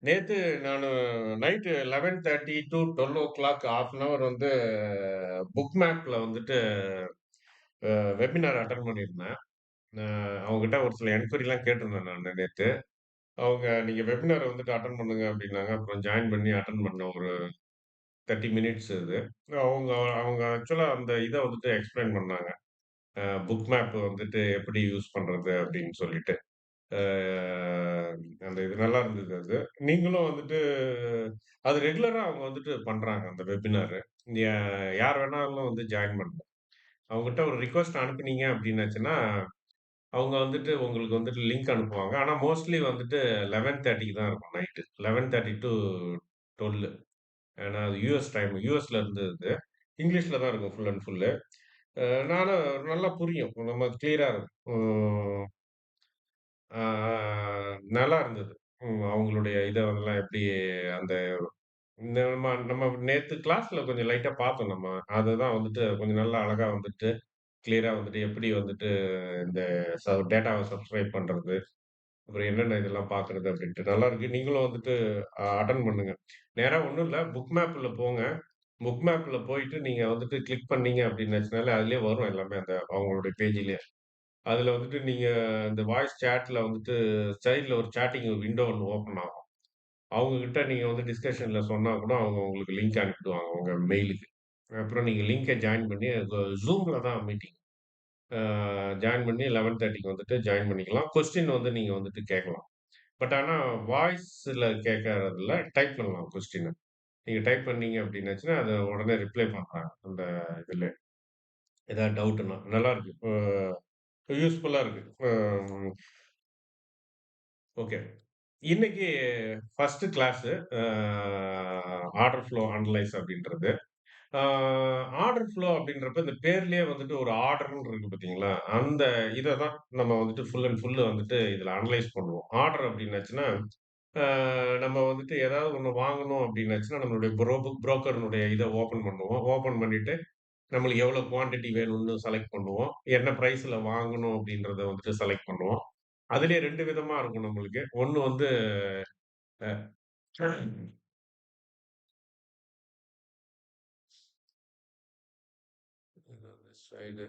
நேத்து நானு night 11:30 two 12:00 1/2 an hour வந்து புக் மேப்ல வந்துட்டு வெபினார் அட்டெண்ட் பண்ணியிருந்தேன். அ அவங்ககிட்ட ஒரு சில என்குயரிலாம் கேட்டிருந்தேன் நானு நேத்து. அவங்க நீங்க வெபினார் வந்துட்டு அட்டெண்ட் பண்ணுங்க அப்டின்னாங்க. அப்புறம் ஜாயின் பண்ணி அட்டெண்ட் பண்ணேன். ஒரு 30 மினிட்ஸ் இது. அவங்க அவங்க ஆக்சுவலா அந்த இத வந்துட்டு எக்ஸ்பிளைன் பண்ணாங்க. புக் மேப் வந்துட்டு எப்படி யூஸ் பண்றது அப்டின்னு சொல்லிட்டு. அ அந்த இது நல்லா இருந்தது அது. நீங்களும் வந்துட்டு அது ரெகுலரா அவங்க வந்துட்டு பண்றாங்க அந்த வெபினாரு. ய யார் வேணாலும் வந்து ஜாயின் பண்ணலாம். அவங்ககிட்ட ஒரு ரிக்வெஸ்ட் அனுப்புனீங்க அப்டின்னாச்சுன்னா, அவங்க வந்துட்டு உங்களுக்கு வந்துட்டு லிங்க் அனுப்புவாங்க. ஆனா மோஸ்ட்லி வந்துட்டு 11:30க்கு தான் இருக்கும் நைட்டு. 11:30 டூ 12. ஏன்னா அது யுஎஸ் டைம். யுஎஸ்ல இருந்து இது. இங்கிலீஷ்ல தான் இருக்கும் ஃபுல் அண்ட் ஃபுல்லு. நானும் நல்லா புரியும். நம்ம கிளியரா இருக்கும். ஆ நல்லா இருந்தது. அவங்களுடைய இத அதெல்லாம் எப்படி அந்த நம்ம நம்ம நேத்து கிளாஸ்ல கொஞ்சம் லைட்டா பார்த்தோம் நம்ம. அதுதான் வந்துட்டு கொஞ்சம் நல்லா அழகா வந்துட்டு, கிளியரா வந்துட்டு எப்படி வந்துட்டு இந்த டேட்டாவ சப்ஸ்கிரைப் பண்றது, அப்புறம் என்னென்ன இதெல்லாம் பார்க்கறது அப்படின்ட்டு. நல்லாருக்கு. நீங்களும் வந்துட்டு அட்டெண்ட் பண்ணுங்க. நேரா ஒண்ணும் இல்ல. புக் மேப்ல போங்க. புக் மேப்ல போயிட்டு நீங்க வந்துட்டு கிளிக் பண்ணீங்க அப்படின்னாச்சுனாலே, அதிலேயே வரும் எல்லாமே அந்த அவங்களுடைய பேஜ்லயே. அதுல வந்துட்டு நீங்க இந்த வாய்ஸ் சேட்ல வந்துட்டு சைட்ல ஒரு சாட்டிங் விண்டோ ஒண்ணு ஓப்பன் ஆகும். அவங்க கிட்ட நீங்க வந்து டிஸ்கஷன்ல சொன்னா கூட அவங்க உங்களுக்கு லிங்க் அனுப்பிடுவாங்க உங்க மெயிலுக்கு. அப்புறம் நீங்க லிங்க ஜாயின் பண்ணி Zoomல தான் மீட்டிங். அ ஜாயின் பண்ணி 11:30க்கு வந்துட்டு ஜாயின் பண்ணிக்கலாம். கொஸ்டின் வந்து நீங்க வந்துட்டு கேட்கலாம். பட் ஆனா வாய்ஸ்ல கேட்கறதில்ல. டைப் பண்ணலாம் கொஸ்டின. நீங்க டைப் பண்ணீங்க அப்டின்னாச்சுன்னா, அத உடனே ரிப்ளை பண்றாங்க. அந்த இதுல. ஏதாவது டவுட்ன்னா. நல்லாருக்கு. யூஸ்ஃபுல்லா இருக்கு. ஓகே. இன்னைக்கு first class order flow analyse அப்படின்றது. ஆ ஆர்டர் ஃப்ளோ அப்படின்றப்ப இந்த பேர்லயே வந்துட்டு ஒரு ஆர்டர்ன்னு இருக்கு பார்த்தீங்களா? அந்த இத தான் நம்ம வந்துட்டு ஃபுல் அண்ட் ஃபுல் வந்துட்டு இதுல அனலைஸ் பண்ணுவோம். ஆர்டர் அப்படின்னாச்சுன்னா, ஆ நம்ம வந்துட்டு ஏதாவது ஒண்ணு வாங்கணும் அப்படின்னாச்சுன்னா, நம்மளுடைய புரோக்கர்னுடைய இத ஓப்பன் பண்ணுவோம். ஓப்பன் பண்ணிட்டு நம்மளுக்கு எவ்வளோ குவான்டிட்டி வேணும்னு செலக்ட் பண்ணுவோம். என்ன பிரைஸ்ல வாங்கணும் அப்படின்றத வந்துட்டு செலக்ட் பண்ணுவோம். அதிலேயே 2 விதமா இருக்கும் நம்மளுக்கு. ஒண்ணு வந்து அ சைடு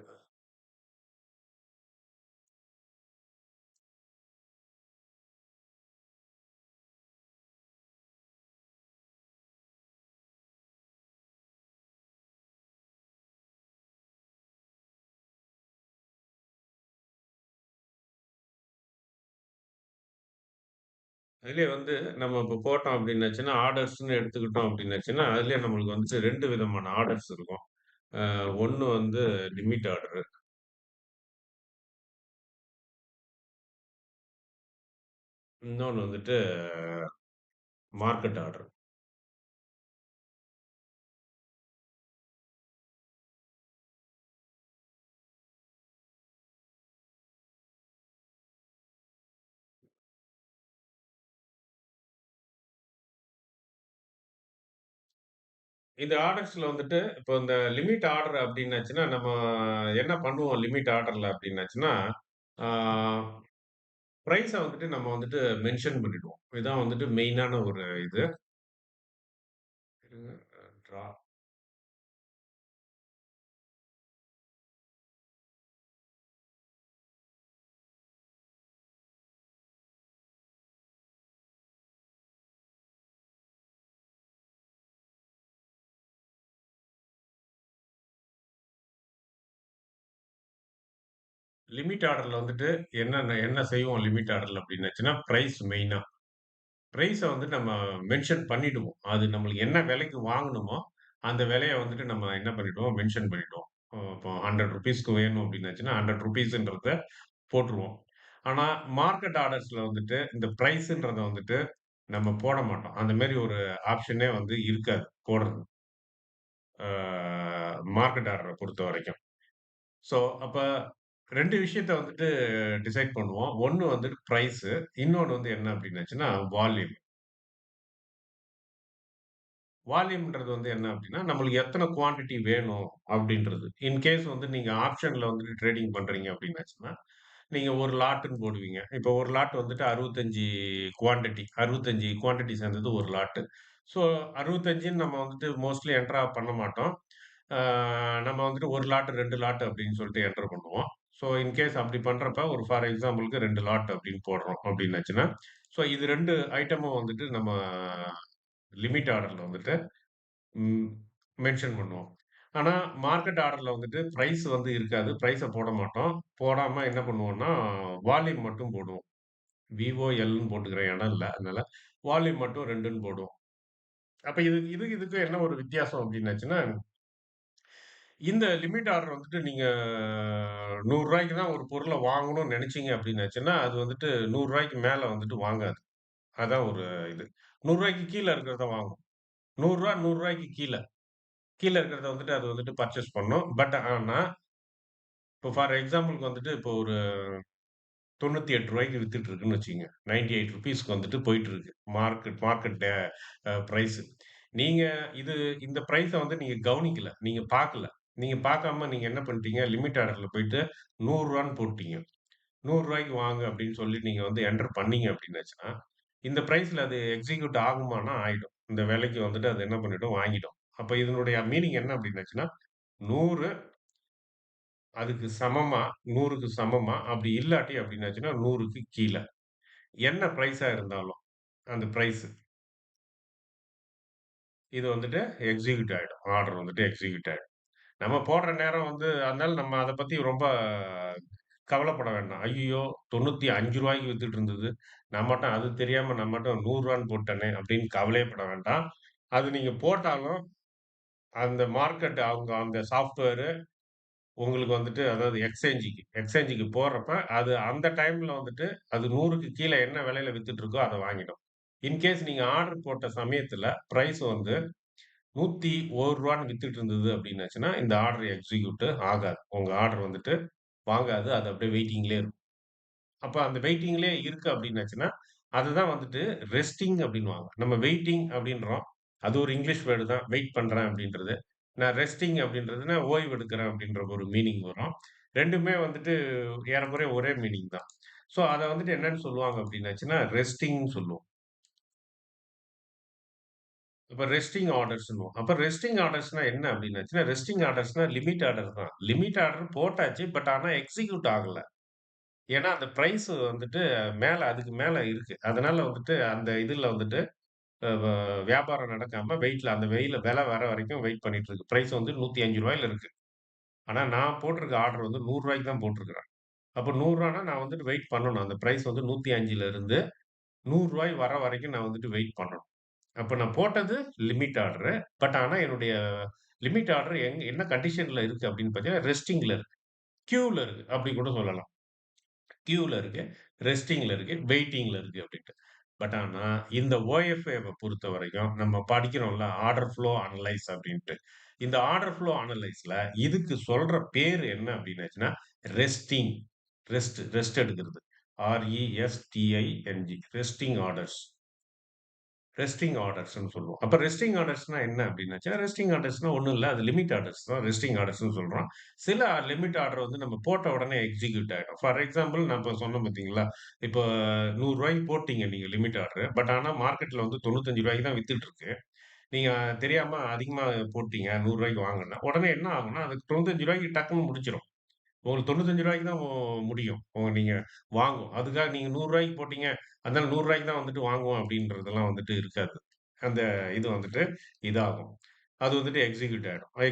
அதிலயே வந்து நம்ம இப்ப போட்டோம் அப்டின்னாச்சுன்னா, ஆர்டர்ஸ்ன்னு எடுத்துக்கிட்டோம் அப்டின்னாச்சுன்னா, அதிலயே நம்மளுக்கு வந்துட்டு 2 விதமான ஆர்டர்ஸ் இருக்கும். ஒண்ணு வந்து லிமிட் ஆர்டரு. இன்னொன்னு வந்துட்டு மார்க்கெட் ஆர்டர். இந்த ஆர்டர்ஸ்ல வந்துட்டு இப்போ இந்த லிமிட் ஆர்டர் அப்டின்னாச்சுன்னா, நம்ம என்ன பண்ணுவோம் லிமிட் ஆர்டர்ல அப்டின்னாச்சுன்னா, ஆ பிரைஸ வந்துட்டு நம்ம வந்துட்டு மென்ஷன் பண்ணிடுவோம். இதான் வந்துட்டு மெயினான ஒரு இது. இருங்க ட்ரா லிமிட் ஆர்டர்ல வந்துட்டு என்ன செய்வோம் லிமிட் ஆர்டர்ல அப்டின்னாச்சுன்னா, பிரைஸ் மெயினா. பிரைஸ வந்து நம்ம மென்ஷன் பண்ணிடுவோம். அது நம்மளுக்கு என்ன விலைக்கு வாங்கணுமோ, அந்த விலைய வந்துட்டு நம்ம என்ன பண்ணிடுவோம், மென்ஷன் பண்ணிடுவோம். இப்போ ₹100க்கு வேணும் அப்டின்னாச்சுன்னா, ₹100ன்றத போட்டுருவோம். ஆனா, மார்க்கெட் ஆர்டர்ஸ்ல வந்துட்டு இந்த பிரைஸ்ன்றத வந்துட்டு நம்ம போட மாட்டோம். அந்த மாரி ஒரு ஆப்ஷனே வந்து இருக்காது போடுறது. ஆ மார்க்கெட் ஆர்டர பொறுத்தவரைக்கும். ஸோ, அப்ப 2 விஷயத்த வந்துட்டு டிசைட் பண்ணுவோம். ஒண்ணு வந்துட்டு பிரைஸு. இன்னொன்னு வந்து என்ன அப்டின்னாச்சுன்னா, வால்யூம். வால்யூம்ன்றது வந்து என்ன அப்டின்னா, நம்மளுக்கு எத்தன குவான்டிட்டி வேணும் அப்டின்றது. இன் கேஸ் வந்து நீங்க ஆப்ஷன்ல வந்துட்டு ட்ரேடிங் பண்றீங்க அப்டின்னாச்சுன்னா, நீங்க 1 லாட்டுன்னு போடுவீங்க. இப்போ 1 லாட் வந்துட்டு 65 குவான்டிட்டி சேர்ந்தது 1 லாட்டு. ஸோ 65ன்னு நம்ம வந்துட்டு மோஸ்ட்லி என்டரா பண்ண மாட்டோம். ஆ நம்ம வந்துட்டு 1 லாட், 2 லாட் அப்படின்னு சொல்லிட்டு என்டர் பண்ணுவோம். ஸோ இன்கேஸ் அப்படி பண்றப்ப ஒரு ஃபார் எக்ஸாம்பிள்க்கு 2 லாட் அப்படின்னு போடுறோம் அப்படின்னாச்சுன்னா, ஸோ இது 2 ஐட்டமும் வந்துட்டு நம்ம லிமிட் ஆர்டர்ல வந்துட்டு ம் மென்ஷன் பண்ணுவோம். ஆனா மார்க்கெட் ஆர்டர்ல வந்துட்டு பிரைஸ் வந்து இருக்காது. பிரைஸ போட மாட்டோம். போடாம என்ன பண்ணுவோம்னா, வால்யூம் மட்டும் போடுவோம். VOLன்னு போட்டுக்கிறேன் இடம் இல்ல. அதனால வால்யூம் மட்டும் 2ன்னு போடுவோம். அப்ப இதுக்கும் என்ன ஒரு வித்தியாசம் அப்டின்னாச்சுன்னா, இந்த லிமிட் ஆர்டர் வந்துட்டு நீங்க ரூ. 100க்கு தான் ஒரு பொருள வாங்கணும்னு நெனச்சீங்க அப்டின்னாச்சுன்னா, அது வந்துட்டு ரூ. 100க்கு மேல வந்துட்டு வாங்காது. அதான் ஒரு இது. ரூ. 100க்கு கீழ இருக்கிறத வாங்கும். ரூ. 100 ரூ. 100க்கு கீழ. கீழ இருக்கிறத வந்துட்டு அது வந்துட்டு பர்ச்சேஸ் பண்ணும். பட் ஆனா, இப்போ ஃபார் எக்ஸாம்பிள்க்கு வந்துட்டு இப்போ ஒரு ரூ. 98க்கு வித்துட்டு இருக்குன்னு வச்சுக்கங்க. ₹98க்கு வந்துட்டு போயிட்டு இருக்கு. Market price. நீங்க இது இந்த பிரைஸ வந்து நீங்க கவனிக்கல. நீங்க பார்க்கல. நீங்க பார்க்காம நீங்க என்ன பண்ணிட்டீங்க, லிமிட் ஆர்டர்ல போயிட்டு ரூ. 100ன்னு போட்டீங்க. ரூ. 100க்கு வாங்க அப்படின்னு சொல்லி நீங்க வந்து என்டர் பண்ணீங்க அப்படின்னாச்சுன்னா, இந்த பிரைஸ்ல அது எக்ஸிக்யூட் ஆகுமான்னா ஆயிடும். இந்த விலைக்கு வந்துட்டு அது என்ன பண்ணிடும், வாங்கிடும். அப்ப இதனுடைய மீனிங் என்ன அப்படின்னாச்சுன்னா, 100 அதுக்கு சமமா 100க்கு சமமா, அப்படி இல்லாட்டி அப்படின்னாச்சுன்னா 100க்கு கீழ. என்ன பிரைஸா இருந்தாலும், அந்த பிரைஸ் இது வந்துட்டு எக்ஸிக்யூட் ஆயிடும். ஆர்டர் வந்துட்டு எக்ஸிக்யூட் ஆயிடும். நம்ம போடுற நேரம் வந்து அதனால நம்ம அத பத்தி ரொம்ப கவலைப்பட வேண்டாம். ஐய்யயோ! ரூ. 95க்கு வித்துட்டு இருந்தது. நான் மட்டும் அது தெரியாம நான் மட்டும் ரூ. 100ன்னு போட்டேனே அப்படின்னு கவலையே பட வேண்டாம். அது நீங்க போட்டாலும் அந்த மார்க்கெட் அவங்க அந்த சாஃப்ட்வேர் உங்களுக்கு வந்துட்டு அதாவது எக்ஸ்சேஞ்சுக்கு போடுறப்ப, அது அந்த டைம்ல வந்துட்டு அது 100க்கு கீழ என்ன விலையில வித்துட்டு இருக்கோ அத வாங்கிடும். இன்கேஸ் நீங்க ஆர்டர் போட்ட சமயத்துல பிரைஸ் வந்து ரூ. 101ன்னு வித்துட்டு இருந்தது அப்டின்னாச்சுன்னா, இந்த ஆர்டர் எக்ஸிக்யூட் ஆகாது. உங்க ஆர்டர் வந்துட்டு வாங்காது. அது அப்படியே வெயிட்டிங்லயே இருக்கும். அப்ப அந்த வெயிட்டிங்லயே இருக்கு அப்டின்னாச்சுன்னா, அதுதான் வந்துட்டு ரெஸ்டிங் அப்டின்னுவாங்க. நம்ம வெயிட்டிங் அப்டின்றோம். அது ஒரு இங்கிலீஷ் வேர்ட் தான். வெயிட் பண்றேன் அப்டின்றது. நான் ரெஸ்டிங் அப்டின்றதுனா ஓய்வு எடுக்கிறேன் அப்டின்ற ஒரு மீனிங் வரும். 2மே வந்துட்டு ஏறக்குறைய ஒரே மீனிங் தான். ஸோ அத வந்துட்டு என்னன்னு சொல்லுவாங்க அப்டின்னாச்சுன்னா, ரெஸ்டிங்ன்னு சொல்லுவோம். அப்ப ரெஸ்டிங் ஆர்டர்ஸ்ன்னுவோம். அப்ப ரெஸ்டிங் ஆர்டர்ஸ்னா என்ன அப்டின்னாச்சுன்னா, ரெஸ்டிங் ஆர்டர்ஸ்னா லிமிட் ஆர்டர் தான். லிமிட் ஆர்டர் போட்டாச்சு. பட் ஆனா எக்ஸிக்யூட் ஆகல. ஏன்னா, அந்த பிரைஸ் வந்துட்டு அதுக்கு மேல இருக்கு. அதனால வந்துட்டு அந்த இதுல வந்துட்டு அ வ வியாபாரம் நடக்காம அந்த விலை வர வரைக்கும் வெயிட் பண்ணிட்டு இருக்கு. பிரைஸ் வந்து ரூ. 105ல இருக்கு. ஆனா நான் போட்டிருக்க ஆர்டர் வந்து ரூ. 100க்கு தான் போட்டிருக்கிறேன். அப்ப ரூ. 100னா நான் வந்துட்டு வெயிட் பண்ணணும். அந்த பிரைஸ் வந்து 105ல இருந்து ரூ. 100 வர வரைக்கும் நான் வந்துட்டு வெயிட் பண்ணணும். அப்ப நான் போட்டது லிமிட் ஆர்டரு. பட் ஆனா என்னுடைய லிமிட் ஆர்டர் என்ன கண்டிஷன்ல இருக்கு அப்படின்னு பார்த்தீங்கன்னா, ரெஸ்டிங்ல இருக்கு. கியூல இருக்கு. அப்படி கூட சொல்லலாம். கியூல இருக்கு, ரெஸ்டிங்ல இருக்கு, வெயிட்டிங்ல இருக்கு அப்டின்ட்டு. பட் ஆனா, இந்த OFAவ பொறுத்தவரைக்கும் நம்ம படிக்கிறோம்ல, ஆர்டர் ஃப்ளோ அனலைஸ் அப்டின்ட்டு. இந்த ஆர்டர் ஃப்ளோ அனலைஸ்ல இதுக்கு சொல்ற பேரு என்ன அப்டின்னாச்சுன்னா, ரெஸ்டிங். ரெஸ்ட் எடுக்கிறது. RESTING resting orders. ரெஸ்டிங் ஆர்டர்ஸ்ன்னு சொல்லுவோம். அப்ப ரெஸ்டிங் ஆர்டர்ஸ்னா என்ன அப்டின்னாச்சா, ரெஸ்டிங் ஆர்டர்ஸ்னா ஒண்ணும் இல்ல. அது லிமிட் ஆர்டர்ஸ் தான் ரெஸ்டிங் ஆர்டர்ஸ்ன்னு சொல்றோம். சில லிமிட் ஆர்டர் வந்து நம்ம போட்ட உடனே எக்ஸிக்யூட் ஆயிடும். ஃபார் எக்ஸாம்பிள் நான் இப்ப சொன்னேன் பார்த்தீங்களா, இப்போ ரூ. 100 போட்டீங்க நீங்க லிமிட் ஆர்டர். பட் ஆனா மார்க்கெட்ல வந்து ரூ. 95க்கு தான் வித்துட்டு இருக்கு. நீங்க தெரியாம அதிகமா போட்டீங்க ரூ. 100க்கு வாங்குன்னா, உடனே என்ன ஆகும்னா, அது ரூ. 95க்கு டக்குன்னு முடிஞ்சிரும். உங்களுக்கு ரூ. 95க்கு தான் முடியும். நீங்க வாங்கும். அதுக்காக நீங்க ரூ. 100க்கு போட்டீங்க. அதனால ரூ. 100க்கு தான் வந்துட்டு வாங்குவோம் அப்டின்றதெல்லாம் வந்துட்டு இருக்காது. அந்த இது வந்துட்டு இதாகும். அது வந்துட்டு எக்ஸிக்யூட் ஆயிடும். ரூ.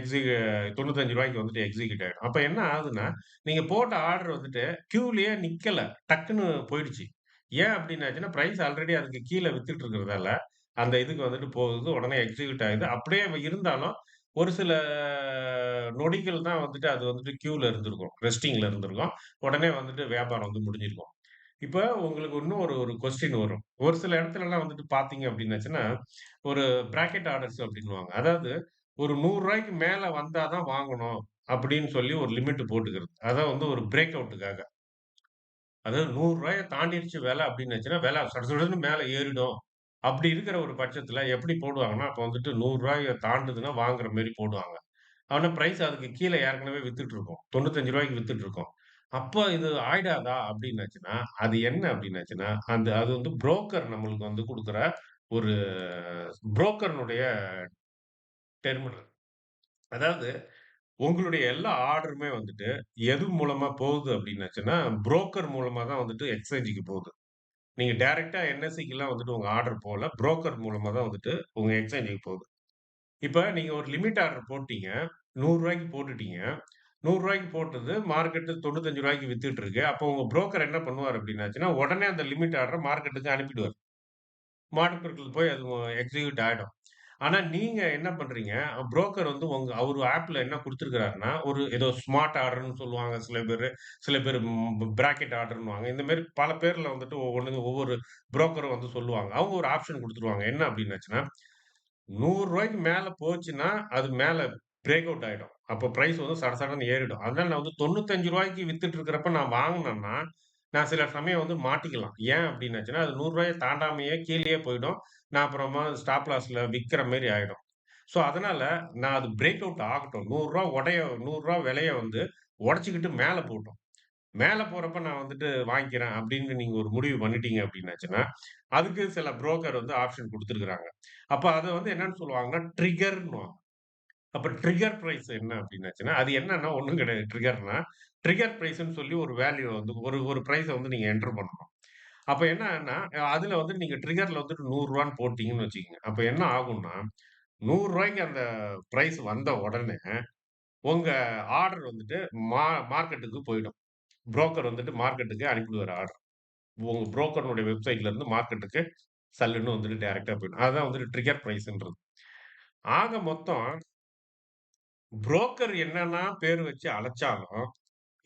95க்கு வந்துட்டு எக்ஸிக்யூட் ஆயிடும். அப்ப என்ன ஆகுதுன்னா, நீங்க போட்ட ஆர்டர் வந்துட்டு கியூலயே நிக்கல. டக்குன்னு போயிடுச்சு. ஏன் அப்டின்னாச்சுன்னா, பிரைஸ் ஆல்ரெடி அதுக்கு கீழ வித்துட்டு இருக்கிறதால, அந்த இதுக்கு வந்துட்டு போகுது. உடனே எக்ஸிக்யூட் ஆகுது. அப்படியே இருந்தாலும், ஒரு சில நொடிகள் தான் வந்துட்டு அது வந்துட்டு கியூல இருந்திருக்கும். ரெஸ்டிங்ல இருந்திருக்கும். உடனே வந்துட்டு வியாபாரம் வந்து முடிஞ்சிருக்கும். இப்ப உங்களுக்கு இன்னும் ஒரு ஒரு கொஸ்டின் வரும். ஒரு சில இடத்துலலாம் வந்துட்டு பார்த்தீங்க அப்டின்னாச்சுன்னா, ஒரு பிராக்கெட் ஆர்டர்ஸ் அப்டின்னுவாங்க. அதாவது ஒரு ரூ. 100க்கு மேல வந்தா தான் வாங்கணும் அப்டின்னு சொல்லி ஒரு லிமிட் போட்டுக்கிறது. அதான் வந்து ஒரு பிரேக் அவுட்டுக்காக. அதாவது ரூ. 100 தாண்டிருச்சு விலை அப்டின்னுச்சுன்னா, விலை சடசடன்னு மேல ஏறிடும். அப்டி இருக்கிற ஒரு பட்சத்துல எப்டி போடுவாங்கன்னா, அப்ப வந்துட்டு ரூ. 100 தாண்டுதுன்னா வாங்குற மாரி போடுவாங்க. ஆனா பிரைஸ் அதுக்கு கீழ ஏற்கனவே வித்துட்டு இருக்கும். ரூ. 95க்கு வித்துட்டு இருக்கும். அப்ப இது ஆயிடாதா அப்டின்னாச்சுன்னா, அது என்ன அப்டின்னாச்சுன்னா, அது வந்து புரோக்கர் நம்மளுக்கு வந்து குடுக்குற ஒரு புரோக்கர்னுடைய டெர்மினல். அதாவது உங்களுடைய எல்லா ஆர்டருமே வந்துட்டு எது மூலமா போகுது அப்டின்னாச்சுன்னா, புரோக்கர் மூலமா தான் வந்துட்டு எக்ஸ்சேஞ்சுக்கு போகுது. நீங்க டைரக்ட்டா என்எஸ்சிக்குலாம் வந்துட்டு உங்க ஆர்டர் போல. புரோக்கர் மூலமா தான் வந்துட்டு உங்க எக்ஸ்சேஞ்சுக்கு போகுது. இப்ப நீங்க ஒரு லிமிட் ஆர்டர் போட்டீங்க. ரூ. 100க்கு போட்டுட்டீங்க. ரூ. 100க்கு போட்டது மார்க்கெட்டு ரூ. 95க்கு வித்துட்டு இருக்கு. அப்போ உங்க புரோக்கர் என்ன பண்ணுவாரு அப்டின்னாச்சுன்னா, உடனே அந்த லிமிட் ஆர்டர மார்க்கெட்டுக்கு அனுப்பிடுவாரு. மார்க்கெட்ல போய் அது எக்ஸிக்யூட் ஆயிடும். ஆனா நீங்க என்ன பண்றீங்க, புரோக்கர் வந்து அவரு ஆப்ல என்ன குடுத்திருக்கிறாருன்னா, ஒரு ஏதோ ஸ்மார்ட் ஆர்டர்ன்னு சொல்லுவாங்க சில பேரு. சில பேரு பிராக்கெட் ஆர்டர்ன்னுவாங்க. இந்த மாரி பல பேர்ல வந்துட்டு ஒவ்வொரு புரோக்கரும் வந்து சொல்லுவாங்க. அவங்க ஒரு ஆப்ஷன் குடுத்துருவாங்க. என்ன அப்டின்னாச்சுன்னா, ரூ. 100க்கு மேல போச்சுன்னா, அது மேல பிரேக் அவுட் ஆயிடும். அப்போ பிரைஸ் வந்து சட சடன்னு ஏறிடும். அதனால நான் வந்து ரூ. 95க்கு வித்துட்டு இருக்கிறப்ப நான் வாங்குனேன்னா, நான் சில சமயம் வந்து மாட்டிக்கலாம். ஏன் அப்டின்னாச்சுன்னா, அது ரூ. 100 தாண்டாமயே கீழயே போயிடும். நான் அப்புறமா ஸ்டாப் லாஸ்ல விக்கிற மாரி ஆயிடும். ஸோ, அதனால நான் அது பிரேக் அவுட் ஆகட்டும். ரூ. 100 விலைய வந்து உடைச்சுக்கிட்டு மேல போட்டும். மேல போறப்ப நான் வந்துட்டு வாங்கிக்கிறேன் அப்படின்னு நீங்க ஒரு முடிவு பண்ணிட்டீங்க அப்படின்னாச்சுன்னா, அதுக்கு சில புரோக்கர் வந்து ஆப்ஷன் குடுத்துருக்காங்க. அப்ப அத வந்து என்னன்னு சொல்லுவாங்கன்னா, ட்ரிகர்ன்னுவாங்க. அப்ப ட்ரிகர் பிரைஸ் என்ன அப்படின்னாச்சுன்னா, அது என்னன்னா ஒண்ணும் கிடையாது ட்ரிகர்னா. ட்ரிகர் பிரைஸ்ன்னு சொல்லி ஒரு வேல்யூ வந்து ஒரு ஒரு பிரைஸ வந்து நீங்க என்டர் பண்ணணும். அப்ப என்னன்னா, அதுல வந்து நீங்க ட்ரிகர்ல வந்துட்டு ரூ. 100ன்னு போட்டீங்கன்னு வச்சுக்கங்க. அப்ப என்ன ஆகும்னா, ரூ. 100க்கு அந்த பிரைஸ் வந்த உடனே, உங்க ஆர்டர் வந்துட்டு மா மார்க்கெட்டுக்கு போயிடும். புரோக்கர் வந்துட்டு மார்க்கெட்டுக்கு அனுப்பிடுவாரு ஆர்டர். உங்க புரோக்கர்னுடைய வெப்சைட்ல இருந்து மார்க்கெட்டுக்கு சல்லுன்னு வந்துட்டு டைரக்ட்டா போயிடும். அதுதான் வந்துட்டு ட்ரிகர் பிரைஸ்ன்றது. ஆக மொத்தம் புரோக்கர் என்னெல்லாம் பேர் வச்சு அழைச்சாலும்,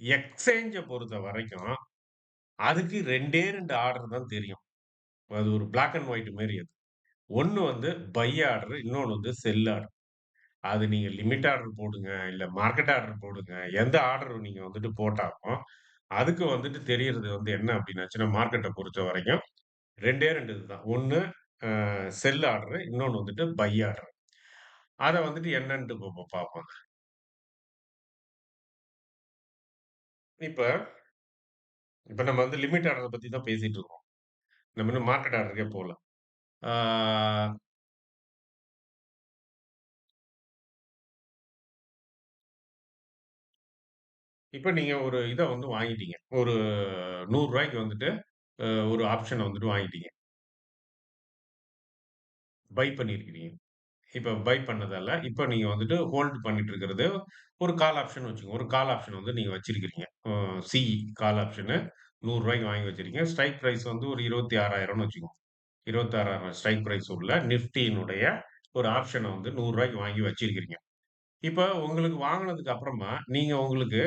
எக்ஸ்சேஞ்ச பொறுத்தவரைக்கும், அதுக்கு 2டே 2 ஆர்டர் தான் தெரியும். அது ஒரு பிளாக் அண்ட் ஒயிட் மாரி அது. ஒண்ணு வந்து பை ஆர்டர், இன்னொன்னு வந்து செல் ஆர்டர். அது நீங்க லிமிட் ஆர்டர் போடுங்க, இல்ல மார்க்கெட் ஆர்டர் போடுங்க. எந்த ஆர்டர் நீங்க வந்துட்டு போட்டாலும், அதுக்கு வந்துட்டு தெரியறது வந்து என்ன அப்டின்னாச்சுன்னா, மார்க்கெட்ட பொறுத்தவரைக்கும் 2டே 2 இதுதான். ஒண்ணு செல் ஆர்டர், இன்னொன்னு வந்துட்டு பை ஆர்டர். அத வந்துட்டு என்னன்ட்டு இப்ப பார்ப்போம். இப்ப இப்ப நம்ம வந்து லிமிட் ஆர்டர பத்தி தான் பேசிட்டு இருக்கோம். நம்ம இன்னும் மார்க்கெட் ஆர்டருக்கே போல. ஆ இப்ப நீங்க ஒரு இத வந்து வாங்கிட்டீங்க. ஒரு ரூ. 100க்கு வந்துட்டு ஒரு ஆப்ஷன வந்துட்டு வாங்கிட்டீங்க. பை பண்ணியிருக்கிறீங்க. இப்ப பை பண்ணதால, இப்ப நீங்க வந்துட்டு ஹோல்ட் பண்ணிட்டு இருக்கிறது ஒரு கால் ஆப்ஷன் வச்சுக்கோங்க. ஒரு கால் ஆப்ஷன் வந்து நீங்க வச்சிருக்கிறீங்க. சிஇ கால் ஆப்ஷனு ரூ. 100க்கு வாங்கி வச்சிருக்கீங்க. ஸ்ட்ரைக் பிரைஸ் வந்து ஒரு 26,000ன்னு வச்சுக்குவோம். 26,000 ஸ்ட்ரைக் பிரைஸ் உள்ள நிஃப்டியினுடைய ஒரு ஆப்ஷன வந்து ரூ. 100க்கு வாங்கி வச்சிருக்கிறீங்க. இப்ப உங்களுக்கு வாங்குனதுக்கு அப்புறமா, நீங்க உங்களுக்கு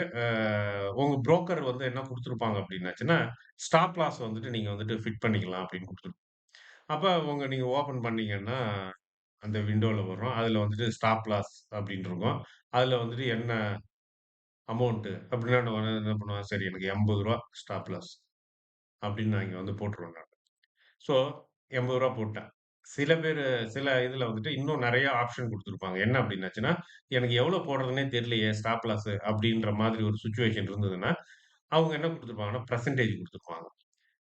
உங்க புரோக்கர் வந்து என்ன குடுத்துருப்பாங்க அப்டின்னாச்சுன்னா, ஸ்டாப் லாஸ் வந்துட்டு நீங்க வந்துட்டு ஃபிட் பண்ணிக்கலாம் அப்டின்னு குடுத்துருப்பாங்க. அப்ப நீங்க ஓப்பன் பண்ணீங்கன்னா, அந்த விண்டோல வரும். அதுல வந்துட்டு ஸ்டாப் லாஸ் அப்டின்னு இருக்கும். அதுல வந்துட்டு என்ன அமௌண்ட் அப்டின்னா நான் வந்து என்ன பண்ணுவேன், சரி எனக்கு ரூ. 80 ஸ்டாப் லாஸ் அப்டின்னு நான் இங்க வந்து போட்டுருவேன் நானு. ஸோ ரூ. 80 போட்டேன். சில பேரு சில இதுல வந்துட்டு இன்னும் நெறைய ஆப்ஷன் குடுத்துருப்பாங்க. என்ன அப்டின்னாச்சுன்னா, எனக்கு எவ்வளோ போடுறதுன்னே தெரியலையே ஸ்டாப் லாஸ் அப்டின்ற மாதிரி ஒரு சிச்சுவேஷன் இருந்ததுன்னா, அவங்க என்ன குடுத்துருப்பாங்கன்னா, பெர்சன்டேஜ் குடுத்துருப்பாங்க.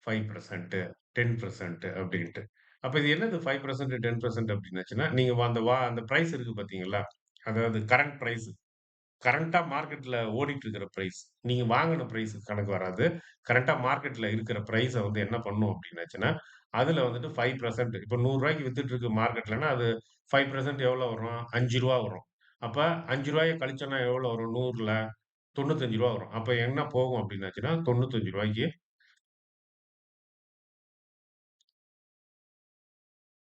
5% 10% அப்டின்ட்டு. அப்ப இது என்னது 5% 10% அப்டின்னாச்சுன்னா, நீங்க அந்த பிரைஸ் இருக்கு பார்த்தீங்களா? அதாவது கரண்ட் பிரைஸ். கரண்ட்டா மார்க்கெட்ல ஓடிட்டு இருக்கிற பிரைஸ். நீங்க வாங்குன பிரைஸ் கணக்கு வராது. கரண்ட்டா மார்க்கெட்ல இருக்கிற பிரைஸ வந்து என்ன பண்ணும் அப்டின்னாச்சுன்னா, அதுல வந்துட்டு 5% இப்ப ரூ. 100க்கு வித்துட்டு இருக்கு மார்க்கெட்லன்னா, அது 5% எவ்வளோ வரும்? ரூ. 5 வரும். அப்ப ரூ. 5 கழிச்சோம்னா எவ்வளோ வரும்? 100ல ரூ. 95 வரும். அப்ப என்ன போகும் அப்டின்னாச்சுன்னா, ரூ. 95க்கு ரூ.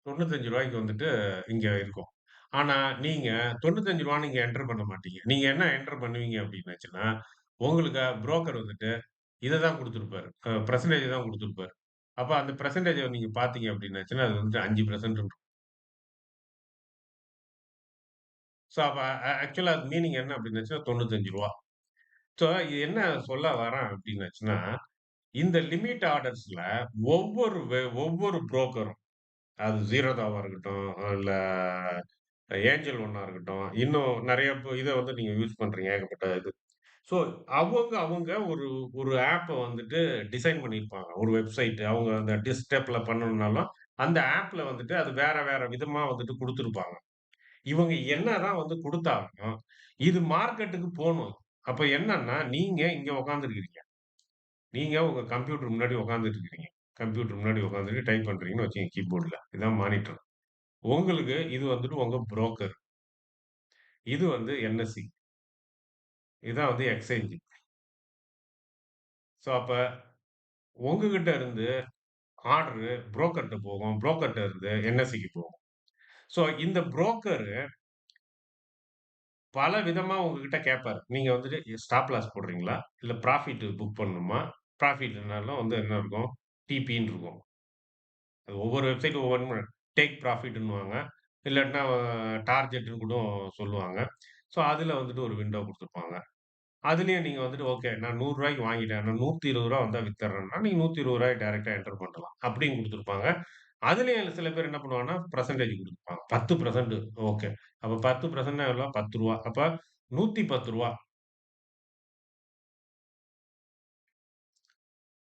95க்கு வந்துட்டு இங்க இருக்கும். ஆனா, நீங்க ரூ. 95ன்னு நீங்க என்டர் பண்ண மாட்டீங்க. நீங்க என்ன என்டர் பண்ணுவீங்க அப்டின்னாச்சுன்னா, உங்களுக்கு புரோக்கர் வந்துட்டு இத தான் குடுத்திருப்பாரு. பெர்சன்டேஜ் தான் குடுத்திருப்பாரு. அப்ப அந்த பெர்சன்டேஜ நீங்க பார்த்தீங்க அப்டின்னாச்சுன்னா, அது வந்து 5% இருக்கும். ஸோ அப்ப ஆக்சுவலா அது மீனிங் என்ன அப்டின்னாச்சுன்னா, ரூ. 95. ஸோ இது என்ன சொல்ல வரேன் அப்டின்னாச்சுன்னா, இந்த லிமிட் ஆர்டர்ஸ்ல ஒவ்வொரு புரோக்கரும் அது Zerodhaவா இருக்கட்டும், இல்ல ஏஞ்சல் ஒன்னா இருக்கட்டும், இன்னும் நெறைய இத வந்து நீங்க யூஸ் பண்றீங்க ஏகப்பட்ட இது. ஸோ அவங்க ஒரு ஒரு ஆப்ப வந்துட்டு டிசைன் பண்ணியிருப்பாங்க. ஒரு வெப்சைட் அவங்க அந்த டெஸ்க்டாப்ல பண்ணணும்னாலும், அந்த ஆப்ல வந்துட்டு அது வேற வேற விதமா வந்துட்டு குடுத்திருப்பாங்க. இவங்க என்னதான் வந்து குடுத்தாலும், இது மார்க்கெட்டுக்கு போணும். அப்ப என்னன்னா, நீங்க இங்க உட்கார்ந்திருக்கிறீங்க. நீங்க உங்க கம்ப்யூட்டர் முன்னாடி உட்கார்ந்துட்டு இருக்கிறீங்க. கம்ப்யூட்டர் முன்னாடி உட்கார்ந்துட்டு டைப் பண்றீங்கன்னு வச்சுக்கங்க கீபோர்ட்ல. இதான் மானிட்டர். உங்களுக்கு இது வந்துட்டு உங்க புரோக்கர். இது வந்து என்எஸ்சி. இதான் வந்து எக்ஸ்சேஞ்ச். ஸோ அப்ப உங்ககிட்ட இருந்து ஆர்டரு புரோக்கர்ட்ட போகும். புரோக்கர்ட்ட இருந்து என்எஸ்சிக்கு போகும். ஸோ இந்த புரோக்கரு பல விதமா உங்ககிட்ட கேட்பாரு. நீங்க வந்துட்டு ஸ்டாப் லாஸ் போடுறீங்களா? இல்ல புராஃபிட் புக் பண்ணணுமா? புராஃபிட்னாலும் வந்து என்ன இருக்கும்? டிபின்னு இருக்கும். அது ஒவ்வொரு வெப்சைட்டும் ஒவ்வொன்னு டேக் ப்ராஃபிட்ன்னுவாங்க. இல்லாட்டினா டார்கெட்ன்னு கூட சொல்லுவாங்க. ஸோ அதுல வந்துட்டு ஒரு விண்டோ குடுத்துருப்பாங்க. அதுலயும் நீங்க வந்துட்டு ஓகே நான் ரூ. 100க்கு வாங்கிட்டேன். நான் ரூ. 120 வந்தா வித்துர்றேன்னா, நீங்க ரூ. 120 டைரக்ட்டா என்டர் பண்ணலாம். அப்படியும் குடுத்துருப்பாங்க. அதுலயும் சில பேர் என்ன பண்ணுவாங்கன்னா, பெர்சன்டேஜ் குடுப்பாங்க. 10% ஓகே. அப்ப 10%னா எவ்வளோ? ரூ. 10 அப்ப ரூ. 110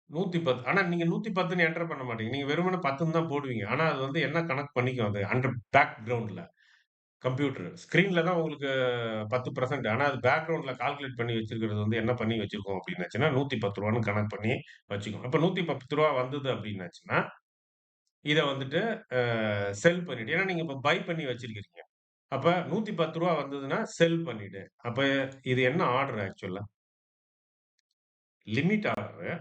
110 ஆனா நீங்க 110ன்னு என்டர் பண்ண மாட்டீங்க. நீங்க வெறுமனே 10ன்னு தான் போடுவீங்க. ஆனா அது வந்து என்ன கணக்கு பண்ணிக்கும் அது அண்டர் பேக்கிரவுண்ட்ல கம்ப்யூட்டர். ஸ்கிரீன்ல தான் உங்களுக்கு 10% ஆனா அது பேக்கிரவுண்ட்ல கால்குலேட் பண்ணி வச்சிருக்கிறது வந்து என்ன பண்ணி வச்சிருக்கோம் அப்டின்னாச்சுன்னா, ரூ. 110ன்னு கணக்கு பண்ணி வச்சுக்கும். அப்ப ரூ. 110 வந்தது அப்டின்னாச்சுன்னா, இத வந்துட்டு செல் பண்ணிட்டு ஏன்னா நீங்க இப்ப பை பண்ணி வச்சிருக்கிறீங்க. அப்ப ரூ. 110 வந்ததுன்னா செல் பண்ணிடு. அப்ப இது என்ன ஆர்டர் ஆக்சுவலா? Limit order.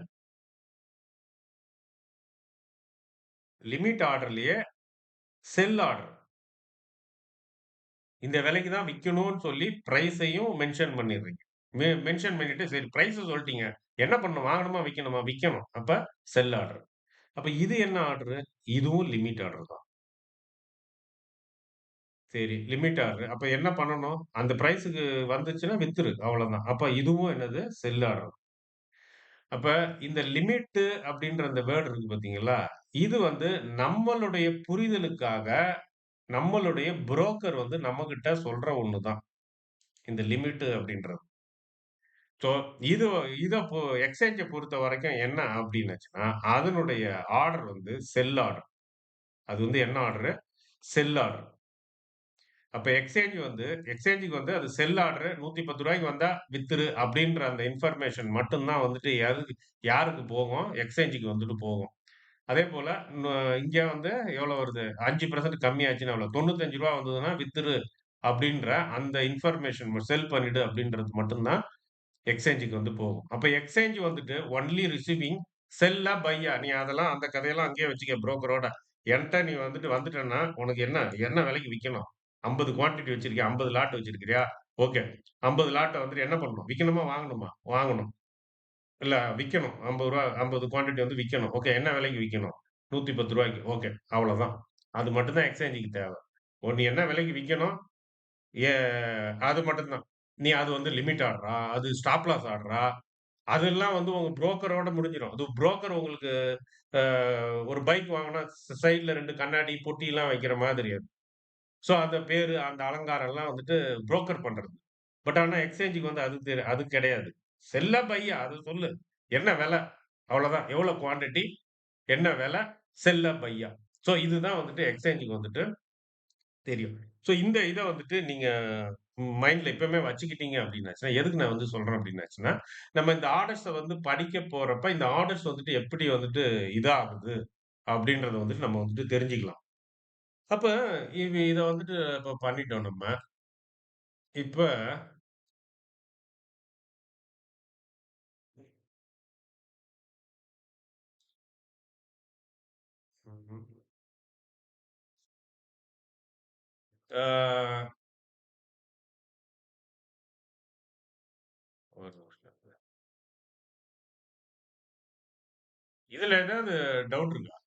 லிமிட் ஆர்டர்லயே செல் ஆர்டர். இந்த விலைக்கு தான் விக்கணும்னு சொல்லி பிரைஸையும் மென்ஷன் பண்ணிடுறீங்க. மென்ஷன் பண்ணிட்டு சரி பிரைஸ் சொல்ட்டீங்க. என்ன பண்ணணும்? வாங்கணுமா? விக்கணுமா? விக்கணும். அப்ப செல் ஆர்டர். அப்ப இது என்ன ஆர்டரு? இதுவும் லிமிட் ஆர்டர் தான். சரி லிமிட் ஆர்டர். அப்ப என்ன பண்ணணும்? அந்த பிரைஸ்க்கு வந்துச்சுன்னா வித்துரு. அவ்வளவுதான். அப்ப இதுவும் என்னது? செல் ஆர்டர். அப்ப இந்த லிமிட் அப்படின்ற அந்த வேர்ட் இருக்கு பார்த்தீங்களா? இது வந்து நம்மளுடைய புரிதலுக்காக நம்மளுடைய புரோக்கர் வந்து நம்மகிட்ட சொல்ற ஒண்ணு தான். இந்த லிமிட் அப்படின்றது. ஸோ இது இத எக்ஸ்சேஞ்ச பொறுத்தவரைக்கும் என்ன அப்டின்னுச்சுன்னா, அதனுடைய ஆர்டர் வந்து செல் ஆர்டர். அது வந்து என்ன ஆர்டரு? செல் ஆர்டர். அப்ப எக்ஸ்சேஞ்சுக்கு வந்து அது செல் ஆர்டரு ரூ. 110க்கு வந்தா வித்துரு அப்டின்ற அந்த இன்ஃபர்மேஷன் மட்டும் தான் வந்துட்டு யாருக்கு போகும்? எக்ஸ்சேஞ்சுக்கு வந்துட்டு போகும். அதேபோல ந இங்க வந்து எவ்வளோ வருது? 5% கம்மியாச்சுன்னா எவ்வளோ? ரூ. 95 வந்ததுன்னா வித்துரு அப்டின்ற அந்த இன்ஃபர்மேஷன் செல் பண்ணிடு அப்டின்றது மட்டும் தான் எக்ஸ்சேஞ்சுக்கு வந்து போகும். அப்ப எக்ஸ்சேஞ்ச் வந்துட்டு ஒன்லி ரிசீவிங் செல்லா, பையா நீ அதெல்லாம் அந்த கதையெல்லாம் அங்கேயே வச்சுக்க புரோக்கரோட. என்ட்ட நீ வந்துட்டன்னா, உனக்கு என்ன என்ன விலைக்கு விக்கணும்? 50 குவான்டிட்டி வச்சிருக்கியா? 50 லாட் வச்சிருக்கிறியா? ஓகே. 50 லாட்ட வந்துட்டு என்ன பண்ணணும்? விக்கணுமா? வாங்கணுமா? வாங்கணும். இல்ல விக்கணும். ரூ. 50 50 குவான்டிட்டி வந்து விக்கணும். ஓகே. என்ன விலைக்கு விக்கணும்? ரூ. 110க்கு. ஓகே. அவ்வளோதான். அது மட்டும் தான் எக்ஸ்சேஞ்சுக்கு தேவ. நீ என்ன விலைக்கு விக்கணும்? ஏ அது மட்டும் தான். நீ அது வந்து லிமிட் ஆர்டரா? அது ஸ்டாப் லாஸ் ஆர்டரா? அதெல்லாம் வந்து உங்க புரோக்கரோட முடிஞ்சிரும். அது புரோக்கர் உங்களுக்கு அ ஒரு பைக் வாங்குனா சைட்ல 2 கண்ணாடி, பொட்டிலாம் வைக்கிற மாதிரி அது. ஸோ அந்த பேரு, அந்த அலங்காரம்லாம் வந்துட்டு புரோக்கர் பண்றது. பட் ஆனா எக்ஸ்சேஞ்சுக்கு வந்து அது கிடையாது. செல்லா பையா அது சொல்லு. என்ன விலை? அவ்வளோதான். எவ்வளோ குவான்டிட்டி? என்ன விலை? செல்லா பையா. ஸோ இதுதான் வந்துட்டு எக்ஸ்சேஞ்சுக்கு வந்துட்டு தெரியும். ஸோ இந்த இத வந்துட்டு நீங்க மைண்ட்ல எப்பவுமே வச்சுக்கிட்டீங்க அப்டின்னாச்சுன்னா, எதுக்கு நான் வந்து சொல்றேன் அப்டின்னாச்சுன்னா, நம்ம இந்த ஆர்டர்ஸ வந்து படிக்க போறப்ப, இந்த ஆர்டர்ஸ் வந்துட்டு எப்படி வந்துட்டு இதாகுது அப்டின்றத வந்துட்டு நம்ம வந்துட்டு தெரிஞ்சுக்கலாம். அப்ப இத வந்துட்டு இப்ப பண்ணிட்டோம் நம்ம. இப்ப ம்ஹ்ம். ஆ ஒரு நிமிஷம். இதுல ஏதாவது டவுட் இருக்கா?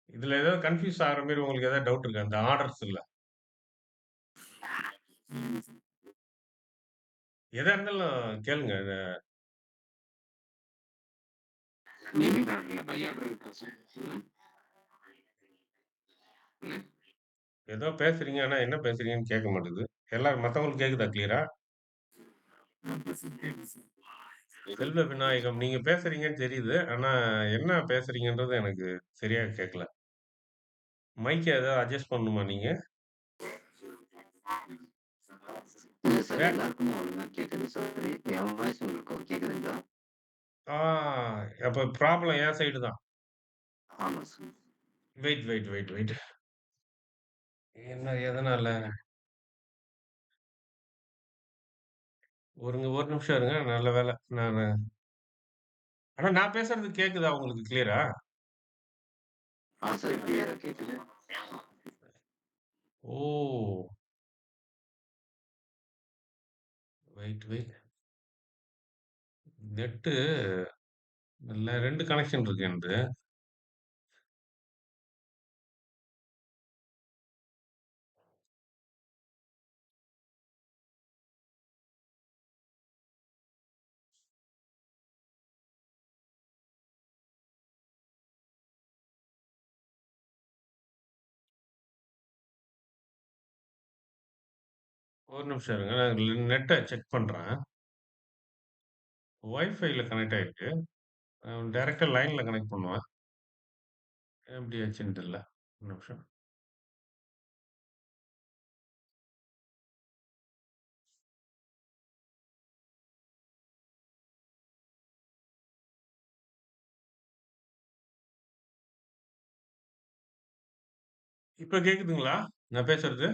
இதுல ஏதாவது கன்ஃப்யூஸ் ஆகுற மாரி உங்களுக்கு ஏதாவது டவுட் இருக்கா? இந்த ஆர்டர்ஸ்ல. எதா இருந்தாலும் கேளுங்க. ஏதோ பேசுறீங்க. ஆனா என்ன பேசுறீங்கன்னு கேட்க மாட்டுது. மத்தவங்களுக்கு கேக்குதா கிளியரா? செல்வ விநாயகம். நீங்க பேசுறீங்கன்னு தெரியுது. ஆனா என்ன பேசுறீங்கன்றது எனக்கு சரியா கேட்கல. மைக்க ஏதாவது அட்ஜஸ்ட் பண்ணணுமா நீங்க? இல்ல சார். வே எல்லாருக்கும் ஒழுங்கா கேக்குது சார். என் வாய்ஸ் உங்களுக்கு கேக்குதுங்களா? ஆ அப்ப ப்ராப்ளம் என் சைடு தான். ஆமா சார். வெயிட். என்ன எதனால? ஒரு நிமிஷம் இருங்க. நல்ல வேள. நானு ஆனா நான் பேசுறது கேக்குதா உங்களுக்கு கிளியரா? சார் கிளியரா கேக்குது. ஓ! வெயிட். நெட்டு இல்ல 2 கனெக்ஷன் இருக்கு என்னது. ஒரு நிமிஷம் இருங்க. நான் நெட்ட செக் பண்றேன். வைஃபைல கனெக்ட் ஆயிருக்கு. டைரக்ட்டா லைன்ல கனெக்ட் பண்ணுவேன். எப்படி ஆச்சுன்னு தெரியல. ஒரு நிமிஷம். இப்ப கேக்குதுங்களா? நான் பேசுறது?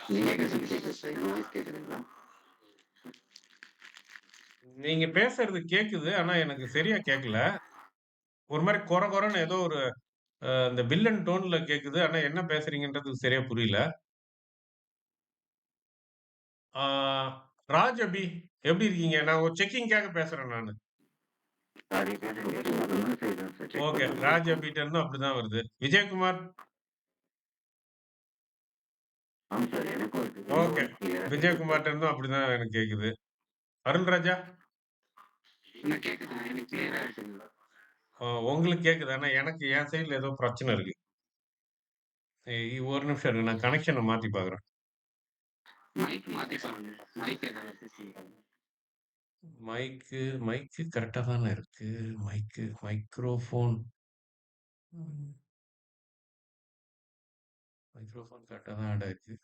நீங்க பேசுறது கேக்குது சார். என் வாய்ஸ் கேக்குதுங்களா? நீங்க பேசுறது கேக்குது. ஆனா எனக்கு சரியா கேட்கல. ஒரு மாரி கொரன்னு ஏதோ ஒரு இந்த வில்லன் டோன்ல கேட்குது. ஆனா என்ன பேசுறீங்கன்றது சரியா புரியல. ஆ ராஜ் அபி எப்படி இருக்கீங்க? நான் ஒரு செக்கிங்க்காக பேசுறேன் நானு. நிறைய பேர் உங்க சைடு தான் சார் செக் ஓகே. பண்ற மாரி ராஜ் இருக்கும். அபிட்ட இருந்தும் அப்படிதான் வருது. விஜயகுமார் ஆமா சார். எனக்கும் இருக்கு. உங்க ஓகே. வாய்ஸ் கிளியரா கேக்குது சார். விஜயகுமார்ட்ட இருந்தும் அப்படிதான் எனக்கு கேட்குது. அருள்ராஜா எனக்கு கேக்குதுங்க. எனக்கு கிளியரா இருக்குங்களா? உங்களுக்கு கேட்குது. ஆனா எனக்கு என் சைடுல ஏதோ பிரச்சனை இருக்கு. ஒரு நிமிஷம் இருங்க. நான் கனெக்ஷன மாத்தி பார்க்குறேன். மைக் மாத்தி பாருங்க. மைக் ஏதாவது வச்சிருக்கீங்களா? மைக்கு கரெக்ட்டா தானே இருக்கு. மைக்ரோஃபோன் ம். மைக்ரோஃபோன் கரெக்ட்டா தான் இருக்கு.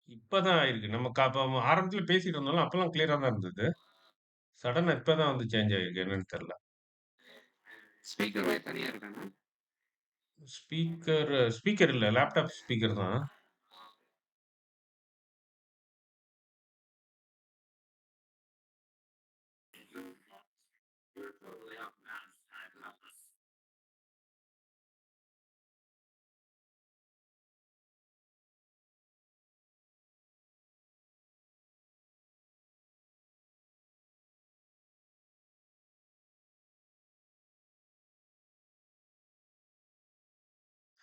இப்பதான் ஆயிருக்கு. நம்ம அப்ப ஆரம்பத்துல பேசிட்டு இருந்தோம்ல, அப்பலாம் கிளியரா தான் இருந்தது. சடனா இப்ப தான் வந்து சேஞ்ச் ஆயிருக்கு. என்னன்னு தெரியல. ஸ்பீக்கர் ஒயர் தனியா இருக்காங்க. ஸ்பீக்கர் இல்ல. லேப்டாப் ஸ்பீக்கர் தான்.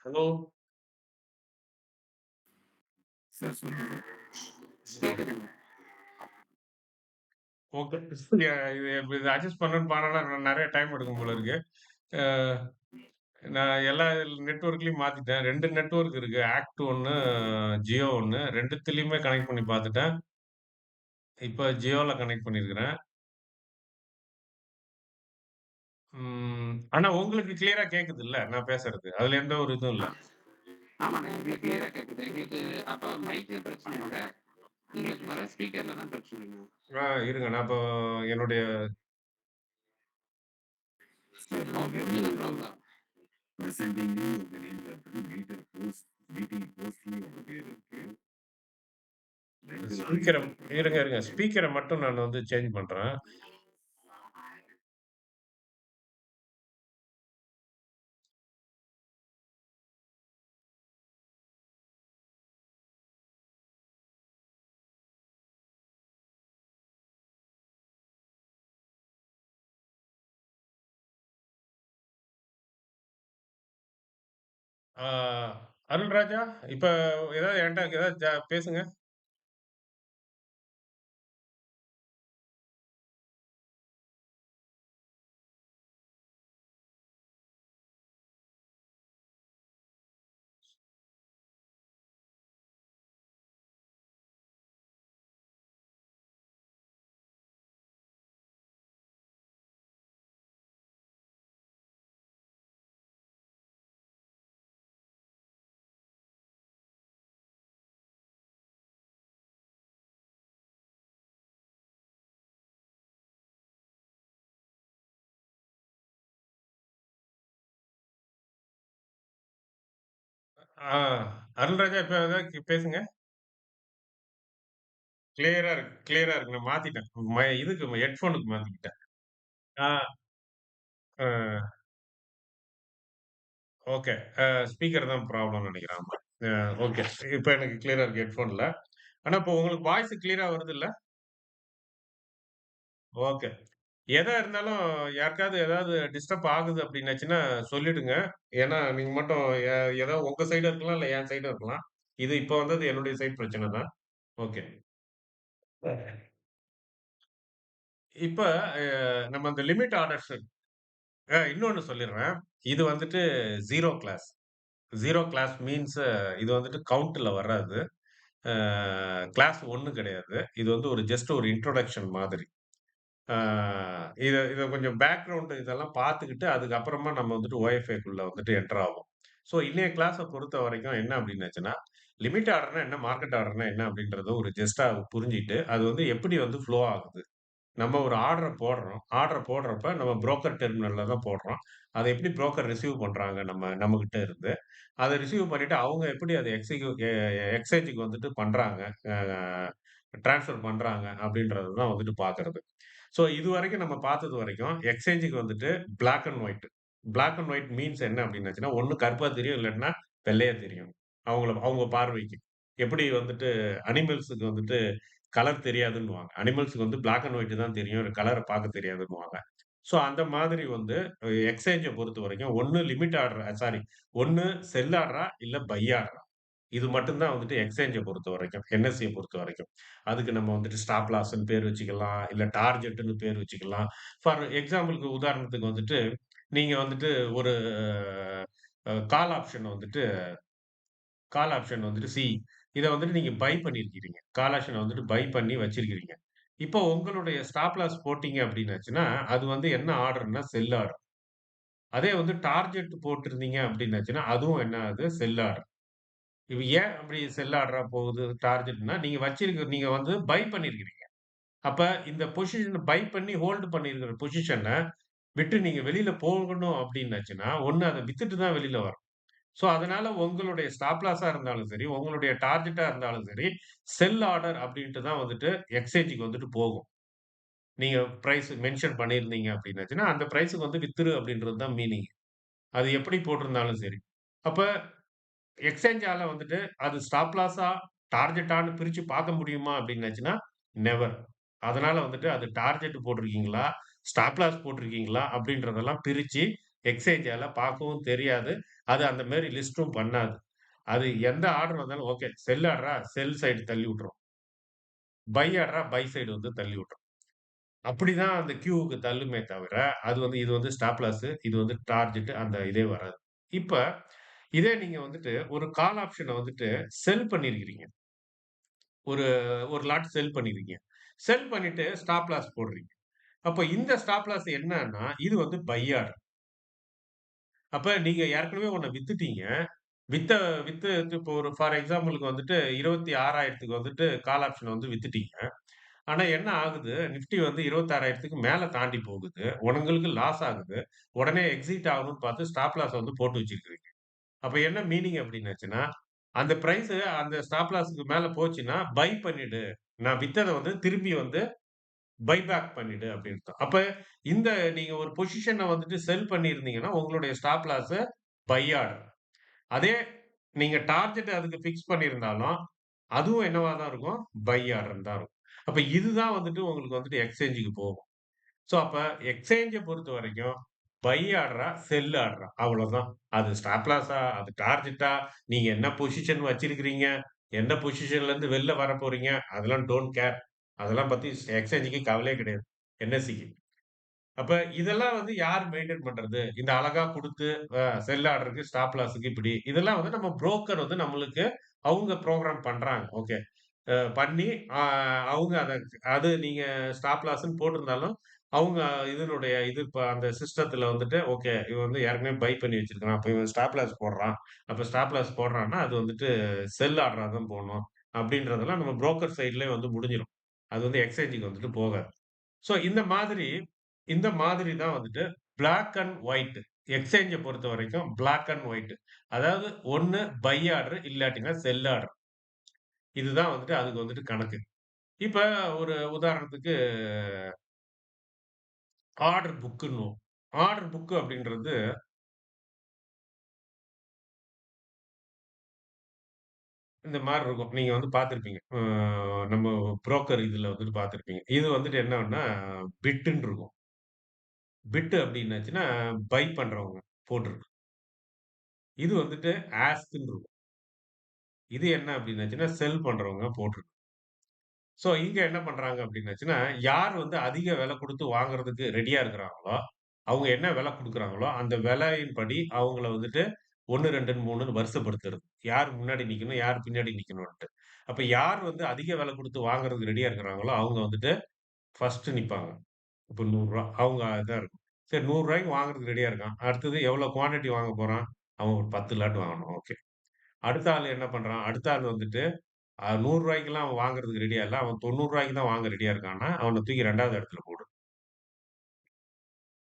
ஹலோ. சார் சொல்லுங்க. கேக்குதுங்க. ஓகே. இது அட்ஜஸ்ட் பண்ணணும்னு பண்ணனா நெறைய டைம் எடுக்கும் போல இருக்கு. அ நான் எல்லா நெட்வொர்க்லயும் மாத்திட்டேன். 2 நெட்வொர்க் இருக்கு. ஆக்ட் 1, ஜியோ 1 2த்துலயுமே கனெக்ட் பண்ணி பார்த்துட்டேன். இப்ப ஜியோல கனெக்ட் பண்ணியிருக்கிறேன். ஆனா உங்களுக்கு கிளியரா கேக்குதுல்ல நான் பேசுறது. அதுல எந்த ஒரு இதுவும் இல்ல. ஆ ஆமாங்க. எங்களுக்கு கிளியரா கேக்குது. எங்களுக்கு அப்ப மைக்ல பிரச்சனை இல்ல. உங்களுக்கு வர ஸ்பீக்கர்ல தான் பிரச்சனைங்க. இருங்க. நான் இப்போ என்னுடைய சார் லாக் எவ்ரிவன் லாக் தான். Presenting you the name meter post meeting postலயும் உங்க பேர் இருக்கு. 2 ஸ்பீக்கர இருக்கிற மாரி இருங்க. இருக்கு. ஸ்பீக்கர மட்டும் நான் வந்து சேஞ்ச் பண்றேன். ஆ அருள்ராஜா, இப்ப ஏதாவது என்ட்ட ஏதாவது பேசுங்க. ஆ அருள்ராஜா இப்ப ஏதாவது பேசுங்க. கிளியரா இருக்கு. நான் மாத்திட்டேன். இதுக்கு ஹெட்ஃபோனுக்கு மாத்திக்கிட்டேன். ஆ, அ ஓகே. ஸ்பீக்கர் தான் ப்ராப்ளம்னு நெனைக்கிறேன். ஆமா. அ ஓகே. இப்ப எனக்கு கிளியரா இருக்கு ஹெட்ஃபோன்ல. ஆனா இப்போ உங்களுக்கு வாய்ஸ் கிளியரா வருதுல்ல? ஓகே. எதா இருந்தாலும் யாருக்காவது ஏதாவது டிஸ்டர்ப் ஆகுது அப்டின்னாச்சுன்னா சொல்லிடுங்க. ஏன்னா நீங்க மட்டும் ஏதோ உங்க சைடு இருக்கலாம், இல்ல என் சைடு இருக்கலாம். இது இப்ப வந்தது என்னுடைய சைட் பிரச்சனை தான். ஓகே. இப்ப அ நம்ம அந்த லிமிட் ஆர்டர்ஸ் இன்னொன்னு சொல்லிர்றேன். இது வந்துட்டு 0 கிளாஸ். 0 கிளாஸ் மீன்ஸ் இது வந்துட்டு கவுண்ட்ல வராது. அ கிளாஸ் 1 கிடையாது. இது வந்து ஜஸ்ட் ஒரு இன்ட்ரோடக்ஷன் மாதிரி. ஆ இத இத கொஞ்சம் பேக்கிரவுண்ட் இதெல்லாம் பார்த்துக்கிட்டு, அதுக்கப்புறமா நம்ம வந்துட்டு OFAக்குள்ள வந்துட்டு என்டர் ஆவோம். ஸோ இன்னைய கிளாஸ பொறுத்தவரைக்கும் என்ன அப்டின்னாச்சுன்னா, லிமிட் ஆர்டர்னா என்ன? மார்க்கெட் ஆர்டர்னா என்ன? அப்டின்றத ஒரு ஜஸ்ட்டா புரிஞ்சுட்டு, அது வந்து எப்படி வந்து ஃப்ளோ ஆகுது? நம்ம ஒரு ஆர்டர போடுறோம். ஆர்டர் போடுறப்ப நம்ம புரோக்கர் டெர்மினல்ல தான் போடுறோம். அத எப்படி புரோக்கர் ரிசீவ் பண்றாங்க நம்மகிட்ட இருந்து. அத ரிசீவ் பண்ணிட்டு அவங்க எப்படி அத எக்ஸ்சேஞ்சுக்கு வந்துட்டு பண்றாங்க. அ டிரான்ஸ்ஃபர் பண்றாங்க அப்படின்றது தான் வந்துட்டு பார்க்கிறது. ஸோ இதுவரைக்கும் நம்ம பார்த்தது வரைக்கும் எக்ஸ்சேஞ்சுக்கு வந்துட்டு black and white. Black and white means என்ன அப்படின்னாச்சுன்னா, ஒண்ணு கருப்பா தெரியும், இல்லாட்டினா வெள்ளையா தெரியும். அவங்க பார்வைக்கு. எப்படி வந்துட்டு அனிமல்ஸுக்கு வந்துட்டு கலர் தெரியாதுன்னுவாங்க. அனிமல்ஸ்க்கு வந்து பிளாக் அண்ட் ஒயிட் தான் தெரியும். கலர பார்க்க தெரியாதுன்னுவாங்க. ஸோ அந்த மாதிரி வந்து எக்ஸ்சேஞ்ச பொறுத்தவரைக்கும் ஒண்ணு லிமிட் ஆர்டர் சாரி ஒண்ணு செல் ஆர்டரா, இல்ல பை ஆர்டரா. இது மட்டும் தான் வந்துட்டு எக்ஸ்சேஞ்ச பொறுத்தவரைக்கும். என்எஸ்சிய பொறுத்தவரைக்கும். அதுக்கு நம்ம வந்துட்டு ஸ்டாப் லாஸ்ன்னு பேர் வச்சுக்கலாம். இல்ல டார்கெட்ன்னு பேர் வச்சுக்கலாம். ஃபார் எக்ஸாம்பிள்க்கு உதாரணத்துக்கு வந்துட்டு, நீங்க வந்துட்டு ஒரு கால் ஆப்ஷன் வந்துட்டு இத வந்துட்டு நீங்க பை பண்ணியிருக்கிறீங்க. கால் ஆப்ஷன வந்துட்டு பை பண்ணி வச்சிருக்கிறீங்க. இப்போ உங்களுடைய ஸ்டாப் லாஸ் போட்டீங்க அப்டின்னாச்சுன்னா, அது வந்து என்ன ஆர்டர்ன்னா செல் ஆர்டர். அதே வந்து டார்கெட் போட்டிருந்தீங்க அப்டின்னாச்சுன்னா, அதுவும் என்ன ஆகுது? செல் ஆர்டர். இது ஏன் அப்படி செல் ஆர்டரா போகுது டார்கெட்ன்னா, நீங்க வந்து பை பண்ணியிருக்கிறீங்க. அப்ப இந்த பொசிஷன் பை பண்ணி ஹோல்ட் பண்ணியிருக்கிற பொசிஷன விட்டு நீங்க வெளியில போகணும் அப்டின்னாச்சுன்னா, ஒண்ணு அத வித்துட்டு தான் வெளியில வரணும். ஸோ, அதனால உங்களுடைய ஸ்டாப் லாஸா இருந்தாலும் சரி, உங்களுடைய டார்கெட்டா இருந்தாலும் சரி, செல் ஆர்டர் அப்டின்ட்டு தான் வந்துட்டு எக்ஸ்சேஞ்சுக்கு வந்துட்டு போகும். நீங்க பிரைஸ் மென்ஷன் பண்ணியிருந்தீங்க அப்டின்னாச்சுன்னா, அந்த பிரைஸ்க்கு வந்து வித்துரு அப்டின்றது தான் மீனிங். அது எப்படி போட்டிருந்தாலும் சரி. அப்ப எக்ஸ்சேஞ்சால வந்துட்டு அது ஸ்டாப் லாஸா, டார்கெட்டான்னு பிரிச்சு பார்க்க முடியுமா அப்டின்னாச்சுன்னா, நெவர். அதனால வந்துட்டு அது டார்கெட் போட்டிருக்கீங்களா? ஸ்டாப் லாஸ் போட்டிருக்கீங்களா? அப்டின்றதெல்லாம் பிரிச்சு எக்ஸ்சேஞ்சால பார்க்கவும் தெரியாது. அது அந்த மாரி லிஸ்ட்டும் பண்ணாது. அது எந்த ஆர்டர் வந்தாலும் ஓகே. செல் ஆர்டரா? செல் சைடு தள்ளி விட்டுரும். பை ஆர்டரா? பை சைடு வந்து தள்ளி விட்டுரும். அப்படிதான் அந்த கியூவுக்கு தள்ளுமே தவிர, இது வந்து ஸ்டாப் லாஸ், இது வந்து டார்கெட் அந்த இதே வராது. இப்ப இதே நீங்க வந்துட்டு ஒரு கால் ஆப்ஷன வந்துட்டு செல் பண்ணியிருக்கிறீங்க. ஒரு ஒரு லாட் செல் பண்ணியிருக்கீங்க. செல் பண்ணிட்டு ஸ்டாப் லாஸ் போடுறீங்க. அப்ப இந்த ஸ்டாப் லாஸ் என்னன்னா, இது வந்து பை ஆர்டர். அப்ப நீங்க ஏற்கனவே ஒண்ண வித்துட்டீங்க. வித்த வித்து இப்போ ஒரு ஃபார் எக்ஸாம்பிள்க்கு வந்துட்டு 26,000க்கு வந்துட்டு கால் ஆப்ஷன வந்து வித்துட்டீங்க. ஆனா என்ன ஆகுது, நிஃப்டி வந்து 26,000க்கு மேல தாண்டி போகுது. உங்களுக்கு லாஸ் ஆகுது. உடனே எக்ஸிட் ஆகணும்னு பார்த்து ஸ்டாப் லாஸ் வந்து போட்டு வச்சிருக்கிறீங்க. அப்ப என்ன மீனிங் அப்டின்னாச்சுன்னா, அந்த பிரைஸ் அந்த ஸ்டாப் லாஸ்க்கு மேல போச்சுன்னா, பை பண்ணிடு. நான் வித்தத வந்து திருப்பி வந்து பை பேக் பண்ணிடு அப்டின்னு. அப்ப இந்த நீங்க ஒரு பொசிஷன வந்துட்டு செல் பண்ணியிருந்தீங்கன்னா, உங்களுடைய ஸ்டாப் லாஸ் பை ஆர்டர். அதே நீங்க டார்கெட் அதுக்கு பிக்ஸ் பண்ணியிருந்தாலும், அதுவும் என்னவா தான் இருக்கும்? பை ஆர்டர்ன்னு தான் இருக்கும். அப்ப இதுதான் வந்துட்டு உங்களுக்கு வந்துட்டு எக்ஸ்சேஞ்சுக்கு போகும். ஸோ, அப்ப எக்ஸ்சேஞ்ச பொறுத்தவரைக்கும் பை ஆர்டரா, செல் ஆர்டரா அவ்வளோதான். அது ஸ்டாப் லாஸா, அது டார்கெட்டா, நீங்க என்ன பொசிஷன் வச்சிருக்கிறீங்க, எந்த பொசிஷன்லேருந்து வெளில வரப்போறீங்க, அதெல்லாம் டோன்ட் கேர். அதெல்லாம் பத்தி எக்ஸ்சேஞ்சுக்கு கவலையே கிடையாது. என்எஸ்சிக்கு. அப்ப இதெல்லாம் வந்து யார் மெயின்டெயின் பண்றது? இந்த அழகா குடுத்து செல் ஆர்டருக்கு, ஸ்டாப் லாஸ்க்கு இப்படி. இதெல்லாம் வந்து நம்ம புரோக்கர் வந்து நம்மளுக்கு அவங்க புரோகிராம் பண்றாங்க. ஓகே. பண்ணி அ அவங்க அது நீங்க ஸ்டாப் லாஸ்ன்னு போட்டிருந்தாலும், அவங்க இது இப்ப அந்த சிஸ்டத்துல வந்துட்டு, ஓகே இவன் வந்து ஏற்கனவே பை பண்ணி வச்சிருக்கான். அப்ப இவன் ஸ்டாப் லாஸ் போடுறான். அப்ப ஸ்டாப் லாஸ் போடுறான்னா, அது வந்துட்டு செல் ஆர்டரா தான் போடணும். அப்படின்றதெல்லாம் நம்ம புரோக்கர் சைட்லயே வந்து முடிஞ்சிரும். அது வந்து எக்ஸ்சேஞ்சுக்கு வந்துட்டு போகாது. ஸோ இந்த மாதிரி தான் வந்துட்டு பிளாக் அண்ட் ஒயிட். எக்ஸ்சேஞ்ச பொறுத்தவரைக்கும் பிளாக் அண்ட் ஒயிட். அதாவது ஒண்ணு பை ஆர்டர் இல்லாட்டினா செல் ஆர்டர். இதுதான் வந்துட்டு அதுக்கு வந்துட்டு கணக்கு. இப்ப ஒரு உதாரணத்துக்கு ஆர்டர் புக்குன்னுவோம். ஆர்டர் புக் அப்படின்றது இந்த மாரி இருக்கும். நீங்க வந்து பார்த்திருப்பீங்க. நம்ம புரோக்கர் இதுல வந்துட்டு பார்த்திருப்பீங்க. இது வந்துட்டு என்னன்னா பிட்டுன்னு இருக்கும். பிட் அப்படின்னாச்சுன்னா பை பண்றவங்க போட்டிருக்கும். இது வந்துட்டு ஆஸ்க்ன்னு இருக்கும். இது என்ன அப்படின்னாச்சுன்னா செல் பண்றவங்க போட்டிருக்கும். ஸோ இங்க என்ன பண்றாங்க அப்படின்னாச்சுன்னா, யார் வந்து அதிக விலை குடுத்து வாங்குறதுக்கு ரெடியா இருக்கிறாங்களோ, அவங்க என்ன விலை குடுக்குறாங்களோ, அந்த விலையின்படி அவங்கள வந்துட்டு 1, 2, 3ன்னு வரிசைப்படுத்துறது. யார் முன்னாடி நிக்கணும், யார் பின்னாடி நிக்கணுன்ட்டு. அப்ப யார் வந்து அதிக விலை குடுத்து வாங்குறதுக்கு ரெடியா இருக்கிறாங்களோ, அவங்க வந்துட்டு ஃபர்ஸ்ட் நிப்பாங்க. இப்ப ரூ. 100 அவங்க இதான் இருக்கும். சரி ரூ. 100க்கு வாங்குறதுக்கு ரெடியா இருக்கான். அடுத்தது எவ்வளோ குவான்டிட்டி வாங்க போறான்? அவன் ஒரு 10 லாட் வாங்கணும். ஓகே. அடுத்த ஆள் என்ன பண்றான்? அடுத்த ஆள் வந்துட்டு ரூ. 100க்கெல்லாம் அவன் வாங்குறதுக்கு ரெடியா இல்ல. அவன் ரூ. 90க்கு தான் வாங்க ரெடியா இருக்கான்னா, அவன தூக்கி 2வது இடத்துல போடு.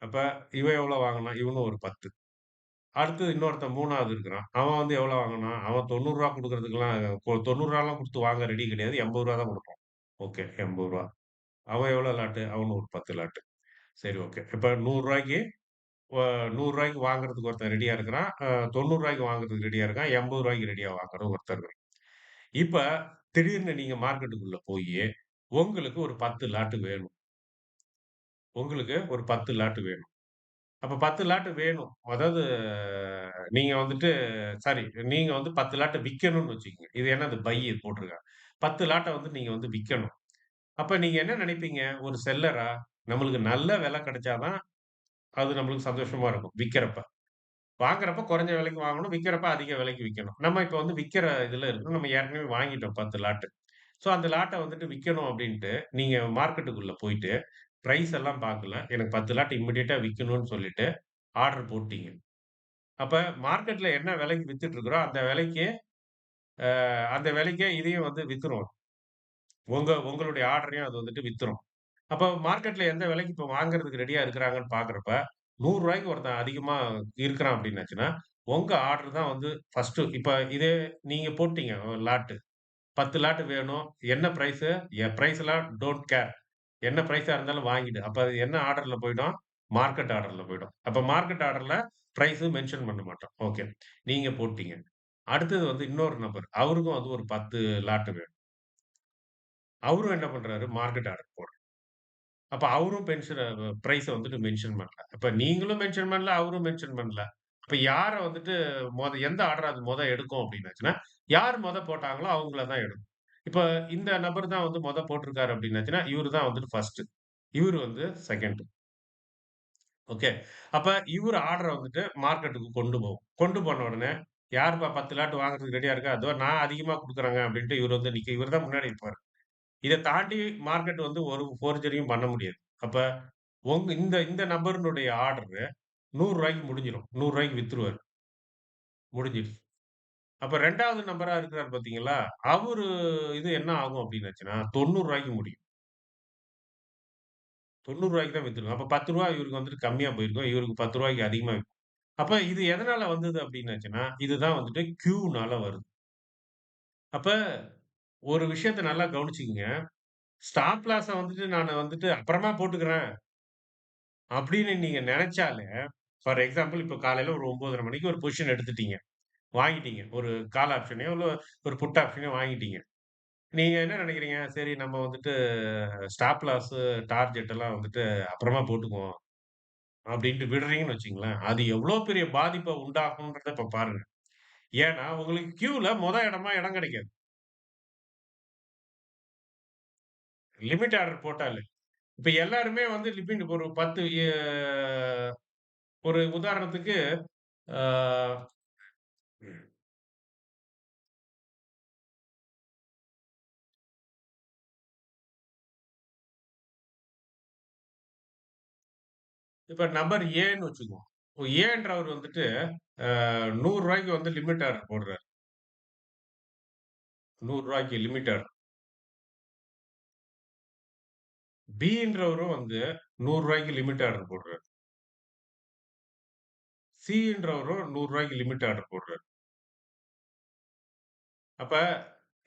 அப்ப இவன் எவ்வளோ வாங்குனான்? இவனும் ஒரு 10. அடுத்தது இன்னொருத்தன் 3வது இருக்கிறான். அவன் வந்து எவ்வளோ வாங்குனான்? அவன் ரூ. 90 குடுக்குறதுக்கெல்லாம் ரூ. 90லாம் குடுத்து வாங்க ரெடி கிடையாது. ரூ. 80 தான் குடுப்பான். ஓகே ரூ. 80. அவன் எவ்வளோ லாட்டு? அவனும் ஒரு 10 லாட்டு. சரி ஓகே. இப்ப ரூ. 100க்கு ரூ. 100க்கு வாங்குறதுக்கு ஒருத்தன் ரெடியா இருக்கிறான். ரூ. 90க்கு வாங்குறதுக்கு ரெடியா இருக்கான். ரூ. 80க்கு ரெடியா வாங்குறது ஒருத்தன் இருக்கான். இப்ப திடீர்னு நீங்க மார்க்கெட்டுக்குள்ள போயி, உங்களுக்கு ஒரு 10 லாட் வேணும். உங்களுக்கு ஒரு 10 லாட் வேணும். அப்ப 10 லாட் வேணும். அதாவது நீங்க வந்துட்டு சாரி நீங்க வந்து 10 லாட் விக்கணும்னு வச்சுக்கங்க. இது என்னது பை போட்டிருக்காங்க. 10 லாட்ட வந்து நீங்க வந்து விக்கணும். அப்ப நீங்க என்ன நினைப்பீங்க? ஒரு செல்லரா, நம்மளுக்கு நல்ல விலை கிடைச்சா தான் அது நம்மளுக்கு சந்தோஷமா இருக்கும். விக்கிறப்ப. வாங்குறப்ப குறைஞ்ச விலைக்கு வாங்கணும். விக்கிறப்ப அதிக விலைக்கு விக்கணும். நம்ம இப்ப வந்து விக்கிற இதுல இருக்கோம். நம்ம ஏற்கனவே வாங்கிட்டோம் 10 லாட். ஸோ அந்த லாட்ட வந்துட்டு விக்கணும் அப்டின்ட்டு, நீங்க மார்க்கெட்டுக்குள்ள போயிட்டு, பிரைஸ் எல்லாம் பார்க்கல. எனக்கு 10 லாட் இமிடியேட்டா விக்கணும்னு சொல்லிட்டு, ஆர்டர் போட்டீங்க. அப்ப மார்க்கெட்ல என்ன விலைக்கு வித்துட்டு இருக்கிறோம், அந்த விலைக்கே இதையும் வந்து வித்துரும். உங்களுடைய ஆர்டரையும் அது வந்துட்டு வித்துரும். அப்ப மார்க்கெட்ல எந்த விலைக்கு இப்ப வாங்குறதுக்கு ரெடியா இருக்கிறாங்கன்னு பார்க்கிறப்ப, ரூ. 100க்கு ஒருத்தன் அதிகமா இருக்கிறான் அப்டின்னாச்சுன்னா, உங்க ஆர்டர் தான் வந்து ஃபர்ஸ்ட்டு இப்ப இதே நீங்க போட்டீங்க லாட். 10 லாட் வேணும். என்ன பிரைஸு? பிரைஸ்லாம் don't care. என்ன பிரைஸா இருந்தாலும் வாங்கிடு. அப்ப அது என்ன ஆர்டர்ல போயிடும்? மார்க்கெட் ஆர்டர்ல போயிடும். அப்ப மார்க்கெட் ஆர்டர்ல பிரைஸ் மென்ஷன் பண்ண மாட்டோம். ஓகே. நீங்க போட்டீங்க. அடுத்தது வந்து இன்னொரு நபர். அவருக்கும் வந்து ஒரு 10 லாட் வேணும். அவரும் என்ன பண்றாரு? மார்க்கெட் ஆர்டர் போடுறாரு. அப்ப அவரும் பிரைஸ வந்துட்டு மென்ஷன் பண்ணல. அப்ப நீங்களும் மென்ஷன் பண்ணல, அவரும் மென்ஷன் பண்ணல. அப்ப யார வந்துட்டு எந்த ஆர்டர் அது எடுக்கும் அப்டின்னாச்சுன்னா, யார் போட்டாங்களோ அவங்கள தான் எடுக்கும். இப்ப இந்த நபர் தான் வந்து போட்டிருக்காரு அப்டின்னாச்சுன்னா, இவரு தான் வந்துட்டு 1. இவரு வந்து 2. ஓகே. அப்ப இவரு ஆர்டர வந்துட்டு மார்க்கெட்டுக்கு கொண்டு போகும். கொண்டு போன உடனே, "யாருப்பா 10 லாட் வாங்குறதுக்கு ரெடியா இருக்கா?" "இதோ நான் அதிகமா குடுக்குறேங்க" அப்டின்ட்டு இவரு வந்து இவரு தான் முன்னாடி இருப்பாரு. இத தாண்டி மார்க்கெட் வந்து ஒரு ஃபோர்ஜரியும் பண்ண முடியாது. அப்ப இந்த இந்த நபரினுடைய ஆர்டரு ரூ. 100க்கு முடிஞ்சிரும். ரூ. 100க்கு வித்துருவாரு. முடிஞ்சிருச்சு. அப்ப 2வது நபரா இருக்கிறாரு பார்த்தீங்களா? அவரு இது என்ன ஆகும் அப்டின்னாச்சுன்னா, ரூ. 90க்கு முடியும். ரூ. 90க்கு தான் வித்துருக்கும். அப்ப ரூ. 10 இவருக்கு வந்துட்டு கம்மியா போயிருக்கும். இவருக்கு ரூ. 10க்கு அதிகமா அப்ப இது எதனால வந்தது அப்டின்னாச்சுன்னா, இதுதான் வந்துட்டு கியூனால வருது. அப்ப ஒரு விஷயத்த நல்லா கவனிச்சுக்கங்க. ஸ்டாப் லாஸ வந்துட்டு நானு வந்துட்டு அப்புறமா போட்டுக்கிறேன் அப்படின்னு நீங்க நெனச்சாலே, ஃபார் எக்ஸாம்பிள் இப்ப காலையில ஒரு 9:30 மணிக்கு ஒரு பொசிஷன் எடுத்துட்டீங்க. வாங்கிட்டீங்க. ஒரு கால் ஆப்ஷனையோ, இல்ல ஒரு புட் ஆப்ஷனையோ வாங்கிட்டீங்க. நீங்க என்ன நெனைக்கிறீங்க? சரி நம்ம வந்துட்டு ஸ்டாப் லாஸு, டார்கெட் எல்லாம் வந்துட்டு அப்புறமா போட்டுக்குவோம். அப்படின்ட்டு விடுறீங்கன்னு வச்சுக்கங்களேன். அது எவ்வளோ பெரிய பாதிப்ப உண்டாக்கும்ன்றத இப்ப பாருங்க. ஏன்னா, உங்களுக்கு கியூல இடமா இடம் கிடைக்காது. லிமிட் ஆர்டர் போட்டாலே. இப்ப எல்லாருமே வந்து லிமிட் ஒரு 10 ஒரு உதாரணத்துக்கு ஆ இப்ப நபர் ஏன்னு வச்சுக்குவோம். ஏன்றவர் வந்துட்டு ரூ. 100க்கு வந்து லிமிட் ஆர்டர் போடுறாரு. ரூ. 100க்கு லிமிட் ஆர்டர். பின்றவரும் வந்து ரூ. 100க்கு லிமிட் ஆர்டர் போடுறாரு. சின்றவரும் ரூ. 100க்கு லிமிட் ஆர்டர் போடுறாரு. அப்ப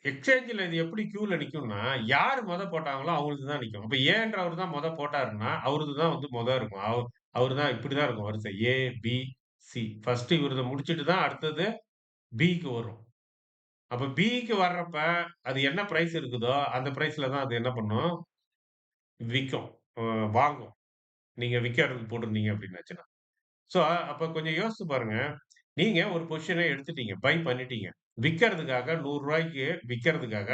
எக்ஸ்சேஞ்சுல இது எப்படி கியூல நிக்கும்னா, யார் போட்டாங்களோ அவங்களுக்கு தான் நிக்கும். அப்ப ஏன்றவரு தான் போட்டாருன்னா, அவரது தான் வந்து இருக்கும். அவரு தான் இப்படிதான் இருக்கும் வரிசை. ஏ, பி, சி. ஃபர்ஸ்ட் இவரத முடிச்சுட்டு தான் அடுத்தது பிக்கு வரும். அப்ப பிக்கு வர்றப்ப, அது என்ன பிரைஸ் இருக்குதோ, அந்த பிரைஸ்ல தான் அது என்ன பண்ணும், விக்கும். அ வாங்கும். நீங்க விக்கிறதுக்கு போட்டிருந்தீங்க அப்டின்னாச்சுன்னா. ஸோ, அப்ப கொஞ்சம் யோசிச்சு பாருங்க. நீங்க ஒரு பொசிஷன எடுத்துட்டீங்க. பை பண்ணிட்டீங்க. விக்கிறதுக்காக ரூ. 100க்கு விக்கிறதுக்காக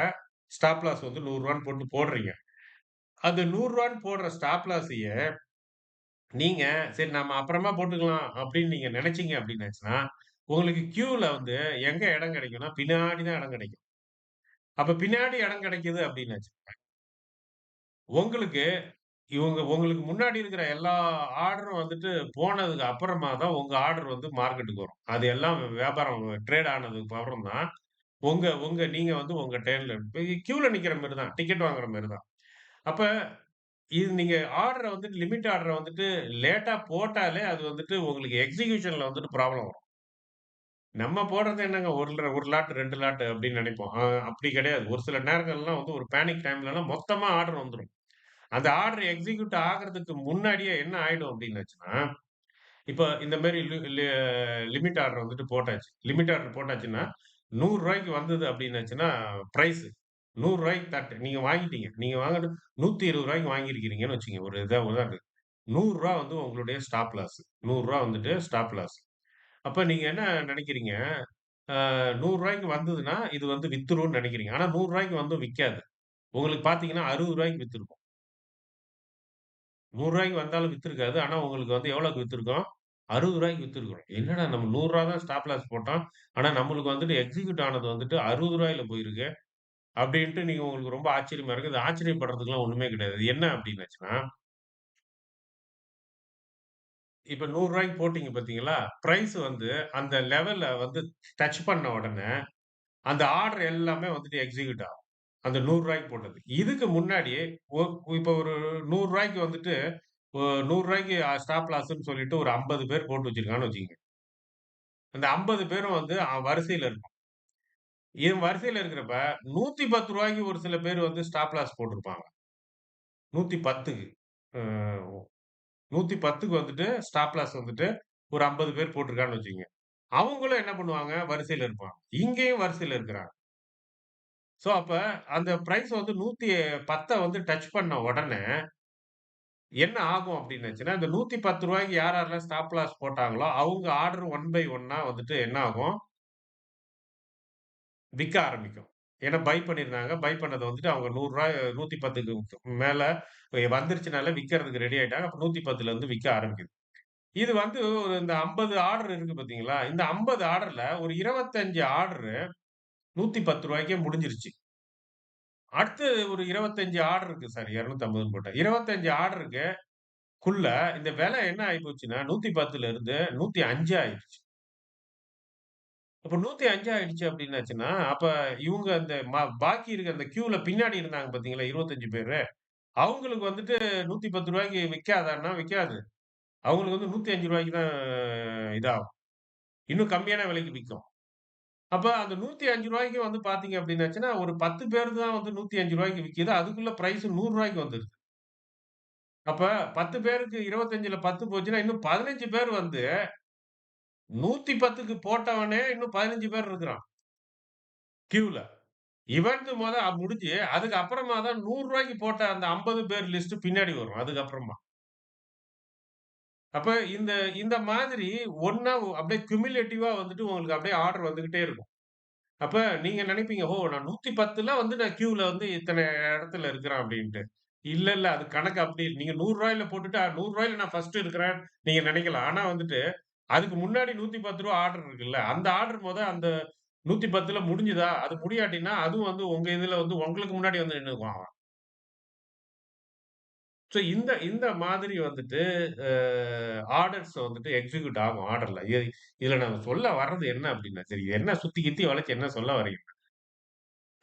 ஸ்டாப் லாஸ் வந்து ரூ. 100ன்னு போடுறீங்க. அந்த ரூ. 100ன்னு போடுற ஸ்டாப் லாஸயே நீங்க சரி நம்ம அப்புறமா போட்டுக்கலாம் அப்படின்னு நீங்க நெனச்சீங்க அப்படின்னாச்சுன்னா, உங்களுக்கு கியூல வந்து எங்க இடம் கிடைக்கும்னா, பின்னாடி தான் இடம் கிடைக்கும். அப்ப பின்னாடி இடம் கிடைக்குது அப்படின்னாச்சு, உங்களுக்கு உங்களுக்கு முன்னாடி இருக்கிற எல்லா ஆர்டரும் வந்துட்டு போனதுக்கு அப்புறமா தான் உங்க ஆர்டர் வந்து மார்க்கெட்டுக்கு வரும். அது எல்லாம் வியாபாரம் ட்ரேட் ஆனதுக்கு அப்புறம் தான் உங்க உங்க நீங்க வந்து உங்க டர்ன்ல கியூல நிக்கிற மாரி தான். டிக்கெட் வாங்குற மாரி தான். அப்ப இது நீங்க ஆர்டர வந்துட்டு லிமிட் ஆர்டர வந்துட்டு லேட்டா போட்டாலே அது வந்துட்டு உங்களுக்கு எக்ஸிகியூஷன்ல வந்துட்டு ப்ராப்ளம் வரும். நம்ம போடுறது என்னங்க 1 லாட் 2 லாட் அப்படின்னு நெனைப்போம். அப்படி கிடையாது. ஒரு சில நேரங்கள்லாம் வந்து ஒரு பேனிக் டைம்லலாம் மொத்தமா ஆர்டர் வந்துரும். அந்த ஆர்டர் எக்ஸிக்யூட் ஆகுறதுக்கு முன்னாடியே என்ன ஆயிடும் அப்டின்னாச்சுன்னா, இப்ப இந்த மாரி லிமிட் ஆர்டர் வந்துட்டு போட்டாச்சு. லிமிட் ஆர்டர் போட்டாச்சுன்னா, ரூ. 100க்கு வந்தது அப்டின்னாச்சுன்னா, பிரைஸ் ரூ. 100க்கு தட்டு நீங்க வாங்கிட்டீங்க. நீங்க வாங்குனது ரூ. 120க்கு வாங்கியிருக்கிறீங்கன்னு வச்சுக்கங்க. ஒரு உதாரணத்துக்கு. ரூ. 100 வந்து உங்களுடைய ஸ்டாப் லாஸ். ரூ. 100 வந்துட்டு ஸ்டாப் லாஸ். அப்ப நீங்க என்ன நெனைக்கிறீங்க? ரூ. 100க்கு வந்ததுன்னா, இது வந்து வித்துரும்னு நெனைக்கிறீங்க. ஆனா ரூ. 100க்கு வந்து விக்காது. உங்களுக்கு பார்த்தீங்கன்னா, ரூ. 60க்கு வித்திருக்கும். ரூ. 100க்கு வந்தாலும் வித்திருக்காது. ஆனா உங்களுக்கு வந்து எவ்வளோக்கு வித்திருக்கும்? ரூ. 60க்கு வித்திருக்கும். என்னடா நம்ம ரூ. 100 தான் ஸ்டாப் லாஸ் போட்டோம். ஆனா நம்மளுக்கு வந்துட்டு எக்ஸிக்யூட் ஆனது வந்துட்டு ரூ. 60ல போயிருக்கு. அப்டின்ட்டு நீங்க உங்களுக்கு ரொம்ப ஆச்சரியமா இருக்கு. இது ஆச்சரியப்படுறதுக்குலாம் ஒண்ணுமே கிடையாது. இது என்ன அப்டின்னாச்சுன்னா, இப்ப ரூ. 100க்கு போட்டீங்க பார்த்தீங்களா? பிரைஸ் வந்து அந்த லெவல்ல வந்து டச் பண்ண உடனே, அந்த ஆர்டர் எல்லாமே வந்துட்டு எக்ஸிக்யூட் ஆகும். அந்த ரூ. 100க்கு போட்டது. இதுக்கு முன்னாடி ஒ இப்ப ஒரு ரூ. 100க்கு வந்துட்டு ரூ. 100க்கு ஸ்டாப் லாஸ்ன்னு சொல்லிட்டு ஒரு 50 பேர் போட்டு வச்சிருக்கான்னு வச்சுக்கங்க. அந்த 50 பேரும் வந்து வரிசையில இருக்கும். இவன் வரிசையில இருக்கிறப்ப ரூ. 110க்கு ஒரு சில பேர் வந்து ஸ்டாப் லாஸ் போட்டிருப்பாங்க. 110க்கு. அ 110க்கு வந்துட்டு ஸ்டாப் லாஸ் வந்துட்டு ஒரு 50 பேர் போட்டிருக்கான்னு வச்சுக்கங்க. அவங்களும் என்ன பண்ணுவாங்க? வரிசையில இருப்பாங்க. இங்கேயும் வரிசையில இருக்கிறாங்க. சோ, அப்ப அந்த பிரைஸ் வந்து 110 வந்து டச் பண்ண உடனே என்ன ஆகும் அப்டின்னுச்சுன்னா, இந்த ரூ. 110க்கு யார் யாரெல்லாம் ஸ்டாப் லாஸ் போட்டாங்களோ, அவங்க ஆர்டர் ஒன் பை ஒன்னா வந்துட்டு என்ன ஆகும்? விக்க ஆரம்பிக்கும். ஏன்னா பை பண்ணியிருந்தாங்க. பை பண்ணத வந்துட்டு அவங்க ரூ. 100 110க்கு மேல வந்துருச்சுனால விக்கிறதுக்கு ரெடி ஆயிட்டாங்க. அப்ப 110ல இருந்து விக்க ஆரம்பிக்குது. இது வந்து ஒரு இந்த 50 ஆர்டர் இருக்கு பார்த்தீங்களா? இந்த 50 ஆர்டர்ல ஒரு 25 ஆர்டரு ரூ. 110க்கே முடிஞ்சிருச்சு. அடுத்து ஒரு 25 ஆர்டர் இருக்கு சார் 250ன்னு போட்டேன். 25 ஆர்டருக்குள்ள இந்த விலை என்ன ஆயிப்போச்சுன்னா, 110ல இருந்து 105 ஆயிருச்சு. அப்ப 105 ஆயிடுச்சு அப்டின்னாச்சுன்னா, அப்ப இவுங்க அந்த பாக்கி இருக்க அந்த கியூல பின்னாடி இருந்தாங்க பார்த்தீங்களா, 25 பேரு. அவுங்களுக்கு வந்துட்டு ரூ. 110க்கு விக்காதான்னா, விக்காது. அவுங்களுக்கு வந்து ரூ. 105க்கு தான் இதாகும். இன்னும் கம்மியான விலைக்கு விக்கும். அப்ப அந்த ரூ. 105க்கு வந்து பார்த்தீங்க அப்டின்னாச்சுன்னா, ஒரு 10 பேரு தான் வந்து ரூ. 105க்கு விக்கிது. அதுக்குள்ள பிரைஸ் ரூ. 100க்கு வந்துருது. அப்ப 10 பேருக்கு 25ல 10 போச்சுன்னா, இன்னும் 15 பேர் வந்து 110க்கு போட்டவனே இன்னும் 15 பேர் இருக்கிறான். கியூல. இவன்து முடிஞ்சு, அதுக்கு அப்புறமா தான் ரூ. 100க்கு போட்ட அந்த 50 பேர் லிஸ்ட் பின்னாடி வரும். அதுக்கப்புறமா. அப்ப இந்த இந்த மாதிரி ஒண்ணா அப்படியே குமுலேட்டிவா வந்துட்டு உங்களுக்கு அப்படியே ஆர்டர் வந்துகிட்டே இருக்கும். அப்ப நீங்க நினைப்பீங்க, "ஓ! நான் 110ல வந்து நான் கியூல வந்து இத்தன இடத்துல இருக்கிறேன்" அப்படின்ட்டு. இல்ல, இல்ல. அது கணக்கு அப்படி நீங்க ரூ. 100ல போட்டுட்டு, ரூ. 100ல நான் ஃபர்ஸ்ட் இருக்கிறேன் நீங்க நினைக்கலாம். ஆனா வந்துட்டு, அதுக்கு முன்னாடி ரூ. 110 ஆர்டர் இருக்குல்ல. அந்த ஆர்டர் அந்த 110ல முடிஞ்சுதா? அது முடியாட்டின்னா, அதுவும் வந்து உங்க இதுல வந்து உங்களுக்கு முன்னாடி வந்து நின்னுக்குவான் அவன். ஸோ இந்த இந்த மாதிரி வந்துட்டு அ ஆர்டர்ஸ் வந்துட்டு எக்ஸிக்யூட் ஆகும் ஆர்டர்ல. இதுல நான் சொல்ல வர்றது என்ன அப்டின்னா, சரி என்ன சுத்தி கித்தி வளைச்சு என்ன சொல்ல வர்றீங்க?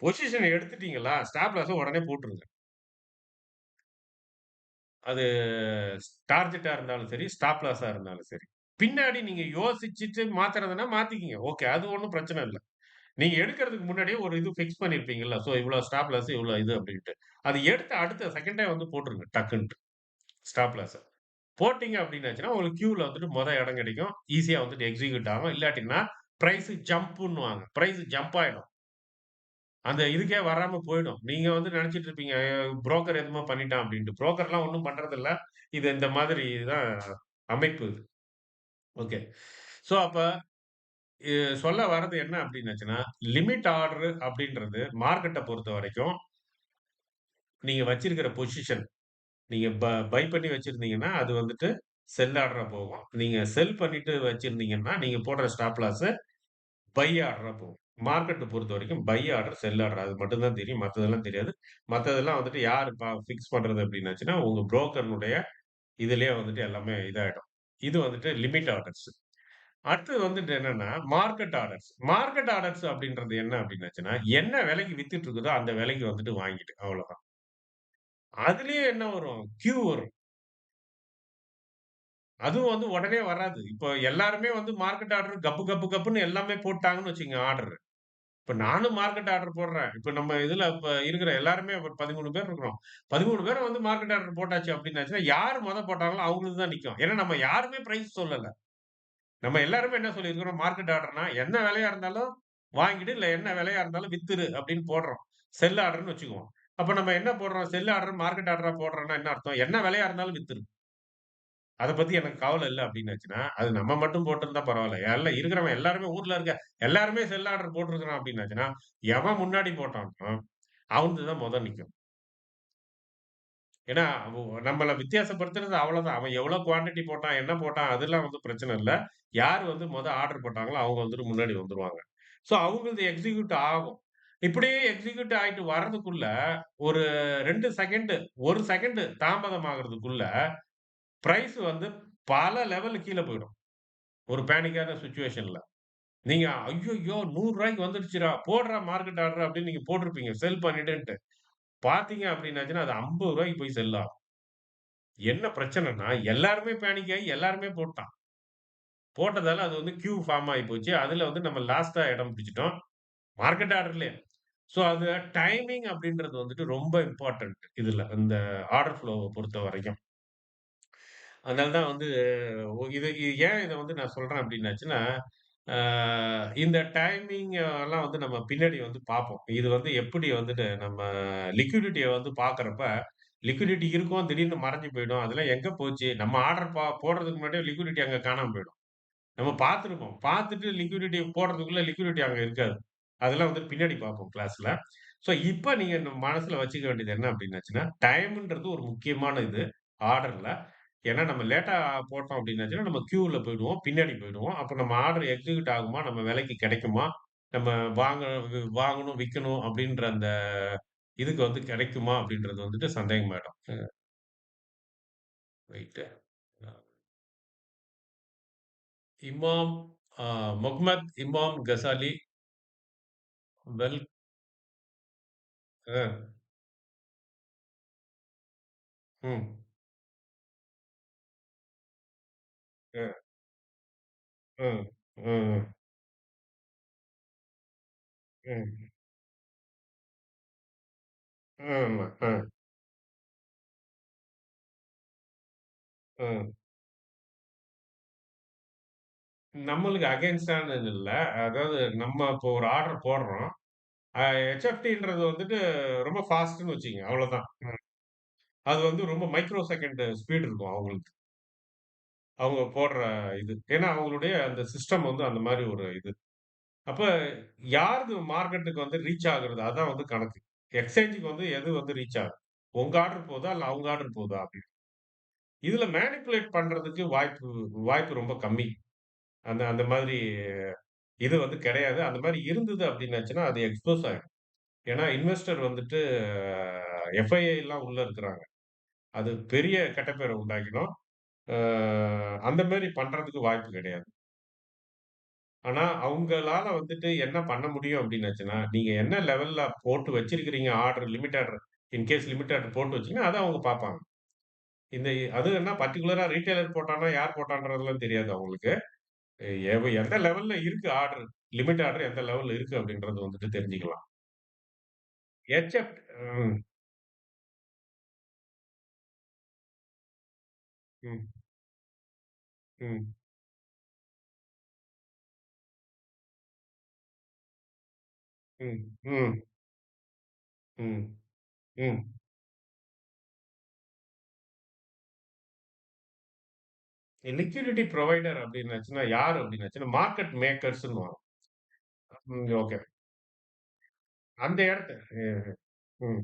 பொசிஷன் எடுத்துட்டீங்களா, ஸ்டாப் லாஸ உடனே போட்டுருங்க. அது டார்கெட்டா இருந்தாலும் சரி, ஸ்டாப் லாஸா இருந்தாலும் சரி. பின்னாடி நீங்க யோசிச்சுட்டு மாத்துறதுன்னா மாத்திக்கங்க. ஓகே. அது ஒண்ணும் பிரச்சனை இல்ல. நீங்க எடுக்கிறதுக்கு முன்னாடியே ஒரு இது ஃபிக்ஸ் பண்ணியிருப்பீங்கல்ல. ஸோ இவ்வளோ ஸ்டாப் லாஸ், இவ்வளோ இது அப்டின்ட்டு. அது எடுத்து அடுத்த செகண்டே வந்து போட்டுருங்க டக்குன்ட்டு. ஸ்டாப் லாஸ. போட்டீங்க அப்டின்னாச்சுன்னா, உங்களுக்கு கியூல வந்துட்டு இடம் கிடைக்கும். ஈஸியா வந்துட்டு எக்ஸிக்யூட் ஆகும். இல்லாட்டின்னா பிரைஸ் ஜம்ப்ன்னுவாங்க. பிரைஸ் ஜம்ப் ஆயிடும். அந்த இதுக்கே வராம போயிடும். நீங்க வந்து நெனச்சுட்டு இருப்பீங்க, புரோக்கர் என்னமோ பண்ணிட்டான் அப்டின்ட்டு. புரோக்கர்லாம் ஒண்ணும் பண்றதில்ல. இது இந்த மாதிரி தான் அமைப்பு இது. ஓகே. ஸோ அப்ப எ சொல்ல வர்றது என்ன அப்டின்னாச்சுன்னா, லிமிட் ஆர்டர் அப்டின்றது மார்க்கெட்ட பொறுத்தவரைக்கும், நீங்க வச்சிருக்கிற பொசிஷன் நீங்க பை பண்ணி வச்சிருந்தீங்கன்னா, அது வந்துட்டு செல் ஆர்டரா போகும். நீங்க செல் பண்ணிட்டு வச்சிருந்தீங்கன்னா, நீங்க போடுற ஸ்டாப் லாஸ் பை ஆர்டரா போகும். மார்க்கெட்ட பொறுத்தவரைக்கும் பை ஆர்டர், செல் ஆர்டர் அது மட்டும் தான் தெரியும். மத்ததெல்லாம் தெரியாது. மத்ததெல்லாம் வந்துட்டு யாரு ஃபிக்ஸ் பண்றது அப்டின்னாச்சுன்னா, உங்க புரோக்கர்னுடைய இதுலயே வந்துட்டு எல்லாமே இதாயிடும். இது வந்துட்டு லிமிட் ஆர்டர்ஸ். அடுத்தது வந்துட்டு என்னன்னா, மார்க்கெட் ஆர்டர்ஸ். மார்க்கெட் ஆர்டர்ஸ் அப்டின்றது என்ன அப்டின்னாச்சுன்னா, என்ன விலைக்கு வித்துட்டு இருக்குதோ அந்த விலைக்கு வந்துட்டு வாங்கிட்டு அவ்வளோதான். அதிலேயே என்ன வரும்? கியூ வரும். அதுவும் வந்து உடனே வராது. இப்போ எல்லாருமே வந்து மார்க்கெட் ஆர்டர் கப்பு கப்பு கப்புன்னு எல்லாமே போட்டாங்கன்னு வச்சுக்கங்க ஆர்டர். இப்ப நானும் மார்க்கெட் ஆர்டர் போடுறேன். இப்ப நம்ம இதுல இப்ப இருக்கிற எல்லாருமே ஒரு 13 பேர் இருக்கிறோம். 13 பேரும் வந்து மார்க்கெட் ஆர்டர் போட்டாச்சு அப்டின்னாச்சுன்னா, யார் போட்டாங்களோ அவங்களுக்கு தான் நிக்கும். ஏன்னா நம்ம யாருமே பிரைஸ் சொல்லல. நம்ம எல்லாருமே என்ன சொல்லியிருக்கிறோம், மார்க்கெட் ஆர்டர்னா என்ன விலையா இருந்தாலும் வாங்கிடு, இல்ல என்ன விலையா இருந்தாலும் வித்துரு அப்படின்னு போடுறோம். செல் ஆர்டர்ன்னு வச்சுக்குவோம். அப்ப நம்ம என்ன போடுறோம், செல் ஆர்டர், மார்க்கெட் ஆர்டரா போடுறோம்னா என்ன அர்த்தம்? என்ன விலையா இருந்தாலும் வித்துரு. அத பத்தி எனக்கு கவல இல்ல அப்டின்னாச்சுன்னா, அது நம்ம மட்டும் போட்டிருந்தா பரவால்ல. எல்லாம் இருக்கிறவன் எல்லாருமே ஊர்ல இருக்க எல்லாருமே செல் ஆர்டர் போட்டிருக்கிறான் அப்டின்னாச்சுன்னா, எவன் முன்னாடி போட்டானோ, அவனது தான் நிக்கும். ஏன்னா, நம்மள வித்தியாசப்படுத்துறது அவ்வளோதான். அவன் எவ்வளோ குவான்டிட்டி போட்டான், என்ன போட்டான் அதெல்லாம் வந்து பிரச்சனை இல்ல. யார் வந்து ஆர்டர் போட்டாங்களோ அவங்க வந்துட்டு முன்னாடி வந்துருவாங்க. ஸோ அவங்களது எக்ஸிக்யூட் ஆகும். இப்படியே எக்ஸிக்யூட் ஆயிட்டு வர்றதுக்குள்ள ஒரு 2 செகண்ட், 1 செகண்ட் தாமதம் ஆகுறதுக்குள்ள பிரைஸ் வந்து பல லெவல் கீழ போயிடும். ஒரு பேனிக்கான சிச்சுவேஷன்ல. நீங்க "ஐய்யய்யோ! ரூ. 100 வந்துருச்சுடா, போடுறா மார்க்கெட் ஆர்டர்" அப்படின்னு நீங்க போட்டிருப்பீங்க. செல் பண்ணிடுன்ட்டு. பார்த்தீங்க அப்படின்னாச்சுன்னா, அது ரூ. 50 போய் செல் ஆகும். என்ன பிரச்சனைன்னா, எல்லாருமே பேனிக் ஆயி எல்லாருமே போட்டான். போட்டதால அது வந்து கியூ ஃபார்ம் ஆயி போச்சு. அதுல வந்து நம்ம லாஸ்ட்டா இடம் பிடிச்சுட்டோம். மார்க்கெட் ஆர்டர்லயே. ஸோ அது டைமிங் அப்படின்றது வந்துட்டு ரொம்ப இம்பார்ட்டன்ட் இதுல. இந்த ஆர்டர் ஃப்ளோவ பொறுத்தவரைக்கும். அதனால தான் வந்து இது ஏன் இத வந்து நான் சொல்றேன் அப்படின்னாச்சுன்னா, ஆ இந்த டைமிங் எல்லாம் வந்து நம்ம பின்னாடி வந்து பார்ப்போம். இது வந்து எப்படி வந்துட்டு நம்ம லிக்விடிட்டிய வந்து பார்க்கிறப்ப, லிக்விடிட்டி இருக்கும், திடீர்னு மறைஞ்சு போயிடும். அதெல்லாம் எங்க போச்சு? நம்ம ஆர்டர் போடுறதுக்கு முன்னாடியே லிக்விடிட்டி அங்க காணாம போயிடும். நம்ம பார்த்திருப்போம். பார்த்துட்டு லிக்விடிட்டி போடுறதுக்குள்ள லிக்விடிட்டி அங்க இருக்காது. அதெல்லாம் வந்து பின்னாடி பார்ப்போம் கிளாஸ்ல. ஸோ இப்ப நீங்க மனசுல வச்சுக்க வேண்டியது என்ன அப்டின்னாச்சுன்னா, டைம்ன்றது ஒரு முக்கியமான இது ஆர்டர்ல. ஏன்னா நம்ம லேட்டா போட்டோம் அப்டின்னாச்சுன்னா, நம்ம கியூல போயிடுவோம். பின்னாடி போயிடுவோம். அப்ப நம்ம ஆர்டர் எக்ஸிக்யூட் ஆகுமா? நம்ம விலைக்கு கிடைக்குமா? நம்ம வாங்கணும், விக்கணும் அப்டின்ற அந்த இதுக்கு வந்து கிடைக்குமா? அப்டின்றது வந்துட்டு சந்தேகமாயிடும். வெயிட். இமாம் அ முகமது இமாம் கசாலி வெல் அ, ம். அ, ம். ம். ம். ஆமா. ம். நம்மளுக்கு அகைன்ஸ்டானது இல்ல. அதாவது நம்ம இப்போ ஒரு ஆர்டர் போடுறோம். அ HFTன்றது வந்துட்டு ரொம்ப ஃபாஸ்ட்ன்னு வச்சுக்கங்க. அவ்வளோதான். அது வந்து ரொம்ப மைக்ரோ செகண்ட் ஸ்பீட் இருக்கும் அவங்களுக்கு. அவங்க போடுற இது. ஏன்னா அவங்களுடைய அந்த சிஸ்டம் வந்து அந்த மாரி ஒரு இது. அப்ப யாருது மார்க்கெட்டுக்கு வந்து ரீச் ஆகுறது? அதான் வந்து கணக்கு. எக்ஸ்சேஞ்சுக்கு வந்து எது வந்து ரீச் ஆகுது? உங்க ஆர்டர் போதா? இல்ல அவங்க ஆர்டர் போதா? அப்படின்னு. இதுல மேனிபுலேட் பண்றதுக்கு வாய்ப்பு வாய்ப்பு ரொம்ப கம்மி. அந்த அந்த மாதிரி இது வந்து கிடையாது. அந்த மாரி இருந்தது அப்டின்னாச்சுன்னா, அது எக்ஸ்போஸ் ஆயிடும். ஏன்னா இன்வெஸ்டர் வந்துட்டு எஃப்ஐஐலாம் உள்ள இருக்கிறாங்க. அது பெரிய கெட்ட பேர உண்டாக்கிடும். அ அந்த மாரி பண்றதுக்கு வாய்ப்பு கிடையாது. ஆனா, அவங்களால வந்துட்டு என்ன பண்ண முடியும் அப்டின்னாச்சுன்னா, நீங்க என்ன லெவல்ல போட்டு வச்சிருக்கிறீங்க order limit order in case limit order போட்டு வச்சீங்கன்னா, அத அவங்க பார்ப்பாங்க. இந்த அது என்ன பர்ட்டிகுலரா ரீட்டெய்லர் போட்டான்னா, யார் போட்டான்றதெல்லாம் தெரியாது அவங்களுக்கு. எந்த லெவல்ல இருக்கு ஆர்டர், லிமிட் ஆர்டர் எந்த லெவல்ல இருக்கு அப்படின்றது வந்துட்டு தெரிஞ்சுக்கலாம். எக்செப்ட் ம், ம், ம், ம், ம், ம், ம். லிக்விடிட்டி புரொவைடர் அப்டின்னாச்சுன்னா, யார் அப்டின்னாச்சுன்னா, மார்க்கெட் மேக்கர்ஸ்ன்னுவாங்க. ம். ஓகே. அந்த இடத்த ம்,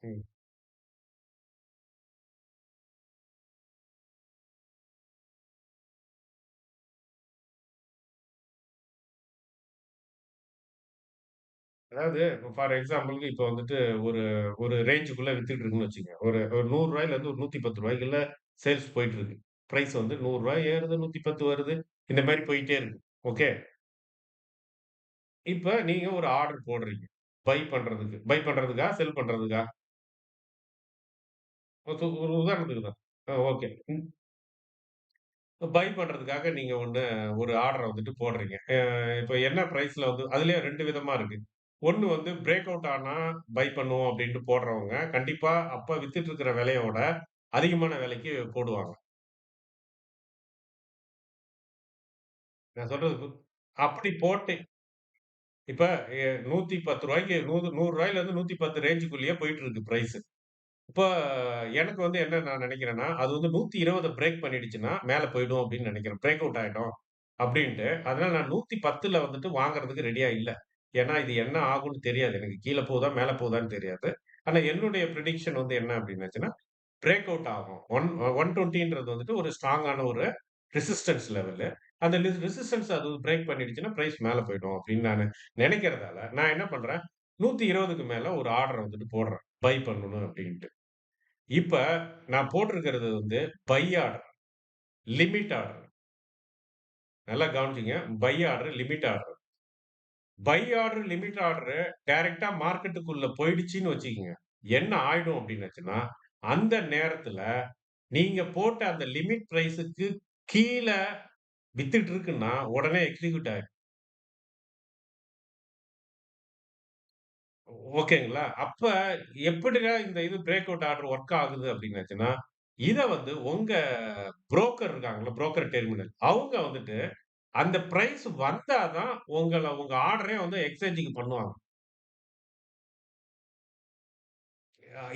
ம். அதாவது ஃபார் எக்ஸாம்பிள்க்கு இப்ப வந்துட்டு ஒரு ஒரு ரேஞ்சுக்குள்ள வித்துட்டு இருக்குன்னு வச்சுக்கங்க. ஒரு ரூ. 100லேருந்து ஒரு ரூ. 110க்குள்ள சேல்ஸ் போயிட்டு இருக்கு. பிரைஸ் வந்து ரூ. 100 ஏறுது, 110 வருது. இந்த மாரி போயிட்டே இருக்கு. ஓகே. இப்ப நீங்க ஒரு ஆர்டர் போடுறீங்க. பை பண்றதுக்கு. பை பண்றதுக்கா? செல் பண்றதுக்கா? ஒரு உதாரணத்துக்கு தான். ஓகே. பை பண்றதுக்காக நீங்க ஒரு ஆர்டர வந்துட்டு போடுறீங்க. இப்ப என்ன பிரைஸ்ல வந்து அதிலயே 2 விதமா இருக்கு. ஒண்ணு வந்து பிரேக் அவுட் ஆனா பை பண்ணுவோம் அப்டின்ட்டு போடுறவங்க, கண்டிப்பா அப்ப வித்துட்டு இருக்கிற விலையோட அதிகமான விலைக்கு போடுவாங்க. நான் சொல்றது அப்படி போட்டு இப்ப ரூ. 110க்கு 100 110 ரேஞ்சுக்குள்ளேயே போயிட்டு இருக்கு பிரைஸ். இப்ப எனக்கு வந்து என்ன நான் நினைக்கிறேன்னா, அது வந்து 120 பிரேக் பண்ணிடுச்சுன்னா, மேல போயிடும் அப்படின்னு நினைக்கிறேன். பிரேக் அவுட் ஆயிடும் அப்படின்ட்டு. அதனால நான் 110ல வந்துட்டு வாங்குறதுக்கு ரெடியா இல்ல. ஏன்னா, இது என்ன ஆகும்னு தெரியாது எனக்கு. கீழ போகுதா, மேல போகுதான்னு தெரியாது. ஆனா என்னுடைய பிரெடிக்ஷன் வந்து என்ன அப்படின்னுச்சுன்னா, பிரேக் அவுட் ஆகும். 120ன்றது வந்துட்டு ஒரு ஸ்ட்ராங்கான ஒரு ரெசிஸ்டன்ஸ் லெவலு. அந்த ரெசிஸ்டன்ஸ் அது பிரேக் பண்ணிடுச்சுன்னா, பிரைஸ் மேல போயிடும் அப்படின்னு நானு நினைக்கிறதால, நான் என்ன பண்றேன், 120க்கு மேல ஒரு ஆர்டர் வந்துட்டு போடுறேன். பை பண்ணணும் அப்படின்ட்டு. இப்ப நான் போட்டிருக்கிறது வந்து பை ஆர்டர், லிமிட் ஆர்டர். நல்லா கவனிச்சுங்க. Buy order, limit order. Buy order, limit order டைரக்ட்டா மார்க்கெட்டுக்குள்ள போயிடுச்சுன்னு வச்சுக்கங்க. என்ன ஆயிடும் அப்டின்னுச்சுன்னா, அந்த நேரத்துல நீங்க போட்ட அந்த லிமிட் பிரைஸ்க்கு கீழ வித்துட்டு இருக்குன்னா, உடனே எக்ஸிக்யூட் ஆயிரும். ஓகேங்களா? அப்ப எப்படிடா இந்த இது பிரேக் அவுட் ஆர்டர் வொர்க் ஆகுது அப்டின்னுச்சுன்னா, இத வந்து உங்க புரோக்கர் இருக்காங்கல்ல, புரோக்கர் டெர்மினல் அவங்க வந்துட்டு அந்த பிரைஸ் வந்தா தான் உங்க ஆர்டரே வந்து எக்ஸ்சேஞ்சுக்கு பண்ணுவாங்க.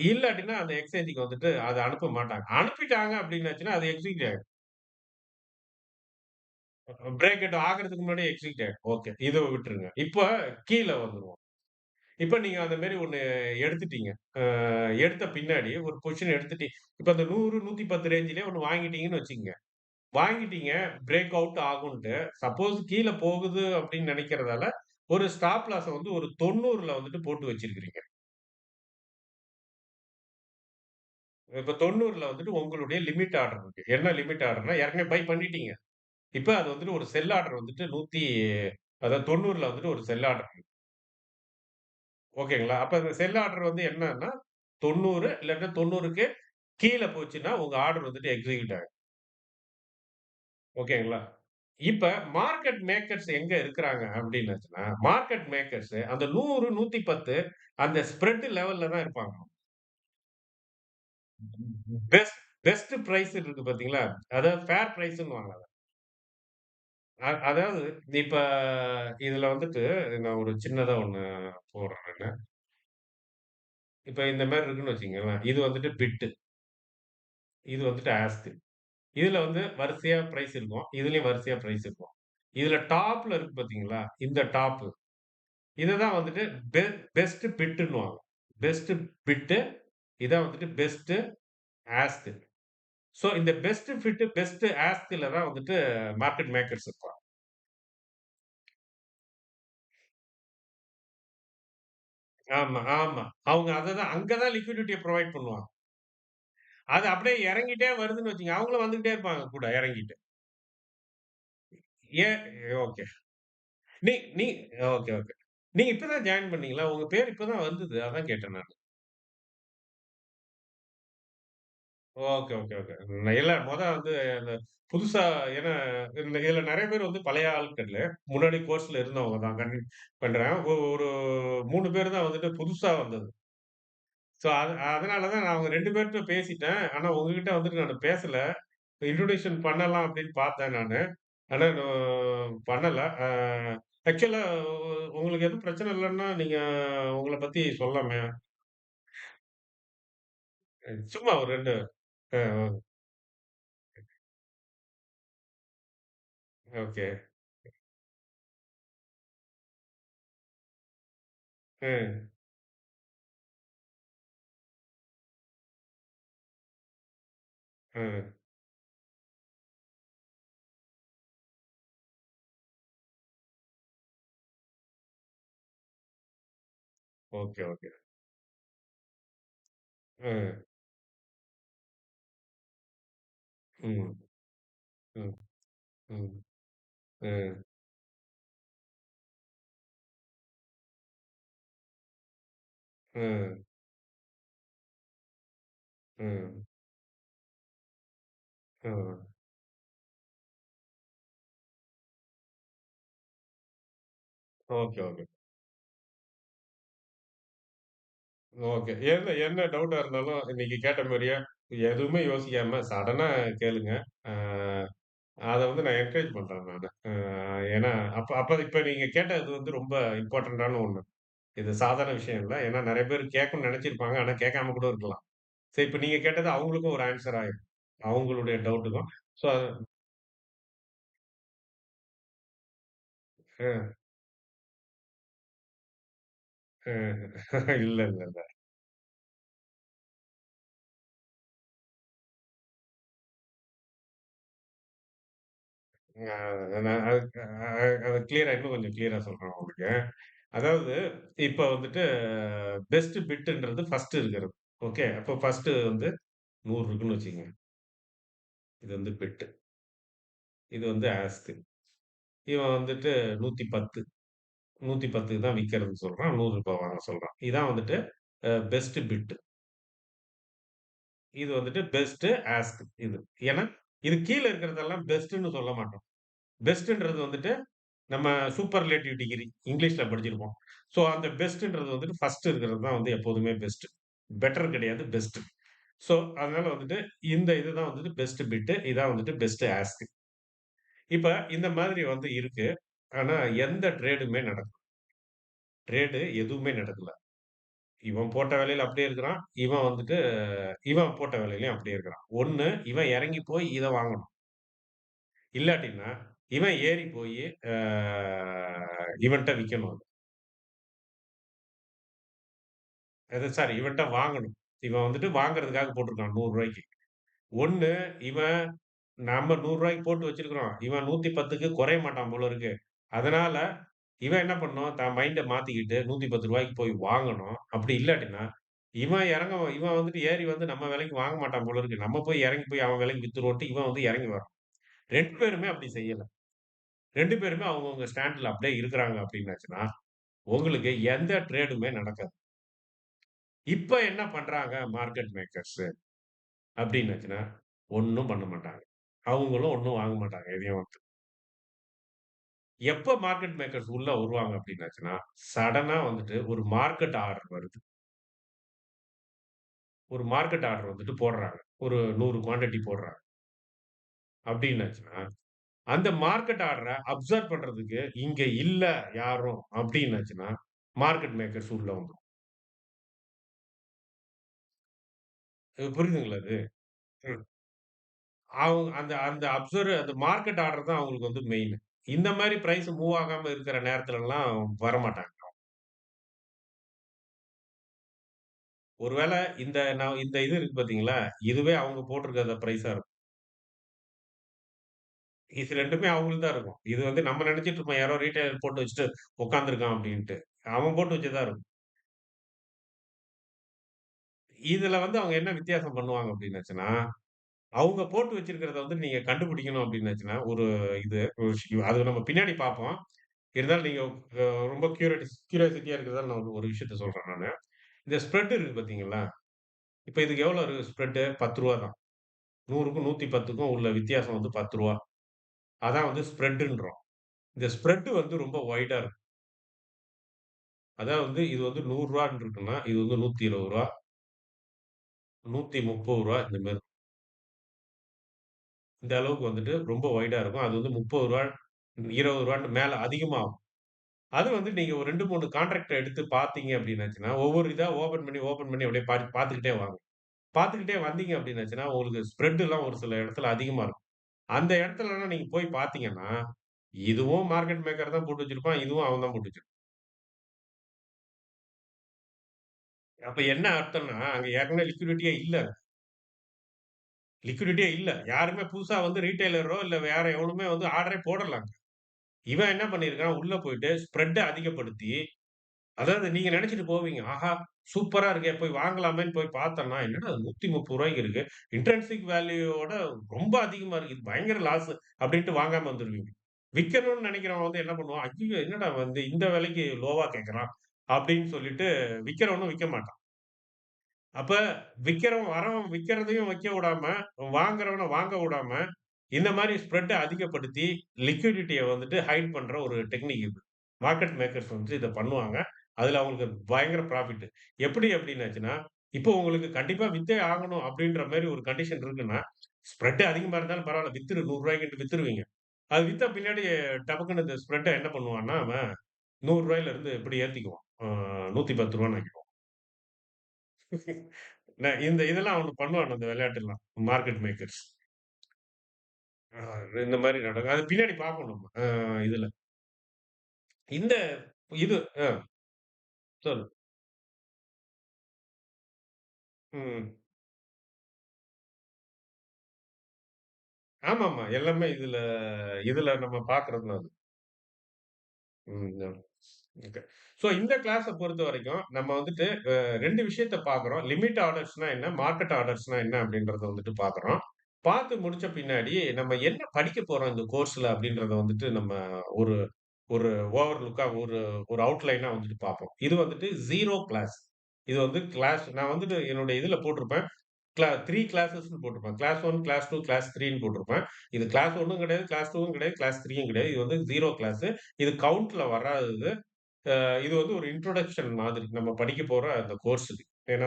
இல்லாட்டினா அந்த எக்ஸ்சேஞ்சுக்கு வந்துட்டு அத அனுப்ப மாட்டாங்க. அனுப்பிட்டாங்க அப்டின்னாச்சுன்னா, அது எக்ஸிக்யூட் ஆயிடும். பிரேக் அவுட் ஆகுறதுக்கு முன்னாடியே எக்ஸிக்யூட் ஆயிடும். ஓகே. இத விட்டுருங்க. இப்ப கீழ வந்துருவோம். இப்ப நீங்க அந்த மாரி ஒண்ணு எடுத்துட்டீங்க. எடுத்த பின்னாடி ஒரு பொசிஷன் இப்ப அந்த 100, 110 ரேஞ்சிலே ஒண்ணு வாங்கிட்டீங்கன்னு வச்சுக்கங்க. வாங்கிட்டீங்க, பிரேக் அவுட் ஆகுன்ட்டு. சப்போஸ் கீழ போகுது அப்டின்னு நெனைக்கிறதால, ஒரு ஸ்டாப் லாஸ வந்து ஒரு 90ல வந்துட்டு போட்டு வச்சிருக்கிறீங்க. இப்ப 90ல வந்துட்டு உங்களுடைய லிமிட் ஆர்டர் இருக்கு. என்ன லிமிட் ஆர்டர்ன்னா, ஏற்கனவே பை பண்ணிட்டீங்க. இப்ப அது வந்துட்டு ஒரு செல் ஆர்டர் வந்துட்டு அதாவது 90ல வந்துட்டு ஒரு செல் ஆர்டர் இருக்கு. ஓகேங்களா? அப்ப அந்த செல் ஆர்டர் வந்து என்னன்னா, 90 இல்லாட்டா 90க்கு கீழ போச்சுன்னா, உங்க ஆர்டர் வந்துட்டு எக்ஸிக்யூட் ஆயிடும். ஓகேங்களா? இப்ப மார்க்கெட் மேக்கர்ஸ் எங்க இருக்கிறாங்க அப்டின்னாச்சுன்னா, மார்க்கெட் மேக்கர்ஸ் அந்த 100, 110 அந்த ஸ்ப்ரெட் லெவல்ல தான் இருப்பாங்க. பெஸ்ட் பெஸ்ட் பிரைஸ் இருக்கு பார்த்தீங்களா? அதாவது ஃபேர் பிரைஸ்ன்னுவாங்க அத. அதாவது இப்ப இதுல வந்துட்டு நான் ஒரு சின்னதா ஒண்ணு போடுறேன் நானு. இப்ப இந்த மாரி இருக்குன்னு வச்சுக்கங்களேன். இது வந்துட்டு பிட். இது வந்துட்டு ஆஸ்க். இதுல வந்து வரிசையா பிரைஸ் இருக்கும். இதுலயும் வரிசையா பிரைஸ் இருக்கும். இதுல டாப்ல இருக்கு பார்த்தீங்களா? இந்த டாப். இததான் வந்துட்டு பெ பெஸ்ட் பிட்ன்னுவாங்க. பெஸ்ட் பிட் இதான் வந்துட்டு பெஸ்ட் ஆஸ்க். சோ இந்த பெஸ்ட் பிட், பெஸ்ட் ஆஸ்க்ல தான் வந்துட்டு மார்க்கெட் மேக்கர்ஸ் இருப்பாங்க. ஆமா, ஆமா. அவங்க அததான் அங்க தான் லிக்விடிட்டிய புரொவைட் பண்ணுவாங்க. அது அப்படியே இறங்கிட்டே வருதுன்னு வச்சுக்கங்க. அவங்களும் வந்துகிட்டே இருப்பாங்க கூட இறங்கிட்டு. ஏன் ஓகே. நீ நீ ஓகே, ஓகே. நீங்க இப்ப தான் ஜாயின் பண்ணீங்களா? உங்க பேர் இப்ப தான் வந்தது. அதான் கேட்டேன் நானு. Okay, okay, okay. இல்ல வந்து அந்த புதுசா ஏன்னா இதுல நெறைய பேர் வந்து பழைய ஆட்களு. முன்னாடி கோர்ஸ்ல இருந்தவங்க தான். பண்றேன். ஒரு 3 பேர் தான் வந்துட்டு புதுசா வந்தது. ஸோ அதனால தான் நான் அவங்க 2 பேர்ட்ட பேசிட்டேன். ஆனா உங்ககிட்ட வந்துட்டு நானு பேசல. இன்ட்ரோடியூஷன் பண்ணலாம் அப்படின்னு பார்த்தேன் நானு. ஆனா பண்ணல. ஆக்சுவலா உங்களுக்கு எதுவும் பிரச்சனை இல்லன்னா, நீங்க உங்கள பத்தி சொல்லலாமே. சும்மா ஒரு 2 அ ஓகே. ம், ம். Okay, okay. ம், ம், ம், ம், ம், ம், ம், ம். Okay, okay. ஓகே. என்ன என்ன டவுட்டா இருந்தாலும் இன்னைக்கு கேட்ட மாரியே எதுவுமே யோசிக்காம சடனா கேளுங்க. ஆ அத வந்து நான் என்கரேஜ் பண்றேன் நானு. ஏன்னா, அப்ப இப்ப நீங்க கேட்டது வந்து ரொம்ப இம்பார்ட்டன்ட்டான ஒண்ணு. இது சாதாரண விஷயம் இல்ல. ஏன்னா நெறைய பேர் கேட்கணும்னு நெனச்சிருப்பாங்க. ஆனா கேட்காம கூட இருக்கலாம். சரி இப்ப நீங்க கேட்டது அவங்களுக்கும் ஒரு ஆன்ஸர் ஆயிரும். அவங்களுடைய டவுட்டுக்கும். ஸோ அ, அ இல்ல, இல்ல, இல்ல. அ நான் அத கிளியரா இன்னும் கொஞ்சம் கிளியரா சொல்றேன் உங்களுக்கு. அதாவது இப்ப வந்துட்டு பெஸ்ட் பிட்ன்றது ஃபர்ஸ்ட் இருக்கிறது. ஓகே. அப்போ ஃபர்ஸ்ட் வந்து 100 இருக்குன்னு வச்சுக்கங்க. இது வந்து பிட். இது வந்து ஆஸ்க். இவன் வந்துட்டு 110 110க்கு தான் விக்கிறதுன்னு சொல்றான். ரூ. 100 வாங்க சொல்றான். இதான் வந்துட்டு பெஸ்ட் பிட். இது வந்துட்டு பெஸ்ட் ஆஸ்க் இது. ஏன்னா, இது கீழ இருக்கிறதெல்லாம் பெஸ்ட்ன்னு சொல்ல மாட்டோம். பெஸ்ட்ன்றது வந்துட்டு நம்ம சூப்பர்லேட்டிவ் டிகிரி இங்கிலீஷ்ல படிச்சிருப்போம். ஸோ அந்த பெஸ்ட்ன்றது வந்துட்டு ஃபர்ஸ்ட் இருக்கிறது தான் வந்து எப்போதுமே பெஸ்ட். பெட்டர் கிடையாது, பெஸ்ட். ஸோ அதனால வந்துட்டு இந்த இதுதான் வந்துட்டு பெஸ்ட் பிட். இதான் வந்துட்டு பெஸ்ட் ஆஸ்க். இப்ப இந்த மாதிரி வந்து இருக்கு. ஆனா எந்த ட்ரேடுமே நடக்கல. ட்ரேடு எதுவுமே நடக்கல. இவன் போட்ட விலையில அப்படியே இருக்கிறான். இவன் போட்ட விலையிலயும் அப்படியே இருக்கிறான். ஒண்ணு இவன் இறங்கி போய் இத வாங்கணும். இல்லாட்டின்னா, இவன் ஏறி போயி அ இவன்ட்ட விக்கணும் அத. சாரி இவன்ட்ட வாங்கணும். இவன் வந்துட்டு வாங்குறதுக்காக போட்டிருக்கான் ரூ. 100. ஒண்ணு இவன் நம்ம ரூ. 100 போட்டு வச்சிருக்கிறோம். இவன் 110க்கு குறைய மாட்டான் போல இருக்கு. அதனால இவன் என்ன பண்ணணும், தான் மைண்ட மாத்திக்கிட்டு ரூ. 110க்கு போய் வாங்கணும். அப்படி இல்லாட்டின்னா, இவன் வந்துட்டு ஏறி வந்து நம்ம விலைக்கு வாங்க மாட்டான் போல இருக்கு. நம்ம போய் இறங்கி போய் அவன் விலைக்கு வித்துருவோன்ட்டு இவன் வந்து இறங்கி வரான். 2 பேருமே அப்படி செய்யல. 2 பேருமே அவங்கவங்க ஸ்டாண்ட்ல அப்படியே இருக்கிறாங்க அப்படின்னாச்சுன்னா, உங்களுக்கு எந்த ட்ரேடுமே நடக்காது. இப்ப என்ன பண்றாங்க மார்க்கெட் மேக்கர்ஸ் அப்படின்னாச்சுன்னா, ஒண்ணும் பண்ண மாட்டாங்க. அவங்களும் ஒண்ணும் வாங்க மாட்டாங்க எதையும் வந்து. எப்ப மார்க்கெட் மேக்கர்ஸ் உள்ள வருவாங்க அப்படின்னாச்சுன்னா, சடனா வந்துட்டு ஒரு மார்க்கெட் ஆர்டர் வருது. ஒரு மார்க்கெட் ஆர்டர் வந்துட்டு போடுறாங்க. ஒரு 100 குவான்டிட்டி போடுறாங்க. அப்டின்னாச்சுன்னா, அந்த மார்க்கெட் ஆர்டர அப்சர்வ் பண்றதுக்கு இங்க இல்ல யாரும் அப்டின்னாச்சுன்னா, மார்க்கெட் மேக்கர்ஸ் உள்ள வந்துரும். புரியுதுங்களா இது? ம். அவங்க அந்த அந்த அந்த மார்க்கெட் ஆர்டர் தான் அவங்களுக்கு வந்து மெயின். இந்த மாரி பிரைஸ் மூவ் ஆகாம இருக்கிற நேரத்துலலாம் வரமாட்டாங்க. ஒருவேள இந்த இது இருக்கு பார்த்தீங்களா? இதுவே அவங்க போட்டிருக்கிற பிரைஸா இருக்கும். இது 2மே அவங்களுக்கு தான் இருக்கும். இது வந்து நம்ம நெனச்சுட்டு இருப்போம். யாரோ ரீட்டெயிலர் போட்டு வச்சுட்டு உட்கார்ந்துருக்கான் அப்டின்ட்டு. அவன் போட்டு வச்சது தான் இருக்கும். இதுல வந்து அவங்க என்ன வித்தியாசம் பண்ணுவாங்க அப்டின்னாச்சுன்னா, அவங்க போட்டு வச்சிருக்கிறத வந்து நீங்க கண்டுபிடிக்கணும் அப்டின்னாச்சுன்னா, ஒரு இது அது நம்ம பின்னாடி பார்ப்போம். இருந்தாலும் நீங்க ரொம்ப கியூரியாசிட்டியா இருக்கிறதால நான் ஒரு விஷயத்த சொல்றேன் நானு. இந்த ஸ்ப்ரெட் இருக்கு பார்த்தீங்களா? இப்ப இதுக்கு எவ்வளோ ஸ்ப்ரெட்டு? ரூ. 10 தான். 100க்கும் 110க்கும் உள்ள வித்தியாசம் வந்து ரூ. 10. அதான் வந்து ஸ்ப்ரெட்டுன்றோம். இந்த ஸ்ப்ரெட் வந்து ரொம்ப வைடா இருக்கும். அதாவது வந்து இது வந்து ரூ. 100 இருக்குன்னா, இது வந்து ரூ. 120, ரூ. 130 இந்த மாரி. இந்த அளவுக்கு வந்துட்டு ரொம்ப வைடா இருக்கும். அது வந்து ரூ. 30, ரூ. 20ன்னு மேல அதிகமாகும். அது வந்து நீங்க ஒரு 2, 3 கான்ட்ராக்ட்ட எடுத்து பார்த்தீங்க அப்டின்னாச்சுன்னா, ஒவ்வொரு இதா ஓப்பன் பண்ணி அப்படியே பார்த்துக்கிட்டே வாங்க. பார்த்துக்கிட்டே வந்தீங்க அப்டின்னாச்சுன்னா, உங்களுக்கு ஸ்ப்ரெட்லாம் ஒரு சில இடத்துல அதிகமா இருக்கும். அந்த இடத்துலலாம் நீங்க போய் பார்த்தீங்கன்னா, இதுவும் மார்க்கெட் மேக்கர் தான் போட்டு வச்சிருப்பான். இதுவும் அவன் தான் போட்டு வச்சிருப்பான். அப்ப என்ன அர்த்தம்னா, அங்க ஏற்கனவே லிக்விடிட்டியே இல்ல. லிக்விடிட்டியே இல்ல. யாருமே புதுசா வந்து ரீட்டெய்லரோ இல்ல வேற எவனுமே வந்து ஆர்டரே போடல அங்க. இவன் என்ன பண்ணியிருக்கான், உள்ள போயிட்டு ஸ்ப்ரெட்ட அதிகப்படுத்தி, அதாவது நீங்க நெனச்சுட்டு போவீங்க. ஆஹா! சூப்பரா இருக்கே! போய் வாங்கலாமேன்னு போய் பார்த்தோம்னா, என்னடா ரூ. 130 இருக்கு. இன்ட்ரின்சிக் வேல்யூவோட ரொம்ப அதிகமா இருக்கு. இது பயங்கர லாஸ் அப்டின்ட்டு வாங்காம வந்துருவீங்க. விக்கணும்னு நெனைக்கிறவன் வந்து என்ன பண்ணுவான், ஐய்யயோ! என்னடா வந்து இந்த விலைக்கு லோவா கேட்கறான் அப்டின்னு சொல்லிட்டு விக்கிறவனும் விக்க மாட்டான். அப்ப விக்கிறவன் வரவன் விக்கிறதையும் வைக்க விடாம, வாங்குறவன வாங்க விடாம, இந்த மாரி ஸ்ப்ரெட்ட அதிகப்படுத்தி லிக்விடிட்டிய வந்துட்டு ஹைட் பண்ற ஒரு டெக்னிக் இது. மார்க்கெட் மேக்கர்ஸ் வந்து இத பண்ணுவாங்க. அதுல அவங்களுக்கு பயங்கர ப்ராஃபிட். எப்படி அப்படின்னாச்சுன்னா, இப்போ உங்களுக்கு கண்டிப்பா வித்தே ஆகணும் அப்படின்ற மாரி ஒரு கண்டிஷன் இருக்குன்னா, ஸ்ப்ரெட் அதிகமா இருந்தாலும் பரவால்ல வித்துரு ரூ. 100க்கு வித்துருவீங்க. அது வித்த பின்னாடி டபக்குனு இந்த ஸ்ப்ரெட்ட என்ன பண்ணுவான்னா, அவன் ரூ. 100ல இருந்து இப்படி ஏத்திக்குவான். ரூ. 110 ஆக்கிடுவான். இந்த இதெல்லாம் அவனுங்க பண்ணுவானுங்க இந்த விளையாட்டுல்லாம். Market makers. ஆ இந்த மாரி நடக்கும். அது பின்னாடி பார்ப்போம் நம்ம. இதுல. இந்த இது சொல்லு. ம். ஆமாமா. எல்லாமே இதுல இதுல நம்ம பார்க்குறது தான் அது. ம். ஓகே. ஸோ இந்த கிளாஸ பொறுத்தவரைக்கும் நம்ம வந்துட்டு 2 விஷயத்த பார்க்குறோம். லிமிட் ஆர்டர்ஸ்னா என்ன? மார்க்கெட் ஆர்டர்ஸ்னா என்ன? அப்படின்றத வந்துட்டு பார்க்குறோம். பார்த்து முடிச்ச பின்னாடி நம்ம என்ன படிக்க போறோம் இந்த கோர்ஸ்ல அப்படின்றத வந்துட்டு நம்ம ஒரு ஒரு ஓவர் லுக்கா ஒரு ஒரு அவுட்லைனா வந்துட்டு பார்ப்போம். இது வந்துட்டு 0 கிளாஸ். இது வந்து கிளாஸ் நான் வந்துட்டு என்னுடைய இதுல போட்டிருப்பேன். 3 கிளாஸஸ்ன்னு போட்டிருப்பேன். கிளாஸ் 1, கிளாஸ் 2, கிளாஸ் 3ன்னு போட்டிருப்பேன். இது கிளாஸ் 1ம் கிடையாது, கிளாஸ் 2ம் கிடையாது, கிளாஸ் 3யும் கிடையாது. இது வந்து 0 கிளாஸ். இது கவுண்ட்ல வராதது. இது வந்து ஒரு இன்ட்ரோடக்ஷன் மாதிரி. நம்ம படிக்க போற அந்த கோர்ஸுக்கு. ஏன்னா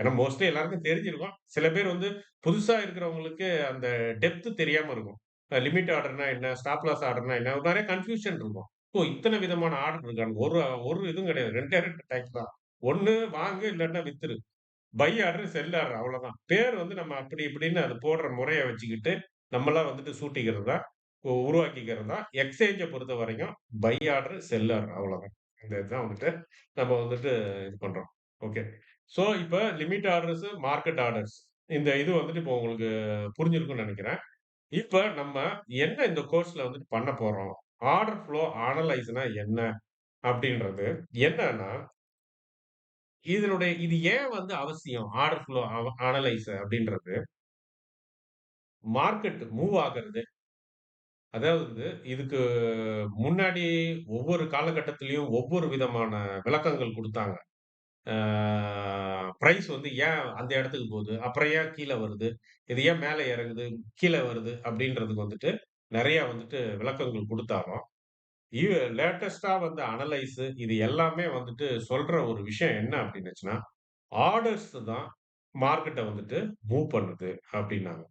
ஏன்னா மோஸ்ட்லி எல்லாருக்கும் தெரிஞ்சிருக்கும். சில பேர் வந்து புதுசா இருக்கிறவங்களுக்கு அந்த டெப்த் தெரியாம இருக்கும். லிமிட் ஆர்டர்னா என்ன? ஸ்டாப் லாஸ் ஆர்டர்னா என்ன? நெறைய கன்ஃப்யூஷன் இருக்கும். ஓ! இத்தன விதமான ஆர்டர் இருக்கான்னு. ஒரு ஒரு இதுவும் கிடையாது. 2 டைப் தான். ஒண்ணு வாங்கு இல்லாட்டினா வித்துரு. பை ஆர்டர், செல் ஆர்டர் அவ்வளோதான். பேர் வந்து நம்ம அப்படி இப்படின்னு அது போடுற முறைய வச்சுக்கிட்டு, நம்மளா வந்துட்டு சூட்டிக்கிறது தான். உருவாக்கிக்கிறது தான். எக்ஸ்சேஞ்ச பொறுத்தவரைக்கும் பை ஆர்டர், செல் ஆர்டர் அவ்வளோதான். இந்த இதுதான் வந்துட்டு நம்ம வந்துட்டு இது பண்றோம். ஓகே. ஸோ இப்ப லிமிட் ஆர்டர்ஸ், மார்க்கெட் ஆர்டர்ஸ் இந்த இது வந்துட்டு இப்போ உங்களுக்கு புரிஞ்சிருக்கும்னு நெனைக்கிறேன். இப்ப நம்ம என்ன இந்த கோர்ஸ்ல வந்துட்டு பண்ண போறோம்? ஆர்டர் ஃப்ளோ அனலைஸ்னா என்ன? அப்படின்றது என்னன்னா, இது ஏன் வந்து அவசியம்? ஆர்டர் ஃப்ளோ அனலைஸ் அப்படின்றது, மார்க்கெட் மூவ் ஆகுறது. அதாவது இதுக்கு முன்னாடி ஒவ்வொரு காலகட்டத்திலயும் ஒவ்வொரு விதமான விளக்கங்கள் குடுத்தாங்க. ஆ பிரைஸ் வந்து ஏன் அந்த இடத்துக்கு போது? அப்புறம் ஏன் கீழ வருது? இது ஏன் மேல இறங்குது? கீழ வருது? அப்படின்றதுக்கு வந்துட்டு நெறைய வந்துட்டு விளக்கங்கள் குடுத்தாலும், லேட்டஸ்ட்டா வந்த அனலைஸ் இது எல்லாமே வந்துட்டு சொல்ற ஒரு விஷயம் என்ன அப்படின்னுச்சுன்னா, ஆர்டர்ஸ் தான் மார்க்கெட்ட வந்துட்டு மூவ் பண்ணுது அப்டின்னாங்க.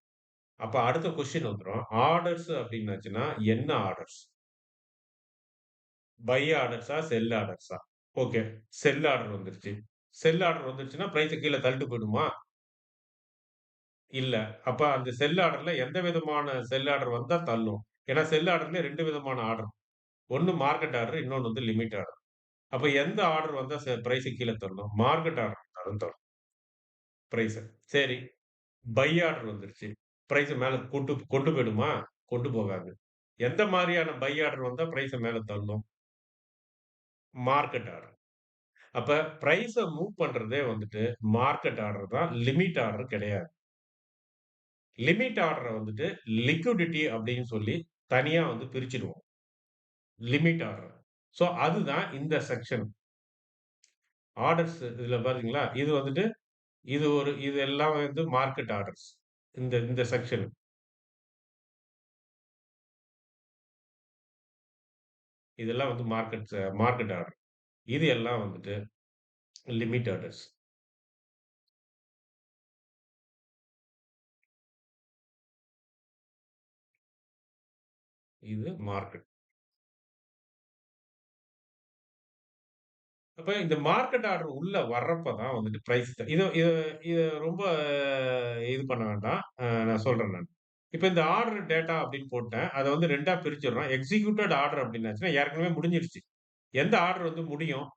அப்ப அடுத்த கொஸ்டின் வந்துரும். ஆர்டர்ஸ் அப்டின்னாச்சுன்னா என்ன ஆர்டர்ஸ்? பை ஆர்டர்ஸா? செல் ஆர்டர்ஸா? ஓகே. செல் ஆர்டர் வந்துருச்சு. செல் ஆர்டர் வந்துருச்சுன்னா பிரைஸ கீழ தள்ளிட்டு போயிடுமா? இல்ல. அப்ப அந்த செல் ஆர்டர்ல எந்த விதமான செல் ஆர்டர் வந்தா தள்ளும்? ஏன்னா செல் ஆர்டர்ல 2 விதமான ஆர்டர். ஒண்ணு மார்க்கெட் ஆர்டர், இன்னொன்னு வந்து லிமிட் ஆர்டர். அப்ப எந்த ஆர்டர் வந்தா பிரைஸ கீழ தள்ளும்? மார்க்கெட் ஆர்டர் வந்தா தான் தள்ளும் பிரைஸ. சரி. பை ஆர்டர் வந்துருச்சு. பிரைஸ மேல கொண்டு கொண்டு போயிடுமா? கொண்டு போகாது. எந்த மாரியான பை ஆர்டர் வந்தா பிரைஸ மேல தள்ளும்? Market order. அப்ப பிரைஸ மூவ் பண்றதே வந்துட்டு மார்க்கெட் ஆர்டர் தான். லிமிட் ஆர்டர் கிடையாது. லிமிட் ஆர்டர வந்துட்டு லிக்விடிட்டி அப்படின்னு சொல்லி தனியா வந்து பிரிச்சுடுவோம். Limit order. ஸோ அதுதான் இந்த செக்ஷன். ஆர்டர்ஸ் இதுல பாத்தீங்களா? இது வந்துட்டு இது எல்லாம் வந்து மார்க்கெட் ஆர்டர்ஸ். இந்த இந்த செக்ஷன். இதெல்லாம் வந்து மார்க்கெட் ஆர்டர். இது எல்லாம் வந்துட்டு லிமிட் ஆர்டர்ஸ். இது மார்க்கெட். அப்ப இந்த மார்க்கெட் ஆர்டர் உள்ள வர்றப்ப தான் வந்துட்டு பிரைஸ் இது இது இது ரொம்ப இது பண்ண வேண்டாம். நான் சொல்றேன் நானு. இப்ப இந்த ஆர்டர் டேட்டா அப்படின்னு போட்டேன். அத வந்து 2ஆ பிரிச்சுடுறோம். எக்ஸிக்யூட்டட் ஆர்டர் அப்படின்னாச்சுன்னா ஏற்கனவே முடிஞ்சிருச்சு. எந்த ஆர்டர் வந்து முடியும்?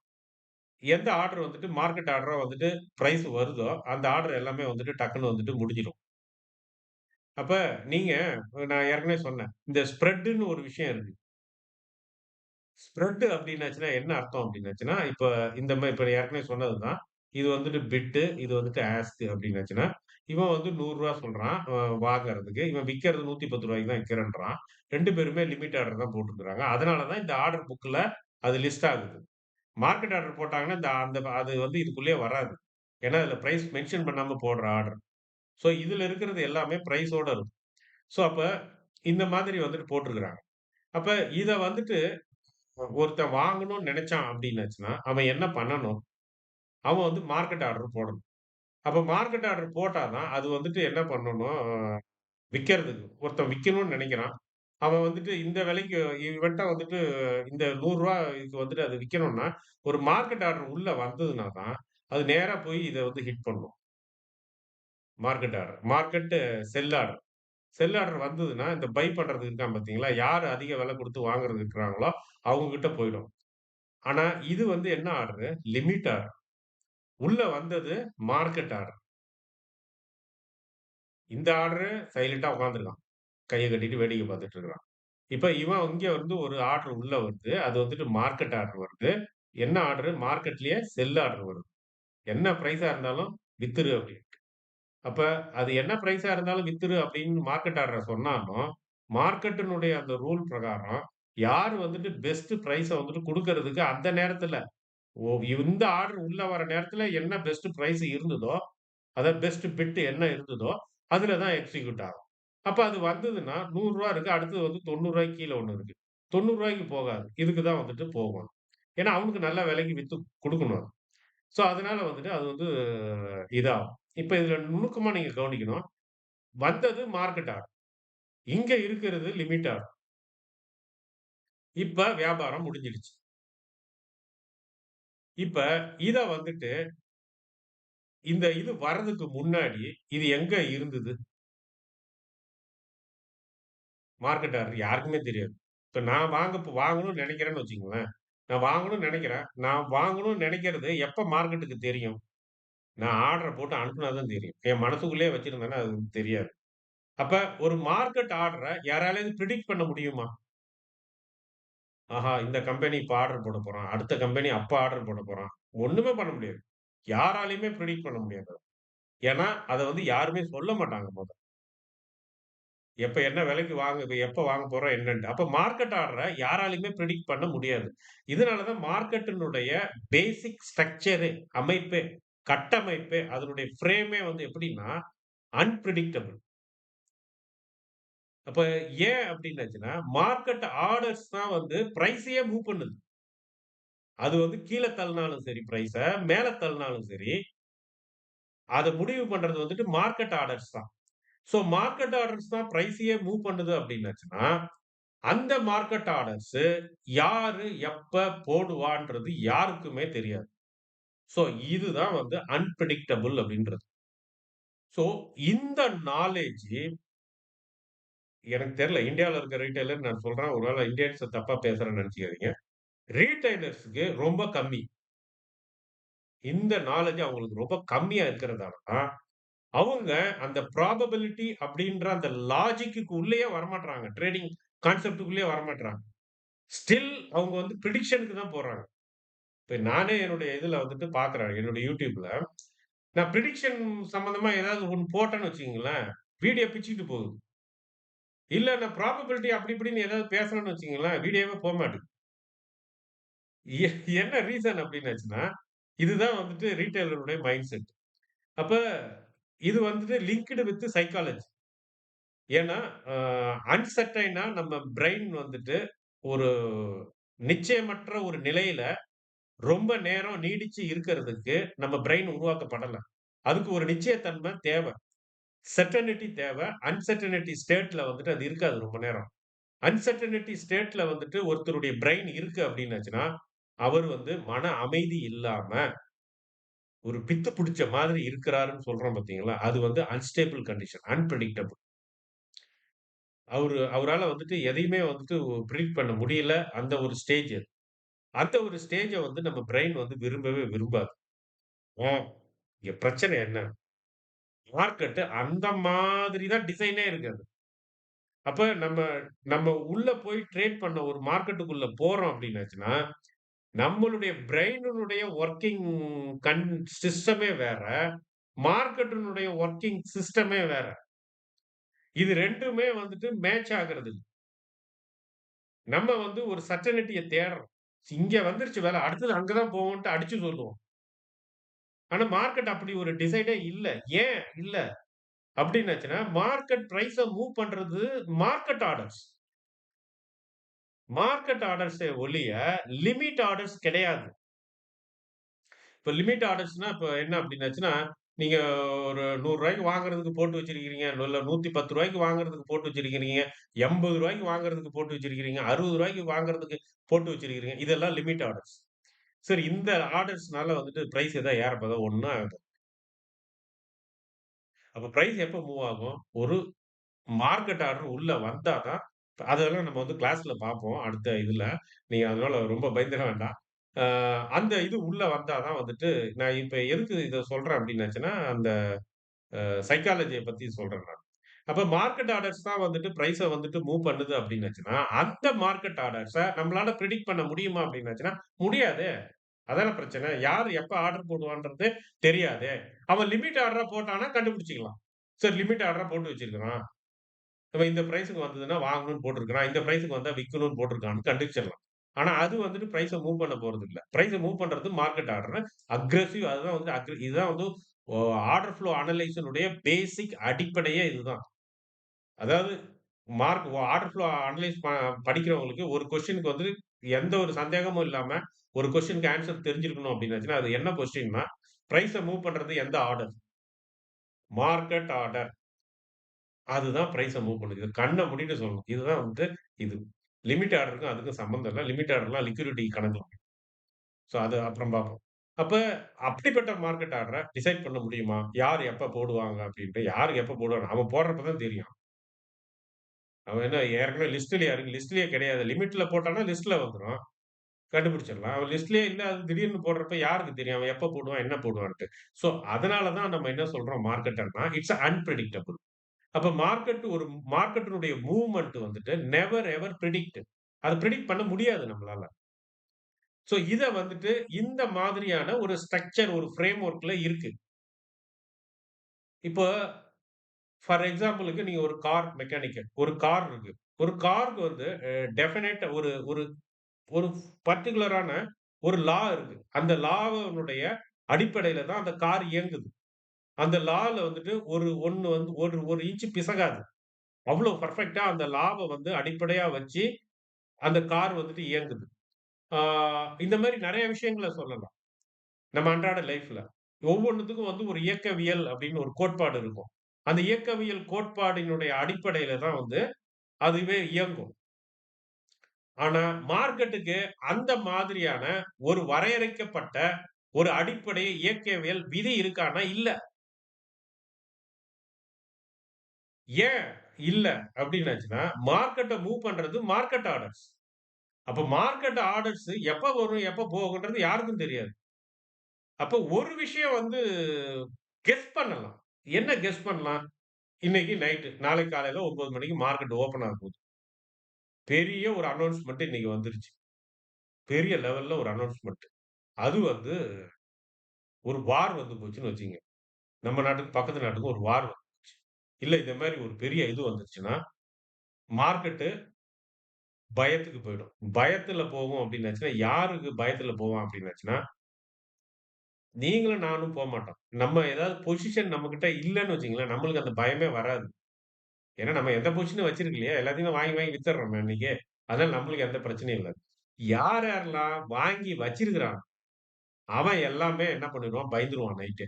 எந்த ஆர்டர் வந்துட்டு மார்க்கெட் ஆர்டரா வந்துட்டு பிரைஸ் வருதோ, அந்த ஆர்டர் எல்லாமே வந்துட்டு டக்குன்னு வந்துட்டு முடிஞ்சிரும். அப்ப நீங்க நான் ஏற்கனவே சொன்னேன். இந்த ஸ்ப்ரெட்ன்னு ஒரு விஷயம் இருக்கு. ஸ்ப்ரெட் அப்டின்னாச்சுன்னா என்ன அர்த்தம் அப்டின்னாச்சுன்னா, இப்ப ஏற்கனவே சொன்னது தான். இது வந்துட்டு பிட்டு, இது வந்துட்டு ஆஸ்க் அப்டின்னாச்சுன்னா, இவன் வந்து ரூ. 100 சொல்றான் வாங்குறதுக்கு. இவன் விக்கிறது ரூ. 110க்கு தான் விக்கிறேன்றான். 2 பேருமே லிமிட் ஆர்டர் தான் போட்டுருக்காங்க. அதனால தான் இந்த ஆர்டர் புக்ல அது லிஸ்ட் ஆகுது. மார்க்கெட் ஆர்டர் போட்டாங்கன்னா, இந்த அந்த அது வந்து இதுக்குள்ளேயே வராது. ஏன்னா, அதுல பிரைஸ் மென்ஷன் பண்ணாம போடுற ஆர்டர். ஸோ இதுல இருக்கிறது எல்லாமே பிரைஸோட இருக்கும். ஸோ அப்ப இந்த மாதிரி வந்துட்டு போட்டுருக்காங்க. அப்ப இத வந்துட்டு ஒருத்தன் வாங்கணும்னு நெனைச்சான் அப்டின்னாச்சுன்னா, அவன் என்ன பண்ணணும்? அவன் வந்து மார்க்கெட் ஆர்டர் போடணும். அப்ப மார்க்கெட் ஆர்டர் போட்டா தான், அது வந்துட்டு என்ன பண்ணணும், விக்கிறதுக்கு. ஒருத்தன் விக்கணும்னு நெனைக்கிறான். அவன் வந்துட்டு இந்த விலைக்கு இவன்ட்ட வந்துட்டு இந்த ரூ. 100க்கு வந்துட்டு அது விக்கணும்னா, ஒரு மார்க்கெட் ஆர்டர் உள்ள வந்ததுனா தான், அது நேரா போய் இத வந்து ஹிட் பண்ணும். Market order. செல் ஆர்டர். செல் ஆர்டர் வந்ததுன்னா, இந்த பை பண்றதுக்கு இருக்கான் பார்த்தீங்களா? யார் அதிக விலை குடுத்து வாங்குறதுக்கு இருக்கிறாங்களோ, அவங்க கிட்ட போயிடும். ஆனா, இது வந்து என்ன ஆர்டரு? Limit order. உள்ள வந்தது மார்க்கெட் ஆர்டர். இந்த ஆர்டரு சைலன்ட்டா உட்கார்ந்திருக்கான். கைய கட்டிட்டு வேடிக்கை பார்த்துட்டு இருக்கிறான். இப்ப இவன் இங்க வந்து ஒரு ஆர்டர் உள்ள வருது. அது வந்துட்டு மார்க்கெட் ஆர்டர் வருது. என்ன ஆர்டரு? மார்க்கெட்லயே செல் ஆர்டர் வருது. என்ன பிரைஸா இருந்தாலும் வித்துரு அப்படின்னு. அப்ப அது என்ன பிரைஸா இருந்தாலும் வித்துரு அப்படின்னு மார்க்கெட் ஆர்டர சொன்னாலும், மார்க்கெட்டினுடைய அந்த ரூல் பிரகாரம், யார் வந்துட்டு பெஸ்ட் பிரைஸ வந்துட்டு குடுக்கறதுக்கு அந்த நேரத்துல, இந்த ஆர்டர் உள்ள வர நேரத்துல என்ன பெஸ்ட் பிரைஸ் இருந்ததோ, அதாவது பெஸ்ட் பிட் என்ன இருந்ததோ, அதுல தான் எக்ஸிக்யூட் ஆகும். அப்ப அது வந்ததுன்னா ரூ. 100 இருக்கு. அடுத்தது வந்து ரூ. 90 கீழ ஒண்ணு இருக்கு. ரூ. 90க்கு போகாது. இதுக்கு தான் வந்துட்டு போகும். ஏன்னா, அவனுக்கு நல்ல விலைக்கு வித்து குடுக்கணும் அது. ஸோ, அதனால வந்துட்டு அது வந்து இதாகும். இப்ப இதுல நுணுக்கமா நீங்க கவனிக்கணும். வந்தது மார்க்கெட் ஆர்டர். இங்க இருக்கிறது லிமிட் ஆர்டர். இப்ப வியாபாரம் முடிஞ்சிடுச்சு. இப்ப இத வந்துட்டு இது வர்றதுக்கு முன்னாடி இது எங்க இருந்தது? மார்க்கெட் ஆர்டர் யாருக்குமே தெரியாது. இப்ப நான் வாங்கணும்னு நெனைக்கிறேன்னு வச்சுக்கங்களேன். நான் வாங்கணும்னு நெனைக்கிறேன். நான் வாங்கணும்னு நெனைக்கிறது எப்ப மார்க்கெட்டுக்கு தெரியும்? நான் ஆர்டர போட்டு அனுப்புனா தான் தெரியும். என் மனசுக்குள்ளேயே வச்சிருந்தேன்னா அது தெரியாது. அப்ப ஒரு மார்க்கெட் ஆர்டர யாராலயாவது பிரெடிக்ட் பண்ண முடியுமா? ஆஹா! இந்த கம்பெனி இப்ப ஆர்டர் போடப் போறான். அடுத்த கம்பெனி அப்ப ஆர்டர் போடப் போறான். ஒண்ணுமே பண்ண முடியாது. யாராலயுமே பிரெடிக்ட் பண்ண முடியாது. ஏன்னா, அத வந்து யாருமே சொல்ல மாட்டாங்க மொத. என்ன விலைக்கு எப்ப வாங்க போறோம் என்னன்ட்டு. அப்ப மார்க்கெட் ஆர்டர யாராலயுமே பிரெடிக்ட் பண்ண முடியாது. இதனால தான் மார்க்கெட்டினுடைய பேசிக் ஸ்ட்ரக்சரே அமைப்பே, கட்டமைப்பே, அதனுடைய ஃப்ரேமே வந்து எப்படின்னா, அன்பிரெடிக்டபிள். அப்ப ஏன் அப்டின்னாச்சுன்னா, மார்க்கெட் ஆர்டர்ஸ் தான் வந்து பிரைஸயே மூவ் பண்ணுது. அது வந்து கீழ தள்ளினாலும் சரி பிரைஸ, மேல தள்ளினாலும் சரி, அத முடிவு பண்றது வந்துட்டு மார்க்கெட் ஆர்டர்ஸ் தான். சோ மார்க்கெட் ஆர்டர்ஸ் தான் பிரைஸயே மூவ் பண்ணுது அப்டின்னாச்சுன்னா, அந்த மார்க்கெட் ஆர்டர்ஸ் யாரு எப்ப போடுவான்றது யாருக்குமே தெரியாது. சோ இதுதான் வந்து அன்பிரெடிக்டபிள் அப்டின்றது. சோ இந்த நாலேட்ஜ் எனக்கு தெரியல. இந்தியாவுல இருக்க ரிட்டெய்லர் நான் சொல்றேன். ஒரு வேள இந்தியன்ஸ தப்பா பேசுறேன்னு நெனச்சுக்காதீங்க. ரீட்டெய்லர்ஸ்க்கு ரொம்ப கம்மி. இந்த நாலேட்ஜ் அவங்களுக்கு ரொம்ப கம்மியா இருக்கிறதால தான், அவங்க அந்த ப்ராபபிலிட்டி அப்படின்ற அந்த லாஜிக்குக்கு உள்ளேயே வரமாட்றாங்க. ட்ரேடிங் கான்செப்ட்க்குள்ளேயே வரமாட்றாங்க. ஸ்டில் அவங்க வந்து பிரிடிக்ஷன்க்கு தான் போறாங்க. இப்ப நானே என்னுடைய இதுல வந்துட்டு பார்க்குறேன். என்னுடைய YouTubeல நான் பிரிடிக்ஷன் சம்மந்தமா ஏதாவது ஒண்ணு போட்டேன்னு வச்சுக்கங்களேன், வீடியோ பிச்சுக்கிட்டு போகுது. இல்ல நான் ப்ராபபிலிட்டி அப்படி இப்படின்னு ஏதாவது பேசுறேன்னு வச்சுக்கங்களேன், வீடியோவே போமாட்டுது. எ என்ன ரீசன் அப்டின்னாச்சுன்னா, இதுதான் வந்துட்டு ரீட்டெயிலருடைய மைண்ட் செட். அப்ப இது வந்துட்டு லிங்க்டு வித் சைக்காலஜி. ஏன்னா, அ அன்சர்டைனா நம்ம பிரெயின் வந்துட்டு ஒரு நிச்சயமற்ற ஒரு நிலையில ரொம்ப நேரம் நீடிச்சு இருக்கிறதுக்கு நம்ம பிரெயின் உருவாக்கப்படல. அதுக்கு ஒரு நிச்சயத்தன்மை தேவ. செர்டனிட்டி தேவ. அன்சர்டனிட்டி ஸ்டேட்ல வந்துட்டு அது இருக்காது ரொம்ப நேரம். அன்சர்டனிட்டி ஸ்டேட்ல வந்துட்டு ஒருத்தருடைய பிரெயின் இருக்கு அப்டின்னாச்சுன்னா, அவர் வந்து மன அமைதி இல்லாம ஒரு பித்து புடிச்ச மாதிரி இருக்கிறாருன்னு சொல்றோம் பார்த்தீங்களா? அது வந்து அன்ஸ்டேபிள் கண்டிஷன். அன்பிரெடிக்டபிள். அவரால வந்துட்டு எதையுமே வந்துட்டு பிரெடிக்ட் பண்ண முடியல. அந்த ஒரு ஸ்டேஜ் அது. அந்த ஒரு ஸ்டேஜ வந்து நம்ம பிரெயின் வந்து விரும்பவே விரும்பாது. ஆ இங்க பிரச்சனை என்ன? மார்க்கெட் அந்த மாதிரி தான் டிசைனே இருக்கு அது. அப்ப நம்ம நம்ம உள்ள போய் ட்ரேட் பண்ண ஒரு மார்க்கெட்டுக்குள்ள போறோம் அப்டின்னாச்சுன்னா, நம்மளுடைய பிரெயினுடைய வொர்க்கிங் கன் சிஸ்டமே வேற. மார்க்கெட்டினுடைய வொர்க்கிங் சிஸ்டமே வேற. இது 2மே வந்துட்டு மேட்ச் ஆகுறது இல்ல. நம்ம வந்து ஒரு சர்டனிட்டிய தேடுறோம். இங்க வந்துருச்சு வேலை. அடுத்தது அங்க தான் போவோம்ன்ட்டு அடிச்சு சொல்லுவோம். ஆனா மார்க்கெட் அப்படி ஒரு டிசைடே இல்ல. ஏன் இல்ல அப்டின்னாச்சுன்னா, மார்க்கெட் பிரைஸ மூவ் பண்றது மார்க்கெட் ஆர்டர்ஸ். மார்க்கெட் ஆர்டர்ஸே ஒழிய லிமிட் ஆர்டர்ஸ் கிடையாது. இப்ப லிமிட் ஆர்டர்ஸ்ன்னா இப்ப என்ன அப்டின்னாச்சுன்னா, நீங்க ஒரு ரூ. 100 வாங்குறதுக்கு போட்டு வச்சிருக்கிறீங்க. இல்ல ரூ. 110 வாங்குறதுக்கு போட்டு வச்சிருக்கிறீங்க. ரூ. 80 வாங்குறதுக்கு போட்டு வச்சிருக்கிறீங்க. ரூ. 60 வாங்குறதுக்கு போட்டு வச்சிருக்கிறீங்க. இதெல்லாம் லிமிட் ஆர்டர்ஸ். சரி இந்த ஆர்டர்ஸ்னால வந்துட்டு பிரைஸ் ஏதா ஏற போதா? ஒண்ணும் ஆகாது. அப்ப பிரைஸ் எப்ப மூவ் ஆகும்? ஒரு மார்க்கெட் ஆர்டர் உள்ள வந்தா தான் அதெல்லாம் நம்ம வந்து கிளாஸ்ல பார்ப்போம். அடுத்த இதுல. நீங்க அதனால ரொம்ப பயந்துற வேண்டாம். அ அந்த இது உள்ள வந்தா தான் வந்துட்டு நான் இப்ப எதுக்கு இத சொல்றேன் அப்டின்னாச்சுன்னா, அந்த சைக்காலஜிய பத்தி சொல்றேன் நான். அப்ப மார்க்கெட் ஆர்டர்ஸ் தான் வந்துட்டு பிரைஸ வந்துட்டு மூவ் பண்ணுது அப்டின்னாச்சுன்னா, அந்த மார்க்கெட் ஆர்டர்ஸ நம்மளால பிரெடிக்ட் பண்ண முடியுமா அப்டின்னாச்சுன்னா, முடியாதே. அதானே பிரச்சனை. யார் எப்ப ஆர்டர் போடுவான்றது தெரியாதே. அவன் லிமிட் ஆர்டரா போட்டான்னா கண்டுபிடிச்சுக்கலாம். சரி லிமிட் ஆர்டரா போட்டு வச்சிருக்கிறான். இவன் இந்த பிரைஸ்க்கு வந்ததுன்னா வாங்கணும்னு போட்டிருக்கிறான். இந்த பிரைஸ்க்கு வந்தா விக்கணும்னு போட்டிருக்கான்னு கண்டுபிடிச்சிடலாம். ஆனா அது வந்துட்டு பிரைஸ மூவ் பண்ண போறதில்ல. பிரைஸ மூவ் பண்றது மார்க்கெட் ஆர்டர். அக்ரெசிவ் அதுதான் வந்து இதுதான் வந்து ஒ ஆர்டர் ஃப்ளோ அனலைசிஸினுடைய பேசிக் அடிப்படையே இதுதான். அதாவது ஆர்டர் ஃப்ளோ அனலைஸ் படிக்கிறவங்களுக்கு ஒரு கொஸ்டினுக்கு வந்து எந்த ஒரு சந்தேகமும் இல்லாம ஒரு கொஸ்டினுக்கு ஆன்ஸர் தெரிஞ்சிருக்கணும் அப்டின்னாச்சுன்னா, அது என்ன கொஸ்டின்னா, பிரைஸ மூவ் பண்றது எந்த ஆர்டர்? Market order. அதுதான் பிரைஸ மூவ் பண்ணுது. இத கண்ண மூடிட்டு சொல்லணும். இதுதான் வந்து இது. லிமிட் ஆர்டருக்கும் அதுக்கும் சம்மந்தம் இல்ல. லிமிட் ஆர்டர்லாம் லிக்விடிட்டி கணக்குல. சோ அது அப்புறம் பார்ப்போம். அப்ப அப்படிப்பட்ட மார்க்கெட் ஆர்டர டிசைட் பண்ண முடியுமா? யார் எப்ப போடுவாங்க அப்டின்ட்டு. யாருக்கு எப்ப போடுவாங்க? அவன் போடுறப்ப தான் தெரியும். அவன் என்ன ஏற்கனவே லிஸ்ட்லயா இருக்கு? லிஸ்ட்லயே கிடையாது. லிமிட்ல போட்டான்னா லிஸ்ட்ல வந்துரும். கண்டுபிடிச்சிடலாம். அவன் லிஸ்ட்லயே இல்ல. அது திடீர்னு போடுறப்ப யாருக்கு தெரியும்? அவன் எப்ப போடுவான்? என்ன போடுவான்ட்டு. சோ அதனால தான் நம்ம என்ன சொல்றோம் மார்க்கெட்டர்னா, இட்ஸ் அன்பிரெடிக்டபிள். அப்ப மார்க்கெட்டினுடைய மூவ்மெண்ட் வந்துட்டு நெவர் எவர் பிரெடிக்ட். அத பிரெடிக்ட் பண்ண முடியாது நம்மளால. சோ இத வந்துட்டு இந்த மாதிரியான ஒரு ஸ்ட்ரக்சர் ஒரு ஃப்ரேம் வொர்க்ல இருக்கு. இப்போ ஃபார் எக்ஸாம்பிள்க்கு நீங்க ஒரு கார் மெக்கானிக்கல். ஒரு கார் இருக்கு. ஒரு காருக்கு வந்து டெஃபினைட் ஒரு ஒரு ஒரு பர்ட்டிகுலரான ஒரு லா இருக்கு. அந்த லாவனுடைய அடிப்படையில தான் அந்த கார் இயங்குது. அந்த லால வந்துட்டு ஒண்ணு வந்து ஒரு இன்ச் பிசகாது. அவ்ளோ பெர்ஃபெக்ட்டா அந்த லாவ வந்து அடிப்படையா வச்சு அந்த கார் வந்துட்டு இயங்குது. ஆ இந்த மாரி நெறைய விஷயங்கள சொல்லலாம். நம்ம அன்றாட லைஃப்ல. ஒவ்வொன்னுத்துக்கும் வந்து ஒரு இயக்கவியல் அப்படின்னு ஒரு கோட்பாடு இருக்கும். அந்த இயக்கவியல் கோட்பாடினுடைய அடிப்படையில தான் வந்து அதுவே இயங்கும். ஆனா மார்க்கெட்டுக்கு அந்த மாதிரியான ஒரு வரையறைக்கப்பட்ட ஒரு அடிப்படை இயக்கவியல் விதி இருக்கான்னா இல்ல. ஏன் இல்ல அப்டின்னாச்சுன்னா, மார்க்கெட்ட மூவ் பண்றது மார்க்கெட் ஆர்டர்ஸ். அப்ப மார்க்கெட் ஆர்டர்ஸ் எப்ப வரும், எப்ப போகும்ன்றது யாருக்கும் தெரியாது. அப்ப ஒரு விஷயம் வந்து கெஸ் பண்ணலாம். என்ன கெஸ் பண்ணலாம்? இன்னைக்கு நைட்டு, நாளைக்கு காலையில 9 மணிக்கு மார்க்கெட் ஓப்பன் ஆகப்போது. பெரிய ஒரு அனவுன்ஸ்மென்ட் இன்னைக்கு வந்துருச்சு. பெரிய லெவல்ல ஒரு அனவுன்ஸ்மென்ட். அது வந்து ஒரு வார் வந்து போச்சுன்னு வச்சுக்கங்க. நம்ம நாட்டுக்கு பக்கத்து நாட்டுக்கு ஒரு வார் வந்துருச்சு. இல்ல இந்த மாரி ஒரு பெரிய இது வந்துருச்சுன்னா, மார்க்கெட்டு பயத்துக்கு போயிடும். பயத்துல போகும் அப்டின்னாச்சுன்னா, யாருக்கு பயத்துல போவான் அப்டின்னாச்சுன்னா, நீங்களும் நானும் போமாட்டோம். நம்ம ஏதாவது பொசிஷன் நம்மகிட்ட இல்லன்னு வச்சுக்கங்களேன், நம்மளுக்கு அந்த பயமே வராது. ஏன்னா நம்ம எந்த பொசிஷனும் வச்சிருக்கலையே. எல்லாத்தையும் வாங்கி, வாங்கி வித்துர்றோமே அன்னைக்கே. அதனால நம்மளுக்கு எந்த பிரச்சனையும் இல்ல. யார் யாரெல்லாம் வாங்கி வச்சிருக்கிறானோ, அவன் எல்லாமே என்ன பண்ணிருவான், பயந்துருவான் நைட்டே.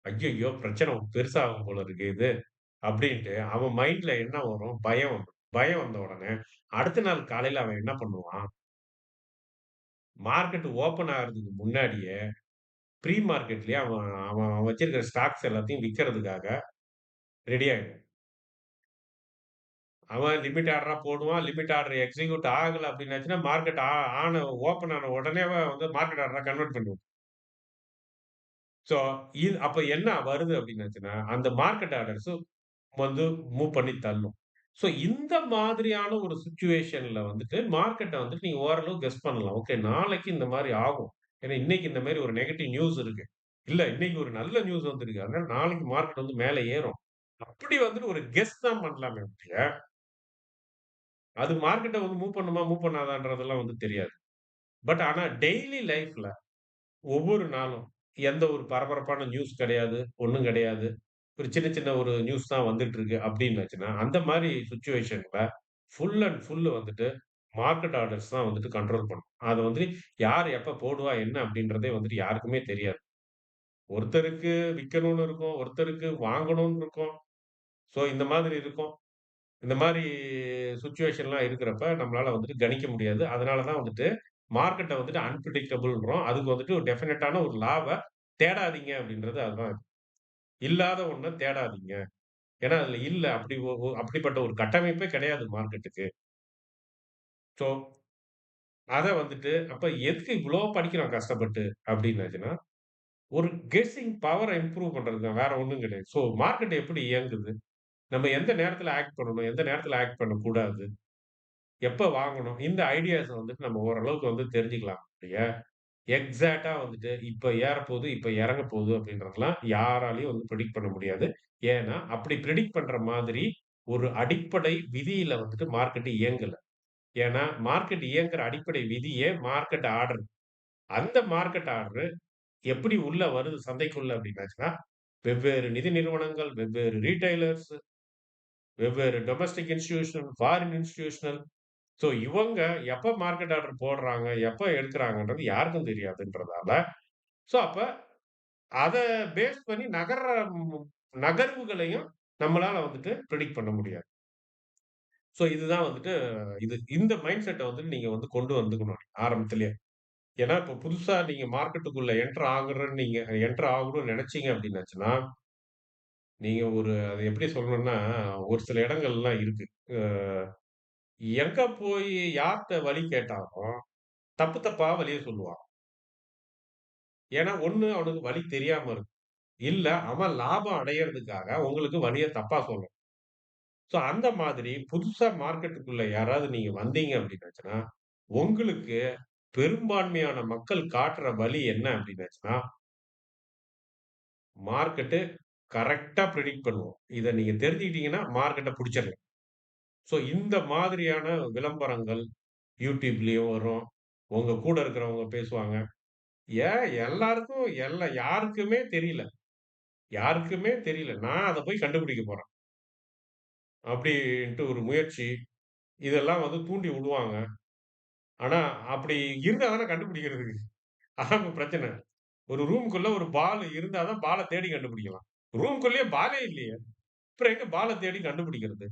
ஐய்யய்யோ! பிரச்சனை பெருசாகும் போல இருக்கு இது. அப்டின்ட்டு அவன் மைண்ட்ல என்ன வரும்? பயம் வந்துரும். பயம் வந்த உடனே, அடுத்த நாள் காலையில அவன் என்ன பண்ணுவான், மார்க்கெட் ஓப்பன் ஆகுறதுக்கு முன்னாடியே, ப்ரீ மார்க்கெட்லயே அவன் அவன் வச்சிருக்கிற ஸ்டாக்ஸ் எல்லாத்தையும் விக்கிறதுக்காக ரெடி ஆயிடுவான். அவன் லிமிட் ஆர்டரா போடுவான். லிமிட் ஆர்டர் எக்ஸிக்யூட் ஆகல அப்டின்னாச்சுன்னா, மார்க்கெட் ஆன ஓப்பன் ஆன உடனேவே வந்து மார்க்கெட் ஆர்டரா கன்வெர்ட் பண்ணிடுவான். ஸோ, அப்ப என்ன வருது அப்டின்னாச்சுன்னா, அந்த மார்க்கெட் ஆர்டர்ஸ் வந்து மூவ் பண்ணி தள்ளும். ஸோ, இந்த மாதிரியான ஒரு சிச்சுவேஷன்ல வந்துட்டு மார்க்கெட்ட வந்துட்டு நீங்க ஓரளவு கெஸ் பண்ணலாம். ஓகே, நாளைக்கு இந்த மாரி ஆகும். ஏன்னா, இன்னைக்கு இந்த மாரி ஒரு நெகட்டிவ் நியூஸ் இருக்கு. இல்ல இன்னைக்கு ஒரு நல்ல நியூஸ் வந்திருக்கு. அதனால நாளைக்கு மார்க்கெட் வந்து மேல ஏறும். அப்படி வந்துட்டு ஒரு கெஸ் தான் பண்ணலாமே ஒழிய, அது மார்க்கெட்ட வந்து மூவ் பண்ணுமா, மூவ் பண்ணாதான்றதெல்லாம் வந்து தெரியாது. பட் ஆனா டெய்லி லைஃப்ல ஒவ்வொரு நாளும் எந்த ஒரு பரபரப்பான நியூஸ் கிடையாது. ஒண்ணும் கிடையாது. ஒரு சின்ன சின்ன ஒரு நியூஸ் தான் வந்துட்டு இருக்கு அப்டின்னாச்சுன்னா, அந்த மாரி சிச்சுவேஷன்ல ஃபுல் அண்ட் ஃபுல் வந்துட்டு மார்க்கெட் ஆர்டர்ஸ் தான் வந்துட்டு கண்ட்ரோல் பண்ணும். அத வந்து யார் எப்ப போடுவா என்ன அப்டின்றதே வந்துட்டு யாருக்குமே தெரியாது. ஒருத்தருக்கு விக்கணும்னு இருக்கும். ஒருத்தருக்கு வாங்கணும்னு இருக்கும். ஸோ இந்த மாதிரி இருக்கும். இந்த மாரி சிச்சுவேஷன்லாம் இருக்கிறப்ப நம்மளால வந்துட்டு கணிக்க முடியாது. அதனால தான் வந்துட்டு மார்க்கெட்ட வந்துட்டு அன்பிரெடிக்டபிள்ன்றோம். அதுக்கு வந்துட்டு ஒரு டெஃபினட்டான ஒரு லாவ தேடாதீங்க அப்டின்றது அதுதான். இல்லாத ஒண்ண தேடாதீங்க. ஏன்னா, அதுல இல்ல. அப்படி அப்படிப்பட்ட ஒரு கட்டமைப்பே கிடையாது மார்க்கெட்டுக்கு. ஸோ, அத வந்துட்டு அப்ப எதுக்கு இவ்ளோ படிக்கிறோம் கஷ்டப்பட்டு அப்டின்னாச்சுன்னா, ஒரு கெஸ்ஸிங் பவர இம்ப்ரூவ் பண்றது தான். வேற ஒண்ணும் கிடையாது. ஸோ, மார்க்கெட் எப்படி இயங்குது? நம்ம எந்த நேரத்துல ஆக்ட் பண்ணணும்? எந்த நேரத்துல ஆக்ட் பண்ணக்கூடாது? எப்ப வாங்கணும்? இந்த ஐடியாஸ வந்துட்டு நம்ம ஓரளவுக்கு வந்து தெரிஞ்சுக்கலாம் ஒழிய, எக்ஸாக்ட்டா வந்துட்டு இப்ப ஏறப்போது, இப்ப இறங்கப் போகுது அப்படின்றதெல்லாம் யாராலயும் வந்து பிரெடிக்ட் பண்ண முடியாது. ஏன்னா, அப்படி பிரெடிக்ட் பண்ற மாதிரி ஒரு அடிப்படை விதியில வந்துட்டு மார்க்கெட் இயங்கல. ஏன்னா, மார்க்கெட் இயங்குற அடிப்படை விதியே மார்க்கெட் ஆர்டர். அந்த மார்க்கெட் ஆர்டர் எப்படி உள்ள வருது சந்தைக்குள்ள அப்படின்னாச்சுன்னா, வெவ்வேறு நிதி நிறுவனங்கள், வெவ்வேறு ரீட்டெய்லர்ஸ், வெவ்வேறு domestic institutional, foreign institutional. So இவங்க எப்ப மார்க்கெட் ஆர்டர் போடுறாங்க, எப்ப எடுக்குறாங்கன்றது யாருக்கும் தெரியாதுன்றதால, ஸோ அப்ப அத பேஸ் பண்ணி நகர்வுகளையும் நம்மளால வந்துட்டு பிரெடிக்ட் பண்ண முடியாது. ஸோ இதுதான் வந்துட்டு இந்த மைண்ட் செட்ட வந்து நீங்க வந்து கொண்டு வந்துக்கணும் ஆரம்பத்திலேயே. ஏன்னா, இப்போ புதுசா நீங்க மார்க்கெட்டுக்குள்ள என்டர் ஆகணும்னு நெனச்சீங்க அப்டின்னாச்சுன்னா, நீங்க அத எப்படி சொல்லணும்னா, ஒரு சில இடங்கள்லாம் இருக்கு. அ எங்க போய் யார்ட்ட வழி கேட்டாலும், தப்பு தப்பா வழிய சொல்லுவான். ஏன்னா, ஒண்ணு அவனுக்கு வழி தெரியாம இருக்கும். இல்ல அவன் லாபம் அடையறதுக்காக உங்களுக்கு வழிய தப்பா சொல்றான். ஸோ அந்த மாதிரி புதுசா மார்க்கெட்டுக்குள்ள யாராவது நீங்க வந்தீங்க அப்டின்னாச்சுன்னா, உங்களுக்கு பெரும்பான்மையான மக்கள் காட்டுற வழி என்ன அப்டின்னாச்சுன்னா, மார்க்கெட்டு கரெக்ட்டா பிரெடிக்ட் பண்ணுவோம். இத நீங்க தெரிஞ்சுக்கிட்டீங்கன்னா, மார்க்கெட்ட புடிச்சிடலாம். ஸோ இந்த மாதிரியான விளம்பரங்கள் YouTubeலயும் வரும். உங்க கூட இருக்கிறவங்க பேசுவாங்க. எல்லாருக்கும் யாருக்குமே தெரியல. யாருக்குமே தெரியல. நான் அத போய் கண்டுபிடிக்க போறேன். அப்டின்ட்டு ஒரு முயற்சி. இதெல்லாம் வந்து தூண்டி விடுவாங்க. ஆனா, அப்படி இருந்தா தானே கண்டுபிடிக்கிறதுக்கு. அதாங்க பிரச்சனை. ஒரு ரூம்க்குள்ள ஒரு பால் இருந்தா தான் பால தேடி கண்டுபிடிக்கலாம். ரூம்க்குள்ளேயே பாலே இல்லையே! அப்புறம் எங்க பால தேடி கண்டுபிடிக்கிறது?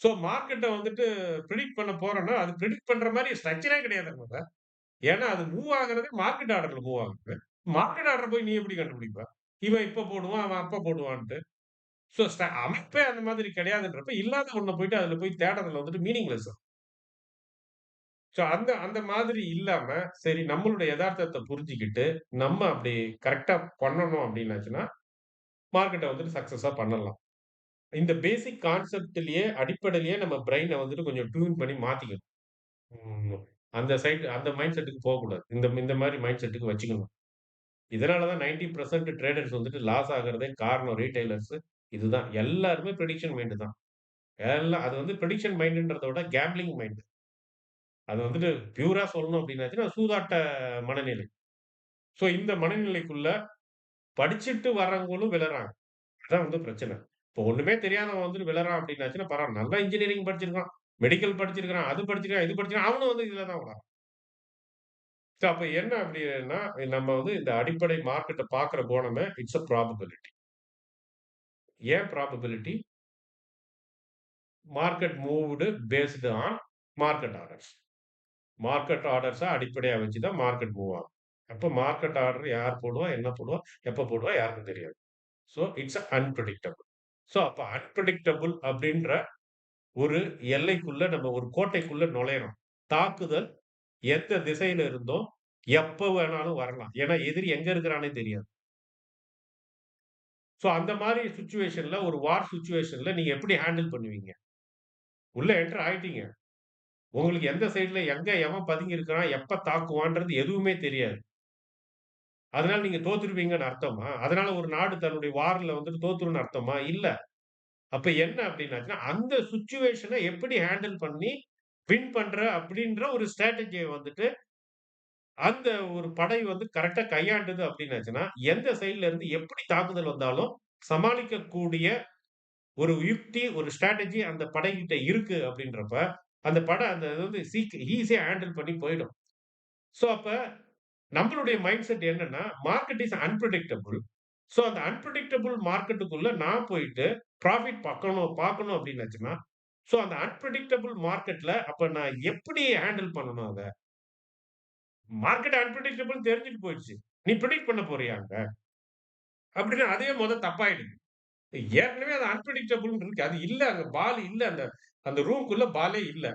சோ மார்க்கெட்ட வந்துட்டு பிரெடிக்ட் பண்ண போறோம்னா, அது பிரெடிக்ட் பண்ற மாரி ஸ்ட்ரக்சரே கிடையாது அங்க. ஏன்னா, அது மூவ் ஆகுறதே மார்க்கெட் ஆர்டர்ல மூவ் ஆகுது. மார்க்கெட் ஆர்டர போய் நீ எப்படி கண்டுபிடிப்ப? இவன் இப்ப போடுவான், அவன் அப்ப போடுவான்ட்டு. சோ அமைப்பே அந்த மாதிரி கிடையாதுன்றப்ப, இல்லாத ஒண்ண போயிட்டு அதுல போய் தேடுறதுல வந்துட்டு மீனிங்லெஸ். சோ அந்த அந்த மாதிரி இல்லாம, சரி நம்மளுடைய எதார்த்தத்த புரிஞ்சுகிட்டு, நம்ம அப்படி கரெக்ட்டா பண்ணணும் அப்படின்னாச்சுன்னா, மார்க்கெட்ட வந்துட்டு சக்சஸா பண்ணலாம். இந்த பேசிக் கான்செப்ட்லயே அடிப்படையிலேயே நம்ம பிரெயின வந்துட்டு கொஞ்சம் டியூன் பண்ணி மாத்திக்கணும். ம். அந்த மைண்ட் செட்டுக்கு போகக்கூடாது. இந்த மாரி மைண்ட் செட்டுக்கு வச்சுக்கணும். இதனால தான் 90% ட்ரேடர்ஸ் வந்துட்டு லாஸ் ஆகுறதே காரணம் ரீட்டெய்லர்ஸ் இதுதான். எல்லாருமே பிரெடிக்ஷன் மைண்ட் தான். எல்லாம் அது வந்து பிரெடிக்ஷன் மைண்ட்ன்றத விட கேம்பிளிங் மைண்ட். அது வந்துட்டு பியூரா சொல்லணும் அப்டின்னாச்சுன்னா, சூதாட்ட மனநிலை. சோ இந்த மனநிலைக்குள்ள படிச்சுட்டு வர்றவங்களும் விழறாங்க. அதான் வந்து பிரச்சனை. இப்போ ஒண்ணுமே தெரியாதவன் வந்துட்டு விழறான் அப்டின்னாச்சுன்னா பரவால்ல. நல்லா இன்ஜினியரிங் படிச்சிருக்கான், மெடிக்கல் படிச்சிருக்கான், அது படிச்சிருக்கான், இது படிச்சிருக்கான். அவனும் வந்து இதுல தான் வரான். சோ அப்ப என்ன அப்டின்னா, நம்ம வந்து இந்த அடிப்படை மார்க்கெட்ட பார்க்கிற கோணமே இட்ஸ் a ப்ராபபிலிட்டி. ஏன் probability? Market moved based on market orders. Market ஆர்டர்ஸ அடிப்படையா வச்சு தான் மார்க்கெட் மூவ் ஆகும். அப்ப மார்க்கெட் ஆர்டர் யார் போடுவா? என்ன போடுவா? எப்ப போடுவா? யாருக்கும் தெரியாது. So it's அன்பிரெடிக்டபிள். சோ அப்ப அன்பிரெடிக்டபிள் அப்டின்ற ஒரு எல்லைக்குள்ள நம்ம ஒரு கோட்டைக்குள்ள நுழையறோம். தாக்குதல் எந்த திசையில இருந்தும் எப்ப வேணாலும் வரலாம். ஏன்னா எதிரி எங்க இருக்கிறான்னே தெரியாது. சோ அந்த மாரி சிச்சுவேஷன்ல ஒரு வார் சிச்சுவேஷன்ல நீங்க எப்படி ஹேண்டில் பண்ணுவீங்க? உள்ள என்டர் ஆயிட்டீங்க. உங்களுக்கு எந்த சைடுல எங்க எவன் பதுங்கி இருக்கிறான், எப்ப தாக்குவான்றது எதுவுமே தெரியாது. அதனால நீங்க தோத்துருவீங்கன்னு அர்த்தமா? அதனால ஒரு நாடு தன்னுடைய வார்ல வந்துட்டு தோத்துரும்னு அர்த்தமா? இல்ல. அப்ப என்ன அப்டின்னாச்சுன்னா, அந்த சிச்சுவேஷன எப்படி ஹேண்டில் பண்ணி வின் பண்ற அப்டின்ற ஒரு ஸ்ட்ராட்டஜிய வந்துட்டு, அந்த ஒரு படை வந்து கரெக்ட்டா கையாண்டது அப்டின்னாச்சுன்னா, எந்த சைட்ல இருந்து எப்படி தாக்குதல் வந்தாலும் சமாளிக்கக்கூடிய ஒரு யுக்தி, ஒரு ஸ்ட்ராட்டஜி அந்த படைகிட்ட இருக்கு அப்டின்றப்ப, அந்த அந்த இது வந்து ஈஸியா ஹேண்டில் பண்ணி போயிடும். சோ அப்ப நம்மளுடைய மைண்ட் செட் என்னன்னா, மார்க்கெட் இஸ் அன்பிரெடிக்டபிள். சோ அந்த அன்பிரெடிக்டபிள் மார்க்கெட்டுக்குள்ள நான் போயிட்டு புராஃபிட் பார்க்கணும் அப்டின்னாச்சுன்னா, சோ அந்த அன்பிரெடிக்டபிள் மார்க்கெட்ல அப்ப நான் எப்படி ஹேண்டில் பண்ணணும் அத? மார்க்கெட் அன்பிரெடிக்டபிள்ன்னு தெரிஞ்சுட்டு போயிடுச்சு. நீ பிரெடிக்ட் பண்ண போறியா அங்க? அப்டின்னா அதே தப்பாயிடுது. ஏற்கனவே அது அன்பிரெடிக்டபிள்ன்னு இருக்கு. அது இல்ல அங்க பால் இல்ல அந்த அந்த ரூம்க்குள்ள பாலே இல்ல.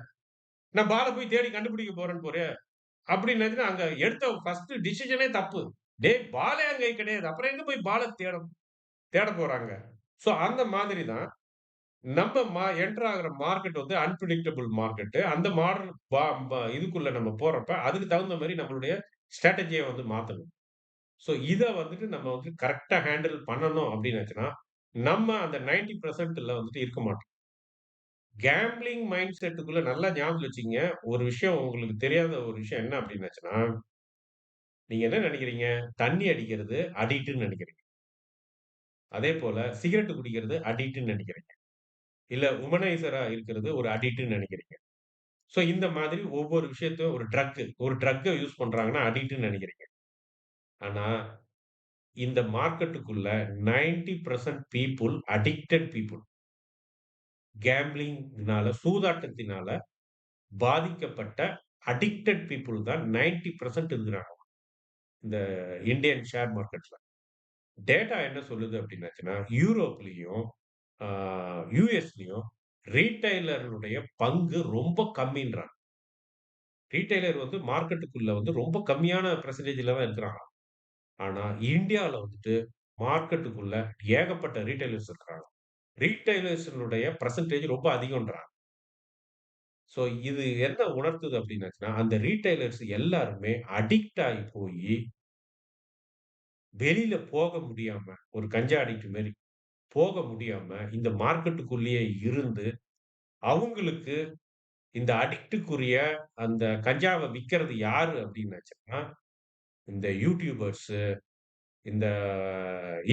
நான் பால போய் தேடி கண்டுபிடிக்க போறேன்னு போறியா? அப்டின்னாச்சுன்னா அங்க எடுத்த ஃபர்ஸ்ட் டிசிஷனே தப்பு. டேய் பாலே அங்க கிடையாது. அப்புறம் எங்க போய் பால தேட போறாங்க. சோ அந்த மாதிரி தான் நம்ம என்டர் ஆகுற மார்க்கெட் வந்து அன்பிரெடிக்டபிள் மார்க்கெட். அந்த மாடல் ப ப இதுக்குள்ள நம்ம போறப்ப, அதுக்கு தகுந்த மாரி நம்மளுடைய ஸ்ட்ராட்டஜிய வந்து மாத்தணும். சோ இத வந்துட்டு நம்ம வந்து கரெக்ட்டா ஹேண்டில் பண்ணணும் அப்டின்னாச்சுன்னா, நம்ம அந்த 90% வந்துட்டு இருக்க மாட்டோம். கேம்பிளிங் மைண்ட் செட்டுக்குள்ள நல்லா ஞாபகம் வச்சுக்கங்க. ஒரு விஷயம் உங்களுக்கு தெரியாத ஒரு விஷயம் என்ன அப்டின்னாச்சுன்னா, நீங்க என்ன நெனைக்கிறீங்க? தண்ணி அடிக்கிறது அடிக்ட்ன்னு நெனைக்கிறீங்க. அதேபோல சிகரெட் குடிக்கிறது அடிக்ட்ன்னு நெனைக்கிறீங்க. இல்ல வுமனைசரா இருக்கிறது ஒரு அடிக்ட்ன்னு நெனைக்கிறீங்க. சோ இந்த மாதிரி ஒவ்வொரு விஷயத்தையும் ஒரு ட்ரக்க யூஸ் பண்றாங்கன்னா அடிக்ட்ன்னு நெனைக்கிறீங்க. ஆனா இந்த மார்க்கெட்டுக்குள்ள 90% பீப்பிள் அடிக்டட் பீப்பிள். கேம்பிளிங்னால சூதாட்டத்தினால பாதிக்கப்பட்ட அடிக்டட் பீப்பிள் தான் 90% இருக்கிறாங்க. இந்த இந்தியன் ஷேர் மார்க்கெட்ல. டேட்டா என்ன சொல்லுது அப்டின்னாச்சுன்னா, யூரோப்லயும், ஆ யுஎஸ்லயும் ரீட்டெய்லர்களுடைய பங்கு ரொம்ப கம்மின்றாங்க. ரீட்டெய்லர் வந்து மார்க்கெட்டுக்குள்ள வந்து ரொம்ப கம்மியான பெர்சன்டேஜ்ல தான் இருக்கிறாங்க. ஆனா இந்தியால வந்துட்டு மார்க்கெட்டுக்குள்ள ஏகப்பட்ட ரீட்டெய்லர்ஸ் இருக்கிறாங்க. ரீட்டெய்லர்ஸினுடைய பெர்சன்டேஜ் ரொம்ப அதிகம்ன்றாங்க. சோ இது என்ன உணர்த்துது அப்டின்னாச்சுன்னா, அந்த ரீட்டெய்லர்ஸ் எல்லாருமே அடிக்ட் ஆயி போயி, வெளில போக முடியாம, ஒரு கஞ்சா அடிக்ட் மாரி போக முடியாம, இந்த மார்க்கெட்டுக்குள்ளேயே இருந்து, அவங்களுக்கு இந்த அடிக்ட்டுக்குரிய அந்த கஞ்சாவ விக்கிறது யாரு அப்டின்னாச்சுன்னா, இந்த யூடியூபர்ஸ், இந்த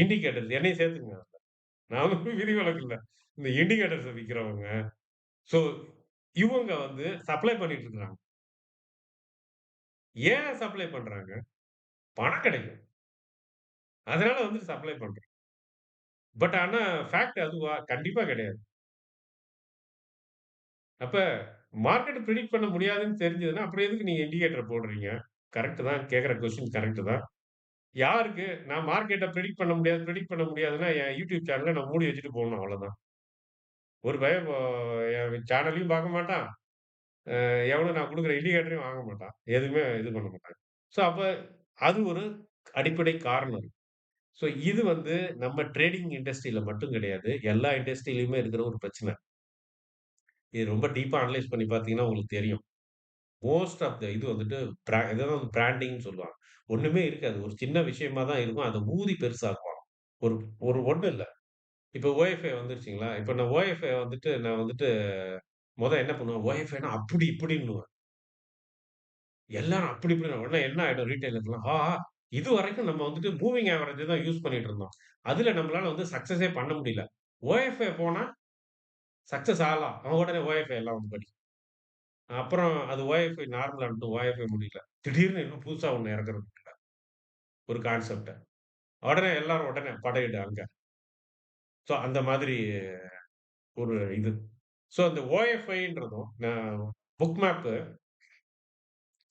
இண்டிகேட்டர்ஸ் என்னையும் சேர்த்துக்கங்க. நான் வந்து விதிவிலக்கு இல்ல. இந்த இண்டிகேட்டர்ஸ விக்கிறவங்க. சோ இவங்க வந்து சப்ளை பண்ணிட்டு இருக்கிறாங்க. ஏன் சப்ளை பண்றாங்க? பணம் கிடைக்கும். அதனால வந்து சப்ளை பண்றோம். பட் ஆனா ஃபேக்ட் அதுவா? கண்டிப்பா கிடையாது. அப்ப மார்க்கெட்ட பிரெடிக்ட் பண்ண முடியாதுன்னு தெரிஞ்சதுன்னா, அப்புறம் எதுக்கு நீங்க இண்டிகேட்டர் போடுறீங்க? கரெக்ட் தான். கேட்கிற கொஸ்டின் கரெக்ட் தான். யாருக்கு? நான் மார்க்கெட்ட பிரெடிக்ட் பண்ண முடியாதுன்னா, என் யூடியூப் சேனல நான் மூடி வச்சுட்டு போணும் அவ்வளோதான். ஒரு பய என் சேனலையும் பார்க்க மாட்டான். எவனும் நான் குடுக்குற இண்டிகேட்டரையும் வாங்க மாட்டான். எதுவுமே இது பண்ண மாட்டாங்க. ஸோ அப்ப அது ஒரு அடிப்படை காரணம். ஸோ இது வந்து நம்ம ட்ரேடிங் இண்டஸ்ட்ரியில மட்டும் கிடையாது. எல்லா இண்டஸ்ட்ரியிலயுமே இருக்கிற ஒரு பிரச்சனை. இது ரொம்ப டீப்பா அனலைஸ் பண்ணி பார்த்தீங்கன்னா உங்களுக்கு தெரியும். மோஸ்ட் ஆஃப் த இது வந்துட்டு இதுதான் பிராண்டிங்ன்னு சொல்லுவாங்க. ஒண்ணுமே இருக்காது. ஒரு சின்ன விஷயமா தான் இருக்கும். அத ஊதி பெருசாக்குவாங்க. ஒரு ஒரு ஒண்ணும் இல்ல. இப்ப ஓஎஃப்ஐ வந்துருச்சுங்களா? இப்ப நான் ஓஎஃப்ஐ வந்துட்டு நான் வந்துட்டு என்ன பண்ணுவேன், ஓஎஃப்ஐன்னா அப்படி இப்படின்னுவேன். எல்லாரும் அப்படி இப்படின்னு உடனே என்ன ஆயிடும் ரீட்டெயிலர்லாம், ஆஹா! இதுவரைக்கும் நம்ம வந்துட்டு மூவிங் ஆவரேஜ் தான் யூஸ் பண்ணிட்டு இருந்தோம். அதுல நம்மளால வந்து சக்சஸே பண்ண முடியல. ஓஎஃப்ஐ போனா சக்சஸ் ஆகலாம். அவன் உடனே ஓஎஃப்ஐ எல்லாம் வந்து படி. அப்புறம் அது ஓஎஃப்ஐ நார்மலா இருந்துட்டு ஓஎஃப்ஐ முடியல. திடீர்னு இன்னும் புதுசா ஒண்ணு இறக்குறது ஒரு கான்செப்ட்ட. உடனே படையிடு அங்க. ஸோ அந்த மாதிரி ஒரு இது. ஸோ அந்த ஓஎஃப்ஐன்றதும் புக் மேப்பு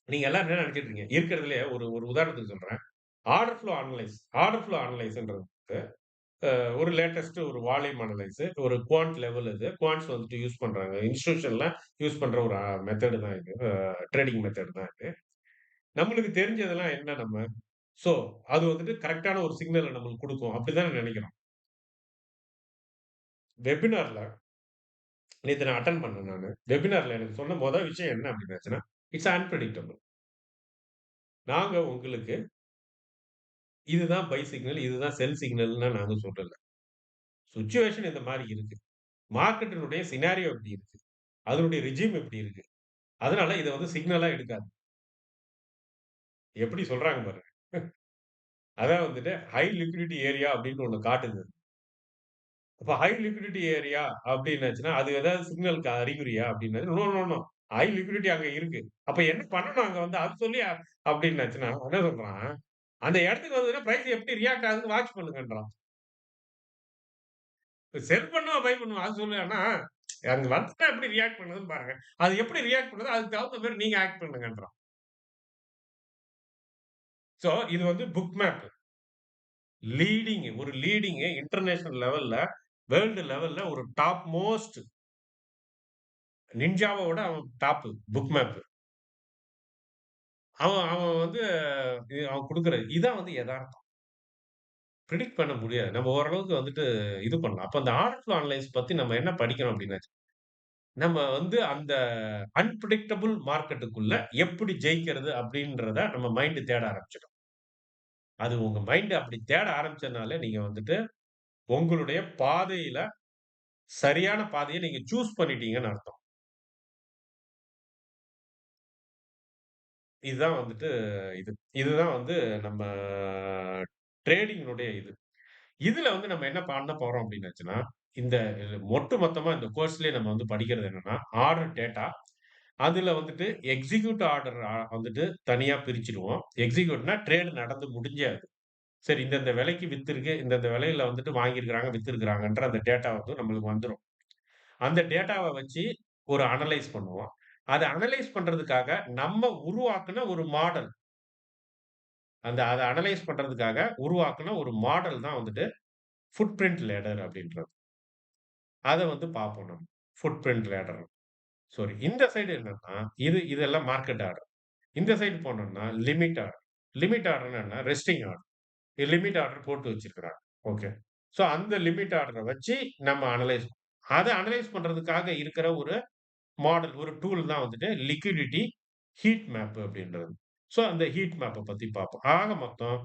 நீங்க எல்லாரும் என்ன நினைச்சிட்டு இருக்கீங்க? இருக்கிறதுலயே ஒரு ஒரு உதாரணத்துக்கு சொல்றேன். ஆர்டர் ஃப்ளோ அனலைஸ்ன்றது ஒரு லேட்டஸ்ட் ஒரு வால்யூம் அனலைஸ், ஒரு குவான்ட் லெவல் இது. குவான்ட்ஸ் வந்துட்டு யூஸ் பண்றாங்க. இன்ஸ்டிடியூஷன்ல யூஸ் பண்ற ஒரு மெத்தட் தான் இது. ட்ரேடிங் மெத்தட் தான் இது. நம்மளுக்கு தெரிஞ்சதெல்லாம் என்ன நம்ம? சோ, அது வந்துட்டு கரெக்ட்டான ஒரு சிக்னல நம்மளுக்கு குடுக்கும். அப்படித்தானே நெனைக்கிறோம். வெபினார்ல நேத்து நான் அட்டெண்ட் பண்ணேன் நானு. வெபினார்ல எனக்கு சொன்ன விஷயம் என்ன அப்படின்னாச்சுன்னா, இட்ஸ் அன்பிரெடிக்டபிள். நாங்க உங்களுக்கு இதுதான் பை சிக்னல், இதுதான் செல் சிக்னல்ன்னு நாங்க சொல்லல. சிச்சுவேஷன் இந்த மாரி இருக்கு. மார்க்கெட்டினுடைய சினாரியோ இப்படி இருக்கு. அதனுடைய ரெஜிம் இப்படி இருக்கு. அதனால இத வந்து சிக்னலா எடுக்காத. எப்படி சொல்றாங்க பாருங்க. அதான் வந்துட்டு ஹை லிக்விடிட்டி ஏரியா அப்படின்னு ஒண்ணு காட்டுது. அப்ப ஹை லிக்விடிட்டி ஏரியா அப்படின்னாச்சுன்னா, அது ஏதாவது சிக்னலுக்கு அறிகுறியா அப்படின்னா, no, no, no. High liquidity அங்க இருக்கு. அப்ப என்ன பண்ணணும் அங்க வந்து அது சொல்லி அப்படின்னாச்சுன்னா, அவன் என்ன சொல்றான், அந்த இடத்துக்கு வந்ததுன்னா பிரைஸ் எப்படி ரியாக்ட் ஆகுதுன்னு வாட்ச் பண்ணுங்கன்றான். செல் பண்ணுவா, பை பண்ணுவா அது சொல்லு. ஆனா, அங்க வந்துட்டா எப்படி ரியாக்ட் பண்ணுதுன்னு பாருங்க. அது எப்படி ரியாக்ட் பண்ணுதோ அதுக்கு தகுந்த மாரி நீங்க ஆக்ட் பண்ணுங்கன்றான். சோ இது வந்து புக் மேப். லீடிங் இன்டர்நேஷனல் லெவல்ல, வேர்ல்ட் லெவல்ல ஒரு டாப் மோஸ்ட் நின்ஜாவ விட அவன் டாப் புக் மேப். அவன் அவன் வந்து அவன் குடுக்குறது. இதான் வந்து எதார்த்தம். பிரெடிக்ட் பண்ண முடியாது. நம்ம ஓரளவுக்கு வந்துட்டு இது பண்ணலாம். அப்ப அந்த ஆர்டர் ஃப்ளோ அனலைஸ் பத்தி நம்ம என்ன படிக்கணும் அப்டின்னாச்சு, நம்ம வந்து அந்த அன்பிரெடிக்டபிள் மார்க்கெட்டுக்குள்ள எப்படி ஜெயிக்கிறது அப்டின்றத நம்ம மைண்ட் தேட ஆரம்பிச்சுடும். அது உங்க மைண்ட் அப்படி தேட ஆரம்பிச்சதுனாலே, நீங்க வந்துட்டு உங்களுடைய பாதையில சரியான பாதைய நீங்க சூஸ் பண்ணிட்டீங்கன்னு அர்த்தம். இதுதான் வந்துட்டு இது. இதுதான் வந்து நம்ம ட்ரேடிங்கினுடைய இது. இதுல வந்து நம்ம என்ன பண்ண போறோம் அப்டின்னாச்சுன்னா, இந்த ஒட்டு மொத்தமா இந்த கோர்ஸ்லயே நம்ம வந்து படிக்கிறது என்னன்னா, ஆர்டர் டேட்டா. அதுல வந்துட்டு எக்ஸிக்யூட் ஆர்டர் வந்துட்டு தனியா பிரிச்சுருவோம். எக்ஸிக்யூட்னா ட்ரேட் நடந்து முடிஞ்ச அது. சரி இந்தந்த விலைக்கு வித்திருக்கு. இந்தந்த விலையில வந்துட்டு வாங்கியிருக்கிறாங்க, வித்திருக்கிறாங்கன்ற அந்த டேட்டா வந்து நம்மளுக்கு வந்துரும். அந்த டேட்டாவ வச்சு ஒரு அனலைஸ் பண்ணுவோம். அத அனலைஸ் பண்றதுக்காக நம்ம உருவாக்குன ஒரு மாடல். அத அனலைஸ் பண்றதுக்காக உருவாக்குன ஒரு மாடல் தான் வந்துட்டு ஃபுட் பிரிண்ட் லேடர் அப்படின்றது. அத வந்து பார்ப்போம் நம்ம. Food print ladder. சாரி. இந்த சைடு என்னன்னா, இதெல்லாம் மார்க்கெட் ஆர்டர். இந்த சைடு போனோம்னா லிமிட் ஆர்டர். லிமிட் ஆர்டர்ன்னா என்ன? Resting order. லிமிட் ஆர்டர் போட்டு வச்சிருக்கிறாங்க. ஓகே. சோ அந்த லிமிட் ஆர்டர வச்சு நம்ம அத அனலைஸ் பண்றதுக்காக இருக்கிற ஒரு மாடல், ஒரு டூல் தான் வந்துட்டு லிக்விடிட்டி ஹீட் மேப் அப்படின்றது. சோ அந்த ஹீட் மேப்ப பத்தி பார்ப்போம். ஆக மொத்தம்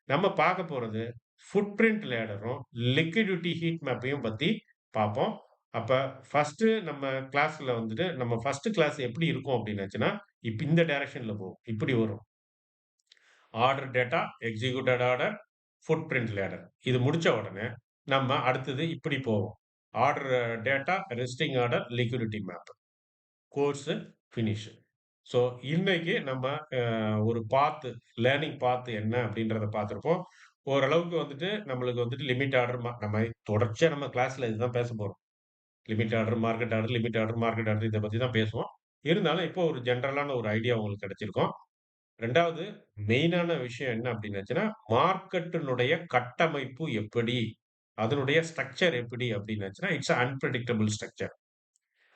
நம்ம பார்க்க போறது ஃபுட் பிரிண்ட் லேடரும், லிக்விடிட்டி ஹீட் மேப்பையும் பத்தி பார்ப்போம். அப்ப ஃபர்ஸ்ட்டு நம்ம கிளாஸ்ல வந்துட்டு நம்ம ஃபர்ஸ்ட் கிளாஸ் எப்படி இருக்கும் அப்படின்னாச்சுன்னா, இந்த டைரக்ஷன்ல போகும். இப்படி வரும். Order data, executed order, food print ladder. இது முடிச்ச உடனே நம்ம அடுத்தது இப்படி போவோம். Order data, resting order, liquidity map. Course finish. So இன்னைக்கு நம்ம ஒரு லேர்னிங் பாத் என்ன அப்படின்றத பார்த்திருப்போம். ஓரளவுக்கு வந்துட்டு நம்மளுக்கு வந்துட்டு லிமிட் ஆர்டர் நம்ம தொடர்ச்சியா நம்ம கிளாஸ்ல இதுதான் பேசப் போறோம். Limit order, market order, limit order, market order இத பத்தி தான் பேசுவோம். இருந்தாலும் இப்போ ஒரு ஜெனரலான ஒரு ஐடியா உங்களுக்கு கிடைச்சிருக்கும். 2வது மெயினான விஷயம் என்ன அப்படின்னாச்சுன்னா, மார்க்கெட்டினுடைய கட்டமைப்பு எப்படி? அதனுடைய ஸ்ட்ரக்சர் எப்படி அப்படின்னாச்சுன்னா, இட்ஸ் அன்பிரெடிக்டபிள் ஸ்ட்ரக்சர்.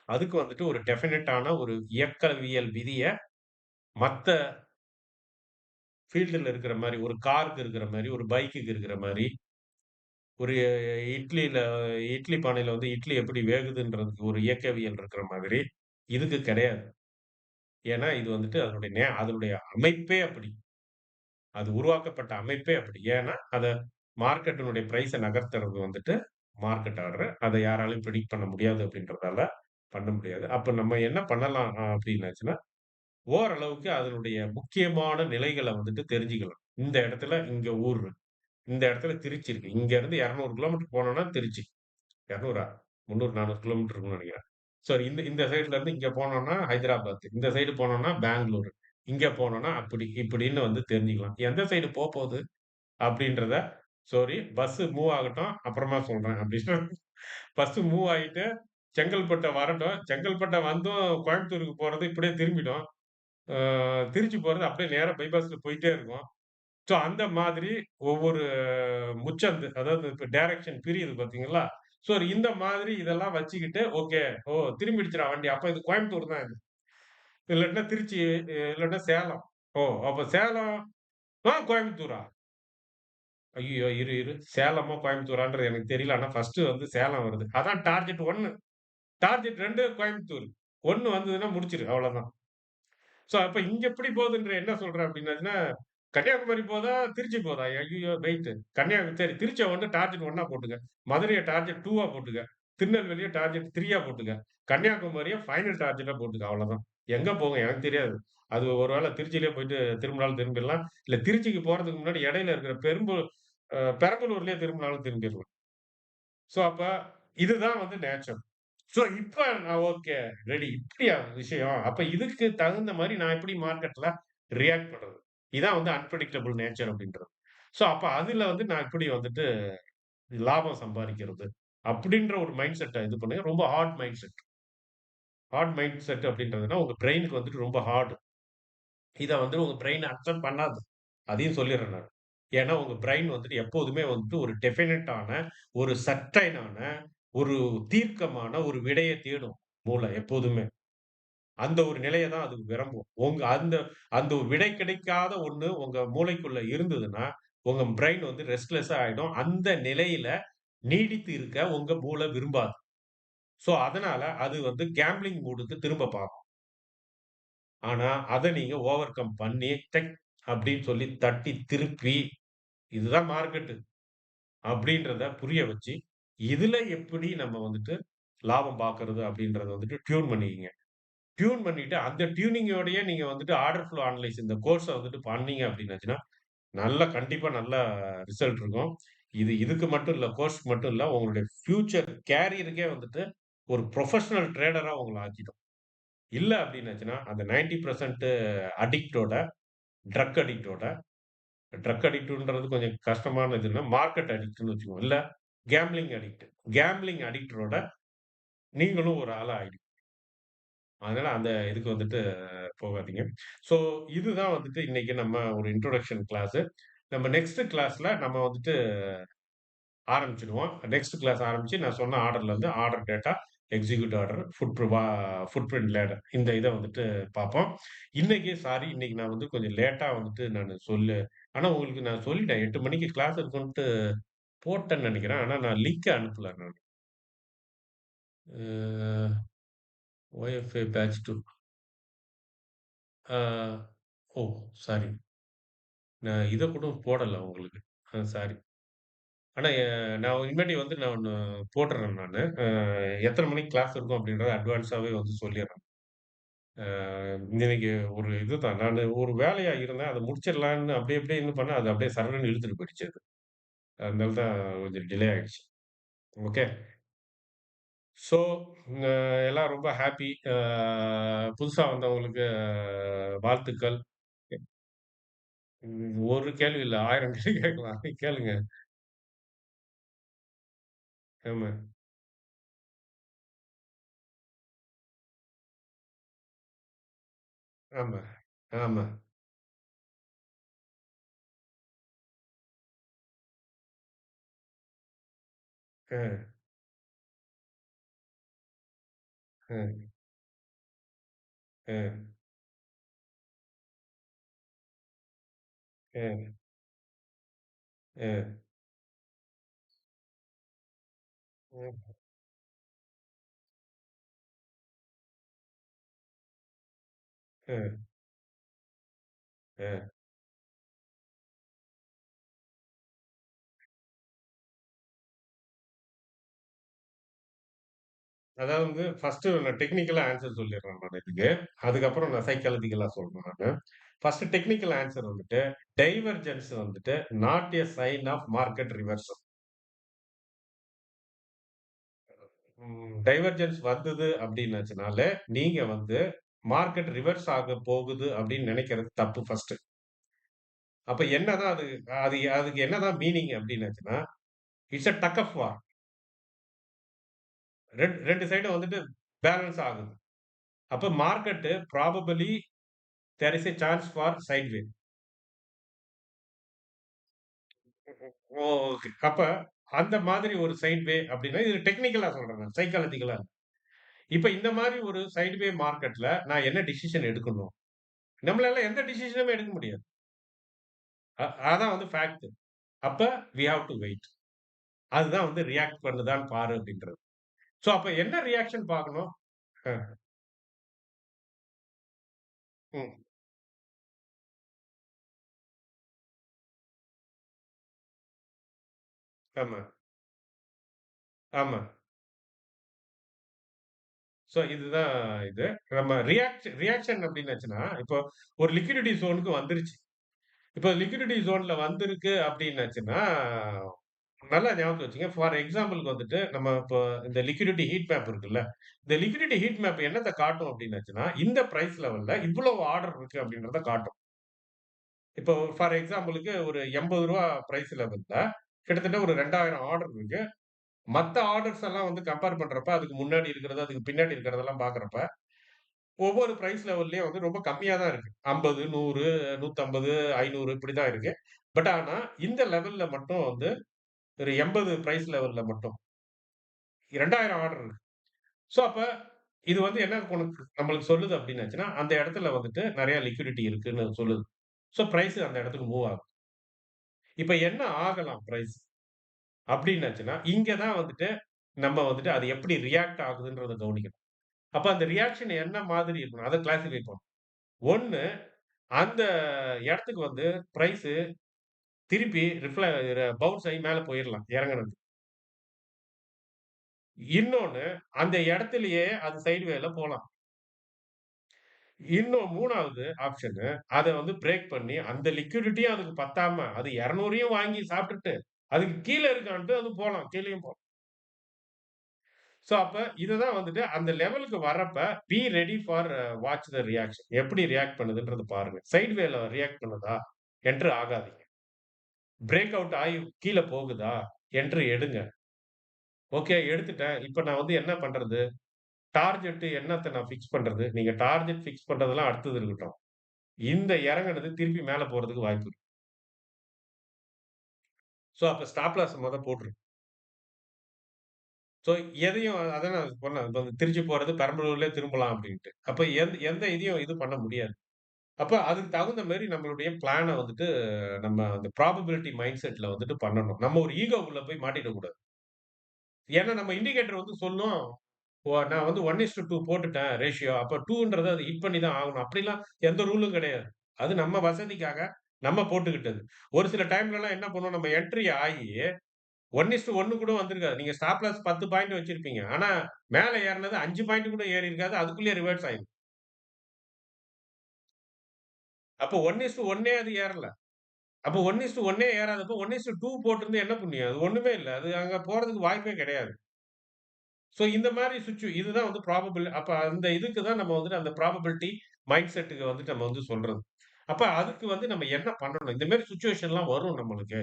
அதுக்கு வந்துட்டு ஒரு டெஃபினட்டான ஒரு இயக்கவியல் விதிய மத்த ஃபீல்டுல இருக்கிற மாரி, ஒரு காருக்கு இருக்கிற மாரி, ஒரு பைக்குக்கு இருக்கிற மாரி, ஒரு இட்லில இட்லி பானையில வந்து இட்லி எப்படி வேகுதுன்றதுக்கு ஒரு இயக்கவியல் இருக்கிற மாதிரி, இதுக்கு கிடையாது. ஏன்னா, இது வந்துட்டு அதனுடைய அமைப்பே அப்படி. அது உருவாக்கப்பட்ட அமைப்பே அப்படி. ஏன்னா, அத மார்க்கெட்டினுடைய பிரைஸ நகர்த்துறது வந்துட்டு மார்க்கெட் ஆர்டர். அத யாராலயும் பிரெடிக்ட் பண்ண முடியாது அப்படின்றதால பண்ண முடியாது. அப்ப நம்ம என்ன பண்ணலாம் அப்படின்னாச்சுன்னா, ஓரளவுக்கு அதனுடைய முக்கியமான நிலைகள வந்துட்டு தெரிஞ்சுக்கலாம். இந்த இடத்துல இங்க ஊர் இருக்கு. இந்த இடத்துல திருச்சி இருக்கு. இங்க இருந்து 200 கிலோமீட்டர் போனோம்னா திருச்சி. 200 300, 400 கிலோமீட்டர் இருக்கும்னு நெனைக்கிறேன். சரி இந்த இந்த சைட்ல இருந்து இங்க போனோம்னா ஹைதராபாத். இந்த சைடு போனோம்னா பெங்களூர். இங்க போனோம்னா அப்படி, இப்படின்னு வந்து தெரிஞ்சுக்கலாம். எந்த சைடு போப்போது அப்படின்றத சாரி பஸ் மூவ் ஆகட்டும். அப்புறமா சொல்றேன் அப்படின்னு பஸ் மூவ் ஆயிட்டு செங்கல்பட்டு வரட்டும். செங்கல்பட்டு வந்தும் கோயம்புத்தூருக்கு போறது இப்படியே திரும்பிடும். ஆ திருச்சி போறது அப்படியே நேரா பைபாஸ்ல போயிட்டே இருக்கும். ஸோ அந்த மாதிரி ஒவ்வொரு முச்சந்து அதாவது இப்ப டைரக்ஷன் பிரியுது பார்த்தீங்களா? ஸோ இந்த மாதிரி இதெல்லாம் வச்சுக்கிட்டு, ஓகே. ஓ! திரும்பிடுச்சுடா வண்டி. அப்ப இது கோயம்புத்தூர் தான் இது. இல்லாட்டினா திருச்சி, இல்லாட்டினா சேலம். ஓ! அப்ப சேலம் கோயம்புத்தூரா? ஐய்யயோ! இரு. சேலமா, கோயம்புத்தூரான்றது எனக்கு தெரியல. ஆனா ஃபர்ஸ்ட்டு வந்து சேலம் வருது. அதான் டார்கெட் 1. டார்கெட் 2 கோயம்புத்தூர். 1 வந்ததுன்னா முடிச்சிரு. அவ்வளோதான். ஸோ அப்ப இங்க எப்படி போகுதுன்ற என்ன சொல்றேன் அப்படின்னாச்சுன்னா, கன்னியாகுமரி போதா, திருச்சி போதா? ஐய்யயோ! வெயிட். சரி திருச்சிய வந்து டார்கெட் 1 போட்டுக்க. மதுரைய டார்கெட் 2 போட்டுக்க. திருநெல்வேலிய டார்கெட் 3 போட்டுக்க. கன்னியாகுமரிய ஃபைனல் டார்கெட்டா போட்டுக்க. அவ்வளோதான். எங்க போகும் எனக்கு தெரியாது. அது ஒரு வேள திருச்சியிலேயே போயிட்டு திரும்பினாலும் திரும்பிடலாம். இல்ல திருச்சிக்கு போறதுக்கு முன்னாடி இடையில இருக்கிற பெரம்பலூர்லயே திரும்பினாலும் திரும்பிரலாம். ஸோ அப்ப இதுதான் வந்து நேச்சர். ஸோ இப்ப நான் ஓகே. ரெடி. இப்படியா விஷயம்? அப்ப இதுக்கு தகுந்த மாரி நான் எப்படி மார்க்கெட்ல ரியாக்ட் பண்றது? இதான் வந்து அன்பிரெடிக்டபிள் நேச்சர் அப்படின்றது. ஸோ அப்ப அதுல வந்து நான் எப்படி வந்துட்டு லாபம் சம்பாரிக்கிறது? அப்படின்ற ஒரு மைண்ட் செட்ட இது பண்ணுங்க. ரொம்ப hard mind set. Hard mind set அப்படின்றதுன்னா, உங்க பிரெயினுக்கு வந்துட்டு ரொம்ப ஹார்ட். இத வந்து உங்க பிரெயின் அக்செப்ட் பண்ணாது. அதையும் சொல்லிர்றேன் நானு. ஏன்னா, உங்க பிரெயின் வந்துட்டு எப்போதுமே வந்துட்டு ஒரு டெஃபினட்டான, ஒரு சர்டைனான, ஒரு தீர்க்கமான ஒரு விடைய தேடும். மூளை எப்போதுமே. அந்த ஒரு நிலைய தான் அது விரும்பும். அந்த அந்த ஒரு விடை கிடைக்காத ஒண்ணு உங்க மூளைக்குள்ள இருந்ததுன்னா, உங்க பிரெயின் வந்து ரெஸ்ட்லெஸ்ஸா ஆயிடும். அந்த நிலையில நீடித்து இருக்க உங்க மூளை விரும்பாது. சோ, அதனால அது வந்து கேம்பிளிங் மூடுக்கு திரும்ப பார்க்கும். ஆனா, அத நீங்க ஓவர் கம் பண்ணி, அப்படின்னு சொல்லி தட்டி திருப்பி, இதுதான் மார்க்கெட்டு அப்படின்றத புரிய வச்சு, இதுல எப்படி நம்ம வந்துட்டு லாபம் பார்க்கறது அப்படின்றத வந்துட்டு டியூன் பண்ணிக்கங்க. டியூன் பண்ணிட்டு, அந்த டியூனிங்கோடயே நீங்க வந்துட்டு ஆர்டர் ஃப்ளோ அனலைஸ் இந்த கோர்ஸ வந்துட்டு பண்ணீங்க அப்படின்னாச்சுன்னா, கண்டிப்பா நல்ல ரிசல்ட் இருக்கும். இதுக்கு மட்டும் இல்ல, கோர்ஸ்க்கு மட்டும் இல்ல. உங்களுடைய ஃபியூச்சர் கேரியருக்கே வந்துட்டு ஒரு புரொஃபஷனல் ட்ரேடரா உங்கள ஆக்கிடும். இல்ல அப்படின்னாச்சுன்னா, அந்த 90% அடிக்ட்டோட, ட்ரக் அடிக்ட்டோட ட்ரக் அடிக்ட்ன்றது கொஞ்சம் கஷ்டமான இதுன்னா, மார்க்கெட் அடிக்ட்ன்னு வச்சுக்குவோம். இல்ல கேம்பிளிங் அடிக்ட். கேம்பிளிங் அடிக்ட்டரோட நீங்களும் ஒரு ஆளா ஆயிடுவீங்க. அதனால அந்த இதுக்கு வந்துட்டு போகாதீங்க. ஸோ இதுதான் வந்துட்டு இன்னைக்கு நம்ம ஒரு இன்ட்ரோடக்ஷன் கிளாஸு. நம்ம நெக்ஸ்ட் கிளாஸ்ல நம்ம வந்துட்டு ஆரம்பிச்சுடுவோம். நெக்ஸ்ட் கிளாஸ் ஆரம்பிச்சு நான் சொன்ன ஆர்டர்ல இருந்து order data, execute order, food print ladder இந்த இத வந்துட்டு பார்ப்போம். இன்னைக்கு நான் வந்து கொஞ்சம் லேட்டா வந்துட்டு ஆனா உங்களுக்கு நான் சொல்லிட்டேன் 8 மணிக்கு கிளாஸ் இருக்குன்ட்டு போட்டேன்னு நெனைக்கிறேன். ஆனா நான் லிங்க் அனுப்பல நானு. அ OFA பேட்ச் 2. ஆ ஓ! சாரி. நான் இத கூட போடல உங்களுக்கு. சாரி. ஆனா நான் இனிமேட்டு வந்து நான் ஒண்ணு போட்டுறேன் நானு. எத்தன மணிக்கு கிளாஸ் இருக்கும் அப்படின்றத அட்வான்ஸாவே வந்து சொல்லிர்றேன். அ இன்னைக்கு ஒரு இதுதான். நானு ஒரு வேலையா இருந்தேன். அத முடிச்சிடலான்னு அப்படி இப்படின்னு பண்ணேன். அது அப்படியே சர்ருன்னு இழுத்துட்டு போயிடுச்சு அது. அதனால தான் கொஞ்சம் டிலே ஆயிடுச்சு. ஓகே. ஸோ அ எல்லாம் ரொம்ப ஹேப்பி. புதுசா வந்தவங்களுக்கு வாழ்த்துக்கள். ஒரு கேள்வி இல்ல. 1000 கேள்வி கேட்கலாம். கேளுங்க. ஆமா, ஆமா, ஆமா. அ, அ, அ, அ, அ, ம், அ, அ. அதாவது வந்து ஃபர்ஸ்ட்டு நான் டெக்னிக்கலா ஆன்ஸர் சொல்லிர்றேன் நான் இதுக்கு. அதுக்கப்புறம் நான் சைக்காலஜிக்கலா சொல்றேன் நானு. ஃபர்ஸ்ட்டு டெக்னிக்கல் ஆன்ஸர் வந்துட்டு, டைவர்ஜென்ஸ் வந்துட்டு not a sign of market reversal. Divergence வந்தது அப்டின்னாச்சுனாலே, நீங்க வந்து மார்க்கெட் ரிவர்ஸ் ஆக போகுது அப்டின்னு நெனைக்கிறது தப்பு ஃபர்ஸ்ட்டு. அப்ப என்னதான் அது அதுக்கு என்னதான் மீனிங் அப்டின்னாச்சுன்னா, it's a tug of war. 2 சைடும் வந்துட்டு பேலன்ஸ் ஆகுது. அப்ப market probably there is a chance for sideway. Okay. அப்ப அந்த மாதிரி ஒரு சைட்வே அப்டின்னா, இது டெக்னிக்கலா சொல்றேன் நான். சைக்காலஜிக்கலா இல்ல. இப்ப இந்த மாரி ஒரு சைட்வே மார்க்கெட்ல நான் என்ன டிசிஷன் எடுக்கணும்? நம்மளால எந்த டிசிஷனுமே எடுக்க முடியாது. அதான் வந்து ஃபேக்ட். அப்ப வி ஹேவ் டூ வெயிட். அதுதான் வந்து ரியாக்ட் பண்ணுதான்னு பாரு அப்டின்றது. சோ அப்ப என்ன ரியாக்ஷன் பார்க்கணும்? அ, ம். ஆமா, ஆமா. சோ இதுதான் இது. நம்ம ரியாக்ஷன் அப்டின்னாச்சுன்னா, இப்போ ஒரு லிக்விடிட்டி ஜோன்க்கு வந்துருச்சு. இப்போ லிக்விடிட்டி ஜோன்ல வந்திருக்கு அப்டின்னாச்சுன்னா, நல்லா ஞாபகம் வச்சுங்க. ஃபார் எக்ஸாம்பிள்க்கு வந்துட்டு, நம்ம இப்போ இந்த லிக்விடிட்டி ஹீட் மேப் இருக்குல்ல. இந்த லிக்விடிட்டி ஹீட் மேப் என்னத்த காட்டும் அப்டின்னாச்சுன்னா, இந்த பிரைஸ் லெவல்ல இவ்வளவு ஆர்டர் இருக்கு அப்டின்றத காட்டும். இப்போ ஃபார் எக்ஸாம்பிளுக்கு ஒரு ரூ. 80 பிரைஸ் லெவல்ல கிட்டத்தட்ட ஒரு 2000 ஆர்டர் இருக்கு. மத்த ஆர்டர்ஸ் எல்லாம் வந்து கம்பேர் பண்றப்ப, அதுக்கு முன்னாடி இருக்கிறது, அதுக்கு பின்னாடி இருக்கிறதெல்லாம் பார்க்கிறப்ப, ஒவ்வொரு பிரைஸ் லெவல்லயும் வந்து ரொம்ப கம்மியா தான் இருக்கு. 50, 100, 150, 500 இப்படி தான் இருக்கு. பட் ஆனா, இந்த லெவல்ல மட்டும் வந்து ஒரு 80 பிரைஸ் லெவல்ல மட்டும் 2000 ஆர்டர் இருக்கு. சோ அப்ப இது வந்து என்ன உனக்கு நம்மளுக்கு சொல்லுது அப்டின்னாச்சுன்னா, அந்த இடத்துல வந்துட்டு நெறைய லிக்விடிட்டி இருக்குன்னு சொல்லுது. சோ பிரைஸ் அந்த இடத்துக்கு மூவ் ஆகும். இப்ப என்ன ஆகலாம் பிரைஸ் அப்டின்னாச்சுன்னா, இங்க தான் வந்துட்டு நம்ம வந்துட்டு அது எப்படி ரியாக்ட் ஆகுதுன்றத கவனிக்கணும். அப்ப அந்த ரியாக்ஷன் என்ன மாதிரி இருக்கணும்? அத கிளாசிஃபை பண்ணணும். 1 அந்த இடத்துக்கு வந்து பிரைஸ் திருப்பி பவுன்ஸ் ஆயி மேல போயிரலாம் இறங்குனது. இன்னொன்னு அந்த இடத்திலேயே அது சைட்வேல போலாம். இன்னும் 3வது ஆப்ஷனு அத வந்து பிரேக் பண்ணி அந்த லிக்விடிட்டியும் அதுக்கு பத்தாம அது 200யும் வாங்கி சாப்பிட்டுட்டு, அதுக்கு கீழ இருக்கான்ட்டு அது போலாம். கீழயும் போலாம். சோ அப்ப இதுதான் வந்துட்டு அந்த லெவலுக்கு வரப்ப be ready for watch the reaction. எப்படி ரியாக்ட் பண்ணுதுன்றத பாருங்க. சைட்வேல ரியாக்ட் பண்ணுதா? என்டர் ஆகாதீங்க. பிரேக் அவுட் ஆயி கீழ போகுதா? என்ட்ரி எடுங்க. ஓகே எடுத்துட்டேன். இப்ப நான் வந்து என்ன பண்றது? டார்கெட் என்னத்த நான் பிக்ஸ் பண்றது? நீங்க டார்கெட் பிக்ஸ் பண்றதெல்லாம் அடுத்தது இருக்கட்டும். இந்த இறங்குனது திருப்பி மேல போறதுக்கு வாய்ப்பு இருக்கு. சோ அப்ப ஸ்டாப் லாஸ் மொத போட்டுரு. சோ எதையும் அதான் நான் சொன்னேன். இப்ப திருச்சி போறது பெரம்பலூர்லயே திரும்பலாம் அப்டின்ட்டு. அப்ப எந்த எந்த இதையும் இது பண்ண முடியாது. அப்ப அதுக்கு தகுந்த மாரி நம்மளுடைய பிளான வந்துட்டு நம்ம அந்த ப்ராபபிலிட்டி மைண்ட் செட்ல வந்துட்டு பண்ணணும். நம்ம ஒரு ஈகோக்குள்ள போய் மாட்டிடக் கூடாது. ஏன்னா நம்ம இண்டிகேட்டர் வந்து சொல்லும். நான் வந்து 1:2 போட்டுட்டேன் ரேஷியோ. அப்ப 2ன்றத அது ஹிட் பண்ணி தான் ஆகணும். அப்படிலாம் எந்த ரூலும் கிடையாது. அது நம்ம வசதிக்காக நம்ம போட்டுக்கிட்டது. ஒரு சில டைம்லலாம் என்ன பண்ணுவோம், நம்ம என்ட்ரி ஆயி 1:1 கூட வந்திருக்காது. நீங்க ஸ்டாப் லாஸ் 10 பாயிண்ட் வச்சிருப்பீங்க. ஆனா மேல ஏறுனது 5 பாயிண்ட் கூட ஏறி இருக்காது. அதுக்குள்ளயே ரிவர்ஸ் ஆயிரும். அப்ப 1:1 அது ஏறல. அப்ப 1:1 ஏறாதப்போ 1:2 போட்டிருந்து என்ன புண்ணியம்? அது ஒண்ணுமே இல்ல. அது அங்க போறதுக்கு வாய்ப்பே கிடையாது. சோ இந்த மாரி இதுதான் வந்து அப்ப அந்த இதுக்கு தான் நம்ம வந்துட்டு அந்த ப்ராபபிலிட்டி மைண்ட் செட்டுக்கு வந்துட்டு நம்ம வந்து சொல்றது. அப்ப அதுக்கு வந்து நம்ம என்ன பண்ணணும்? இந்த மாரி சிச்சுவேஷன்லாம் வரும் நம்மளுக்கு.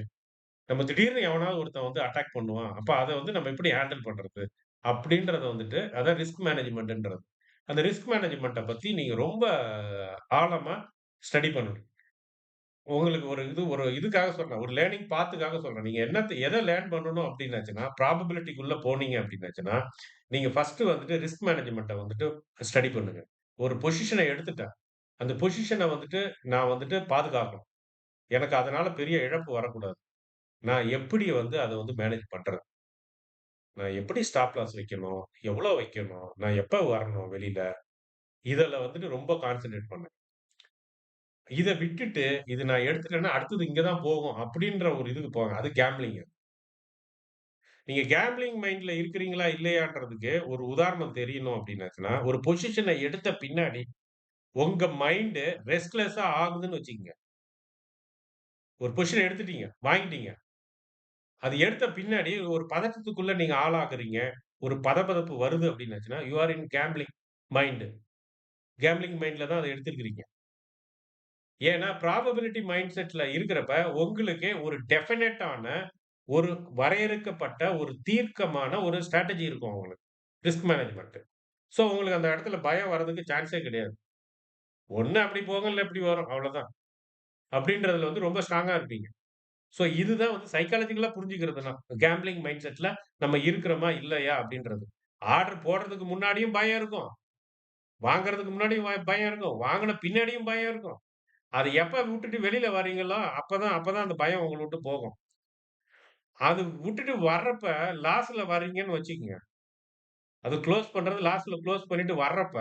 நம்ம திடீர்னு எவனாவது ஒருத்தன் வந்து அட்டாக் பண்ணுவான். அப்ப அத வந்து நம்ம எப்படி ஹேண்டில் பண்றது? அப்படின்றத வந்துட்டு அதான் ரிஸ்க் மேனேஜ்மென்ட்ன்றது. அந்த ரிஸ்க் மேனேஜ்மென்ட்ட பத்தி நீங்க ரொம்ப ஆழமா ஸ்டடி பண்ணணும். உங்களுக்கு ஒரு இதுக்காக சொல்றேன். ஒரு லேர்னிங் பாத்துக்காக சொல்றேன். நீங்க எத லேர்ன் பண்ணணும் அப்டின்னாச்சுன்னா, ப்ராபபிலிட்டிக்குள்ள போனீங்க அப்டின்னாச்சுன்னா, நீங்க ஃபர்ஸ்ட் வந்துட்டு ரிஸ்க் மேனேஜ்மென்ட்ட வந்துட்டு ஸ்டடி பண்ணுங்க. ஒரு பொசிஷன எடுத்துட்டேன். அந்த பொசிஷன வந்துட்டு நான் வந்துட்டு பாதுகாக்கணும். எனக்கு அதனால பெரிய இழப்பு வரக்கூடாது. நான் எப்படி வந்து அத வந்து மேனேஜ் பண்றது? நான் எப்படி ஸ்டாப் லாஸ் வைக்கணும்? எவ்வளோ வைக்கணும்? நான் எப்ப வரணும் வெளில? இதுல வந்துட்டு ரொம்ப கான்சன்ட்ரேட் பண்ணுங்க. இத விட்டுட்டு, இது நான் எடுத்துட்டேன்னா, அடுத்தது இங்க தான் போகும். அப்படின்ற ஒரு இதுக்கு போங்க. அது கேம்பிளிங். நீங்க கேம்பிளிங் மைண்ட்ல இருக்கிறீங்களா, இல்லையான்றதுக்கு ஒரு உதாரணம் தெரியணும் அப்டின்னாச்சுன்னா, ஒரு பொசிஷன எடுத்த பின்னாடி உங்க மைண்ட் ரெஸ்ட்லெஸ்ஸா ஆகுதுன்னு வச்சுக்கங்க. ஒரு பொசிஷன் எடுத்துட்டீங்க, வாங்கிட்டீங்க. அது எடுத்த பின்னாடி ஒரு பதட்டத்துக்குள்ள நீங்க ஆளாகுறீங்க. ஒரு பதபதப்பு வருது அப்டின்னாச்சுன்னா, you are in gambling mind. Gambling மைண்ட்ல தான் அத எடுத்திருக்கிறீங்க. ஏன்னா, ப்ராபபிலிட்டி மைண்ட் செட்ல இருக்கிறப்ப, உங்களுக்கு ஒரு டெஃபினட் ஆன, ஒரு வரையறுக்கப்பட்ட, ஒரு தீர்க்கமான ஒரு ஸ்ட்ராட்டஜி இருக்கும் உங்களுக்கு. Risk management. சோ, உங்களுக்கு அந்த இடத்துல பயம் வர்றதுக்கு சான்ஸே கிடையாது. ஒண்ணு அப்படி போகும், இல்ல இப்படி வரும். அவ்வளோதான். அப்படின்றதுல வந்து ரொம்ப ஸ்ட்ராங்கா இருப்பீங்க. சோ, இதுதான் வந்து சைக்காலஜிக்கலா புரிஞ்சுக்கிறதுனா. கேம்பிளிங் மைண்ட் செட்ல நம்ம இருக்கிறோமா, இல்லையா அப்படின்றது. ஆர்டர் போடுறதுக்கு முன்னாடியும் பயம் இருக்கும். வாங்குறதுக்கு முன்னாடியும் பயம் இருக்கும். வாங்குன பின்னாடியும் பயம் இருக்கும். அத எப்ப விட்டுட்டு வெளியில வரீங்களோ, அப்பதான் அந்த பயம் உங்கள விட்டு போகும். அது விட்டுட்டு வர்றப்ப, லாஸ்ல வர்றீங்கன்னு வச்சுக்கங்க. அது குளோஸ் பண்றது லாஸ்ட்ல குளோஸ் பண்ணிட்டு வர்றப்ப,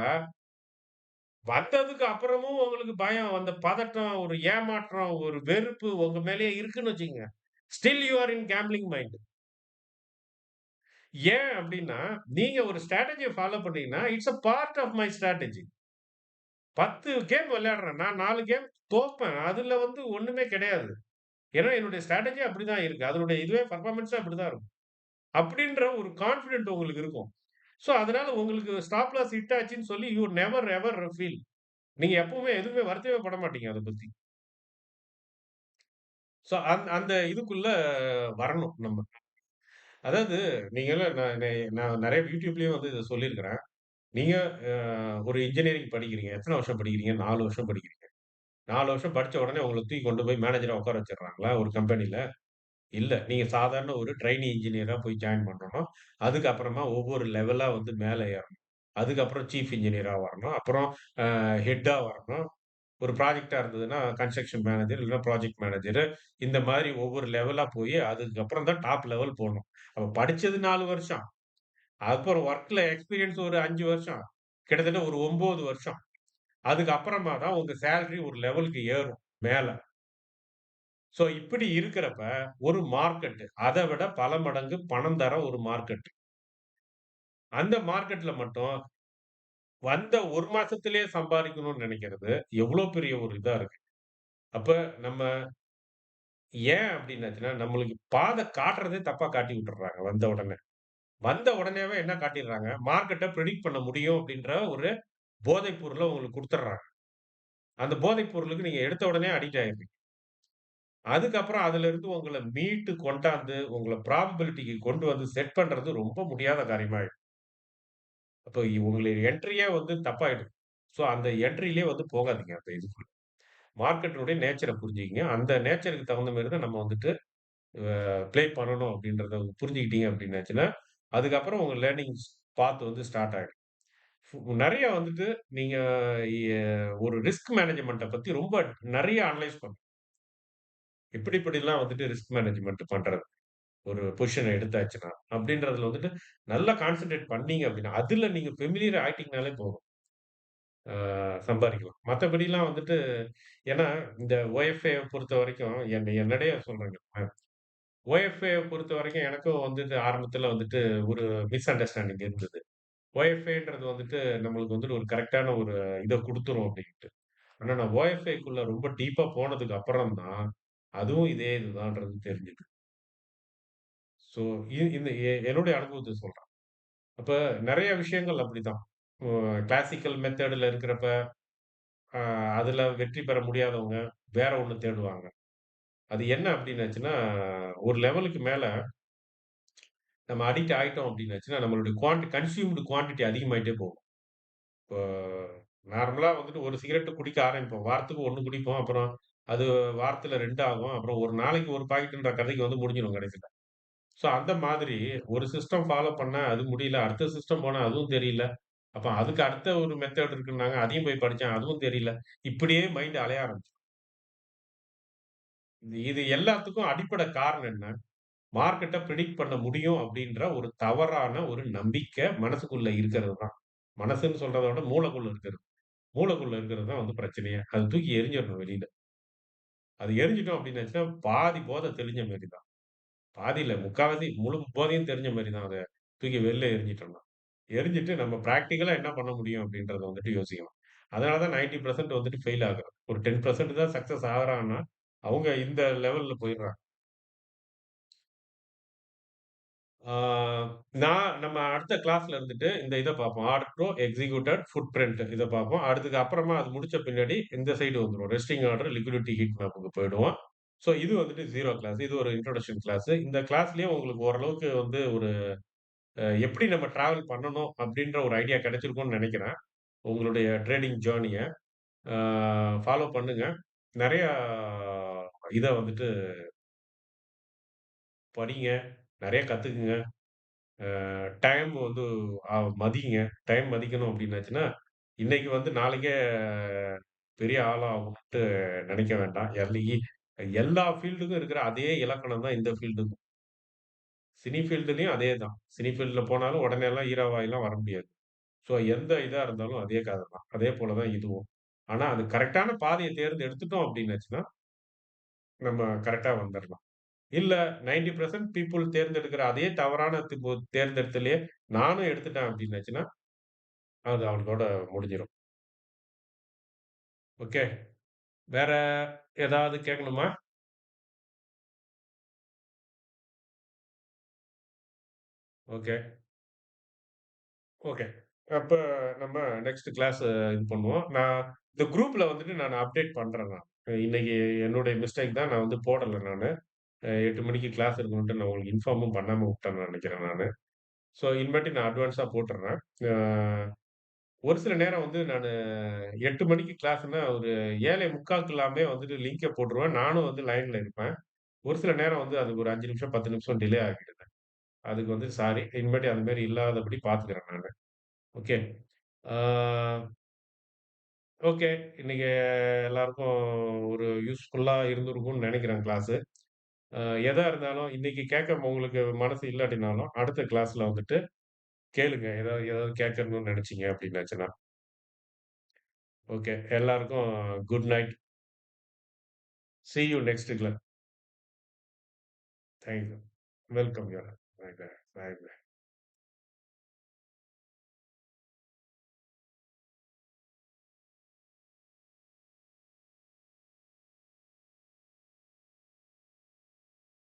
வந்ததுக்கு அப்புறமும் உங்களுக்கு பயம், அந்த பதட்டம், ஒரு ஏமாற்றம், ஒரு வெறுப்பு உங்க மேலயே இருக்குன்னு வச்சுக்கங்க. Still you are in gambling mind. ஏன் அப்டின்னா, நீங்க ஒரு ஸ்ட்ராட்டஜிய ஃபாலோ பண்ணீங்கன்னா, it's a part of my strategy. 10 game விளையாடுறேன். நான் 4 கேம் தோப்பேன். அதுல வந்து ஒண்ணுமே கிடையாது. ஏன்னா என்னுடைய ஸ்ட்ராட்டஜி அப்படிதான் இருக்கு. அதனுடைய இதுவே பெர்ஃபார்மன்ஸே அப்படிதான் இருக்கும். அப்படின்ற ஒரு கான்ஃபிடென்ட் உங்களுக்கு இருக்கும். சோ, அதனால உங்களுக்கு ஸ்டாப் லாஸ் ஹிட் ஆச்சுன்னு சொல்லி யூ நெவர் எவர் ஃபீல். நீங்க எப்பவுமே எதுவுமே வருத்தவே பட மாட்டீங்க அத பத்தி. சோ, அந்த இதுக்குள்ள வரணும் நம்ம. அதாவது நீங்கலாம் நான் நெறைய YouTubeலயும் வந்து இத சொல்லியிருக்கிறேன். நீங்க அ ஒரு இன்ஜினியரிங் படிக்கிறீங்க. எத்தன வருஷம் படிக்கிறீங்க? 4 வருஷம் படிக்கிறீங்க. 4 வருஷம் படிச்ச உடனே உங்கள தூக்கி கொண்டு போய் மேனேஜரா உட்கார வச்சுடுறாங்களா ஒரு கம்பெனில? இல்ல. நீங்க சாதாரண ஒரு ட்ரெய்னி இன்ஜினியரா போய் ஜாயின் பண்ணணும். அதுக்கப்புறமா ஒவ்வொரு லெவலா வந்து மேல ஏறணும். அதுக்கப்புறம் சீஃப் இன்ஜினியரா வரணும். அப்புறம் ஹெட்டா வரணும். ஒரு ப்ராஜெக்ட்டா இருந்ததுன்னா, கன்ஸ்ட்ரக்ஷன் மேனேஜர் இல்லன்னா ப்ராஜெக்ட் மேனேஜரு. இந்த மாதிரி ஒவ்வொரு லெவலா போயி, அதுக்கப்புறம் தான் டாப் லெவல் போணும். அப்ப படிச்சது 4 வருஷம். அப்புறம் ஒர்க்ல எக்ஸ்பீரியன்ஸ் ஒரு 5 வருஷம். கிட்டத்தட்ட ஒரு 9 வருஷம். அதுக்கு அப்புறமா தான் உங்க சேலரி ஒரு லெவலுக்கு ஏறும் மேல. சோ இப்படி இருக்கிறப்ப, ஒரு மார்க்கெட் அத விட பல மடங்கு பணம் தர ஒரு மார்க்கெட். அந்த மார்க்கெட்ல மட்டும் வந்த 1 மாசத்திலேயே சம்பாரிக்கணும்னு நெனைக்கிறது, எவ்வளோ பெரிய ஒரு இதா இருக்கு. அப்ப நம்ம ஏன் அப்டின்னாச்சுன்னா, நம்மளுக்கு பாத காட்டுறதே தப்பா காட்டி விட்டுர்றாங்க வந்த உடனே. வந்த உடனேவே என்ன காட்டிர்றாங்க, மார்க்கெட்ட பிரெடிக்ட் பண்ண முடியும் அப்டின்ற ஒரு போதைப் பொருள உங்களுக்கு குடுத்துர்றாங்க. அந்த போதைப் பொருளுக்கு நீங்க எடுத்த உடனே அடிக்ட் ஆயிடுறீங்க. அதுக்கப்புறம் அதிலிருந்து உங்கள மீட்டு கொண்டாந்து, உங்கள ப்ராபபிலிட்டிக்கு கொண்டு வந்து செட் பண்றது ரொம்ப முடியாத காரியமா ஆயிடும். அப்போ உங்களுடைய என்ட்ரியே வந்து தப்பாயிடும். சோ அந்த என்ட்ரிலயே வந்து போகாதீங்க அந்த இதுக்குள்ள. மார்க்கெட்டினுடைய நேச்சர புரிஞ்சுக்கங்க. அந்த நேச்சருக்கு தகுந்த மாரி தான் நம்ம வந்துட்டு ப்ளே பண்ணணும் அப்படின்றத புரிஞ்சுக்கிட்டீங்க அப்படின்னாச்சுன்னா, அதுக்கப்புறம் உங்க லேர்னிங்ஸ் பாத் வந்து ஸ்டார்ட் ஆயிடும். நெறைய வந்துட்டு நீங்க எ ஒரு ரிஸ்க் மேனேஜ்மென்ட்ட பத்தி ரொம்ப நெறைய அனலைஸ் பண்ணணும். எப்படி எப்படிலாம் வந்துட்டு ரிஸ்க் மேனேஜ்மென்ட் பண்றது? ஒரு பொசிஷன் எடுத்தாச்சுன்னா, அப்படின்றதுல வந்துட்டு நல்லா கான்சன்ட்ரேட் பண்ணீங்க அப்படின்னா, அதுல நீங்க ஃபெமிலியர் ஆயிட்டீங்கனாலே போதும். ஆ சம்பாரிக்கலாம். மத்தபடிலாம் வந்துட்டு ஏன்னா இந்த OFA பொறுத்தவரைக்கும் என்னுடைய சொல்றேங்க. OFA பொறுத்தவரைக்கும் எனக்கும் வந்துட்டு ஆரம்பத்துல வந்துட்டு ஒரு மிஸ் அண்டர்ஸ்டாண்டிங் இருந்தது. OFAன்றது வந்துட்டு நம்மளுக்கு வந்துட்டு ஒரு கரெக்ட்டான ஒரு இத குடுத்துரும் அப்டின்ட்டு. ஆனா நான் OFAக்குள்ள ரொம்ப டீப்பா போனதுக்கு அப்புறம் தான், அதுவும் இதே இதுதான்ன்றது தெரிஞ்சது. ஸோ இந்த என்னுடைய அனுபவத்த சொல்றேன். அப்ப நெறைய விஷயங்கள் அப்படிதான். அ கிளாசிக்கல் மெத்தட்ல இருக்கிறப்ப, அ அதுல வெற்றி பெற முடியாதவங்க, வேற ஒண்ணு தேடுவாங்க. அது என்ன அப்டின்னாச்சுன்னா, ஒரு லெவலுக்கு மேல நம்ம அடிக்ட் ஆயிட்டோம் அப்டின்னாச்சுன்னா, நம்மளுடைய கன்சியூம்டு குவான்டிட்டி அதிகமாயிட்டே போகும். இப்போ நார்மலா வந்துட்டு ஒரு சிகரெட் குடிக்க ஆரம்பிப்போம். வாரத்துக்கு 1 குடிப்போம். அப்புறம் அது வாரத்துல 2 ஆகும். அப்புறம் ஒரு நாளைக்கு 1 பாக்கெட்ன்ற கதைக்கு வந்து முடிஞ்சிரும் கடைசில. ஸோ அந்த மாதிரி ஒரு சிஸ்டம் ஃபாலோ பண்ணா அது முடியல. அடுத்த சிஸ்டம் போனா அதுவும் தெரியல. அப்ப அதுக்கு அடுத்த ஒரு மெத்தட் இருக்குன்னாங்க. அதையும் போய் படிச்சேன். அதுவும் தெரியல. இப்படியே மைண்ட் அலைய ஆரம்பிச்சுரும். இது எல்லாத்துக்கும் அடிப்படை காரணம் என்ன? மார்க்கெட்ட பிரெடிக்ட் பண்ண முடியும் அப்படின்ற ஒரு தவறான ஒரு நம்பிக்கை மனசுக்குள்ள இருக்கிறது தான். மனசுன்னு சொல்றத விட மூளைக்குள்ள இருக்கிறது. மூளைக்குள்ள இருக்கிறது தான் வந்து பிரச்சனையே. அத தூக்கி எறிஞ்சிரணும் வெளியில. அது எறிஞ்சிட்டோம் அப்டின்னாச்சுன்னா, பாதி போதை தெளிஞ்ச மாரி தான். பாதி இல்ல, முக்காவாசி முழு போதையும் தெரிஞ்ச மாரி தான். அத தூக்கி வெளில எறிஞ்சிட்டோம்னா. எறிஞ்சிட்டு நம்ம பிராக்டிகலா என்ன பண்ண முடியும் அப்படின்றத வந்துட்டு யோசிக்கணும். அதனால தான் 90% வந்துட்டு ஃபெயில் ஆகுறோம். ஒரு 10% தான் சக்சஸ் ஆகுறான்னா, அவங்க இந்த லெவல்ல போயிடுறாங்க. ஆ நம்ம அடுத்த கிளாஸ்ல இருந்துட்டு இந்த இத பார்ப்போம். Order to executed footprint இத பார்ப்போம். அதுக்கு அப்புறமா அது முடிச்ச பின்னாடி இந்த சைடு வந்துருவோம். ரெஸ்டிங் ஆர்டர், லிக்விடிட்டி ஹீட் மேப்க்கு போயிடுவோம். ஸோ இது வந்துட்டு 0 கிளாஸ். இது ஒரு இன்ட்ரோடக்ஷன் கிளாஸ். இந்த கிளாஸ்லயே உங்களுக்கு ஓரளவுக்கு வந்து ஒரு எப்படி நம்ம டிராவல் பண்ணணும் அப்படின்ற ஒரு ஐடியா கிடைச்சிருக்கும்னு நெனைக்கிறேன். உங்களுடைய ட்ரேடிங் ஜர்னிய ஆ ஃபாலோ பண்ணுங்க. நெறையா இத வந்துட்டு படிங்க. நெறைய கத்துக்குங்க. டைம் வந்து மதிங்க. டைம் மதிக்கணும் அப்டின்னாச்சுன்னா, இன்னைக்கு வந்து நாளைக்கே பெரிய ஆளா ஆகணும்ன்ட்டு நெனைக்க வேண்டாம். எல்லா ஃபீல்டுக்கும் இருக்கிற அதே இலக்கணம் தான் இந்த ஃபீல்டுக்கும். சினி ஃபீல்டுலயும் அதே தான். சினி ஃபீல்டுல போனாலும் உடனேலாம் ஹீரோவாயிலாம் வர முடியாது. ஸோ எந்த இதா இருந்தாலும் அதே கத தான். அதே போல தான் இதுவும். ஆனா அது கரெக்ட்டான பாதைய தேர்ந்தெடுத்துட்டோம் அப்டின்னாச்சுன்னா, நம்ம கரெக்ட்டா வந்துரலாம். இல்ல 90% பீப்பிள் தேர்ந்தெடுக்கிற அதே தவறான தேர்ந்தெடுத்தலயே நானும் எடுத்துட்டேன் அப்டின்னாச்சுன்னா, அது அவங்களோட முடிஞ்சிரும். ஓகே. வேற ஏதாவது கேட்கணுமா? Okay, okay. அப்ப நம்ம நெக்ஸ்ட் கிளாஸ் இது பண்ணுவோம். இந்த குரூப்ல வந்துட்டு நான் அப்டேட் பண்றேன் நான். இன்னைக்கு என்னுடைய மிஸ்டேக் தான் நான் வந்து போடல நானு. 8 மணிக்கு கிளாஸ் இருக்கணுன்ட்டு நான் உங்களுக்கு இன்ஃபார்மும் பண்ணாம விட்டேன்னு நெனைக்கிறேன் நானு. ஸோ இனிமேட்டு நான் அட்வான்ஸா போட்டுர்றேன். அ ஒரு சில நேரம் வந்து நானு 8 மணிக்கு கிளாஸ்ன்னா ஒரு 7:45க்குலாமே வந்துட்டு லிங்க போட்டுருவேன். நானும் வந்து லைன்ல இருப்பேன். ஒரு சில நேரம் வந்து அதுக்கு ஒரு 5 நிமிஷம், 10 நிமிஷம் டிலே ஆகிடுது. அதுக்கு வந்து சாரி. இனிமேட்டு அது மாரி இல்லாதபடி பார்த்துக்கிறேன் நானு. ஓகே. ஆ ஓகே. இன்னைக்கு எல்லாருக்கும் ஒரு யூஸ்ஃபுல்லா இருந்திருக்கும்னு நெனைக்கிறேன் கிளாஸு. அ எதா இருந்தாலும் இன்னைக்கு கேட்க உங்களுக்கு மனசு இல்லாட்டினாலும், அடுத்த கிளாஸ்ல வந்துட்டு கேளுங்க. ஏதாவது ஏதாவது கேட்கணும்னு நெனைச்சீங்க அப்டின்னாச்சுன்னா. ஓகே. எல்லாருக்கும் good night. See you next class. Thank you. Welcome. Yeah. Right.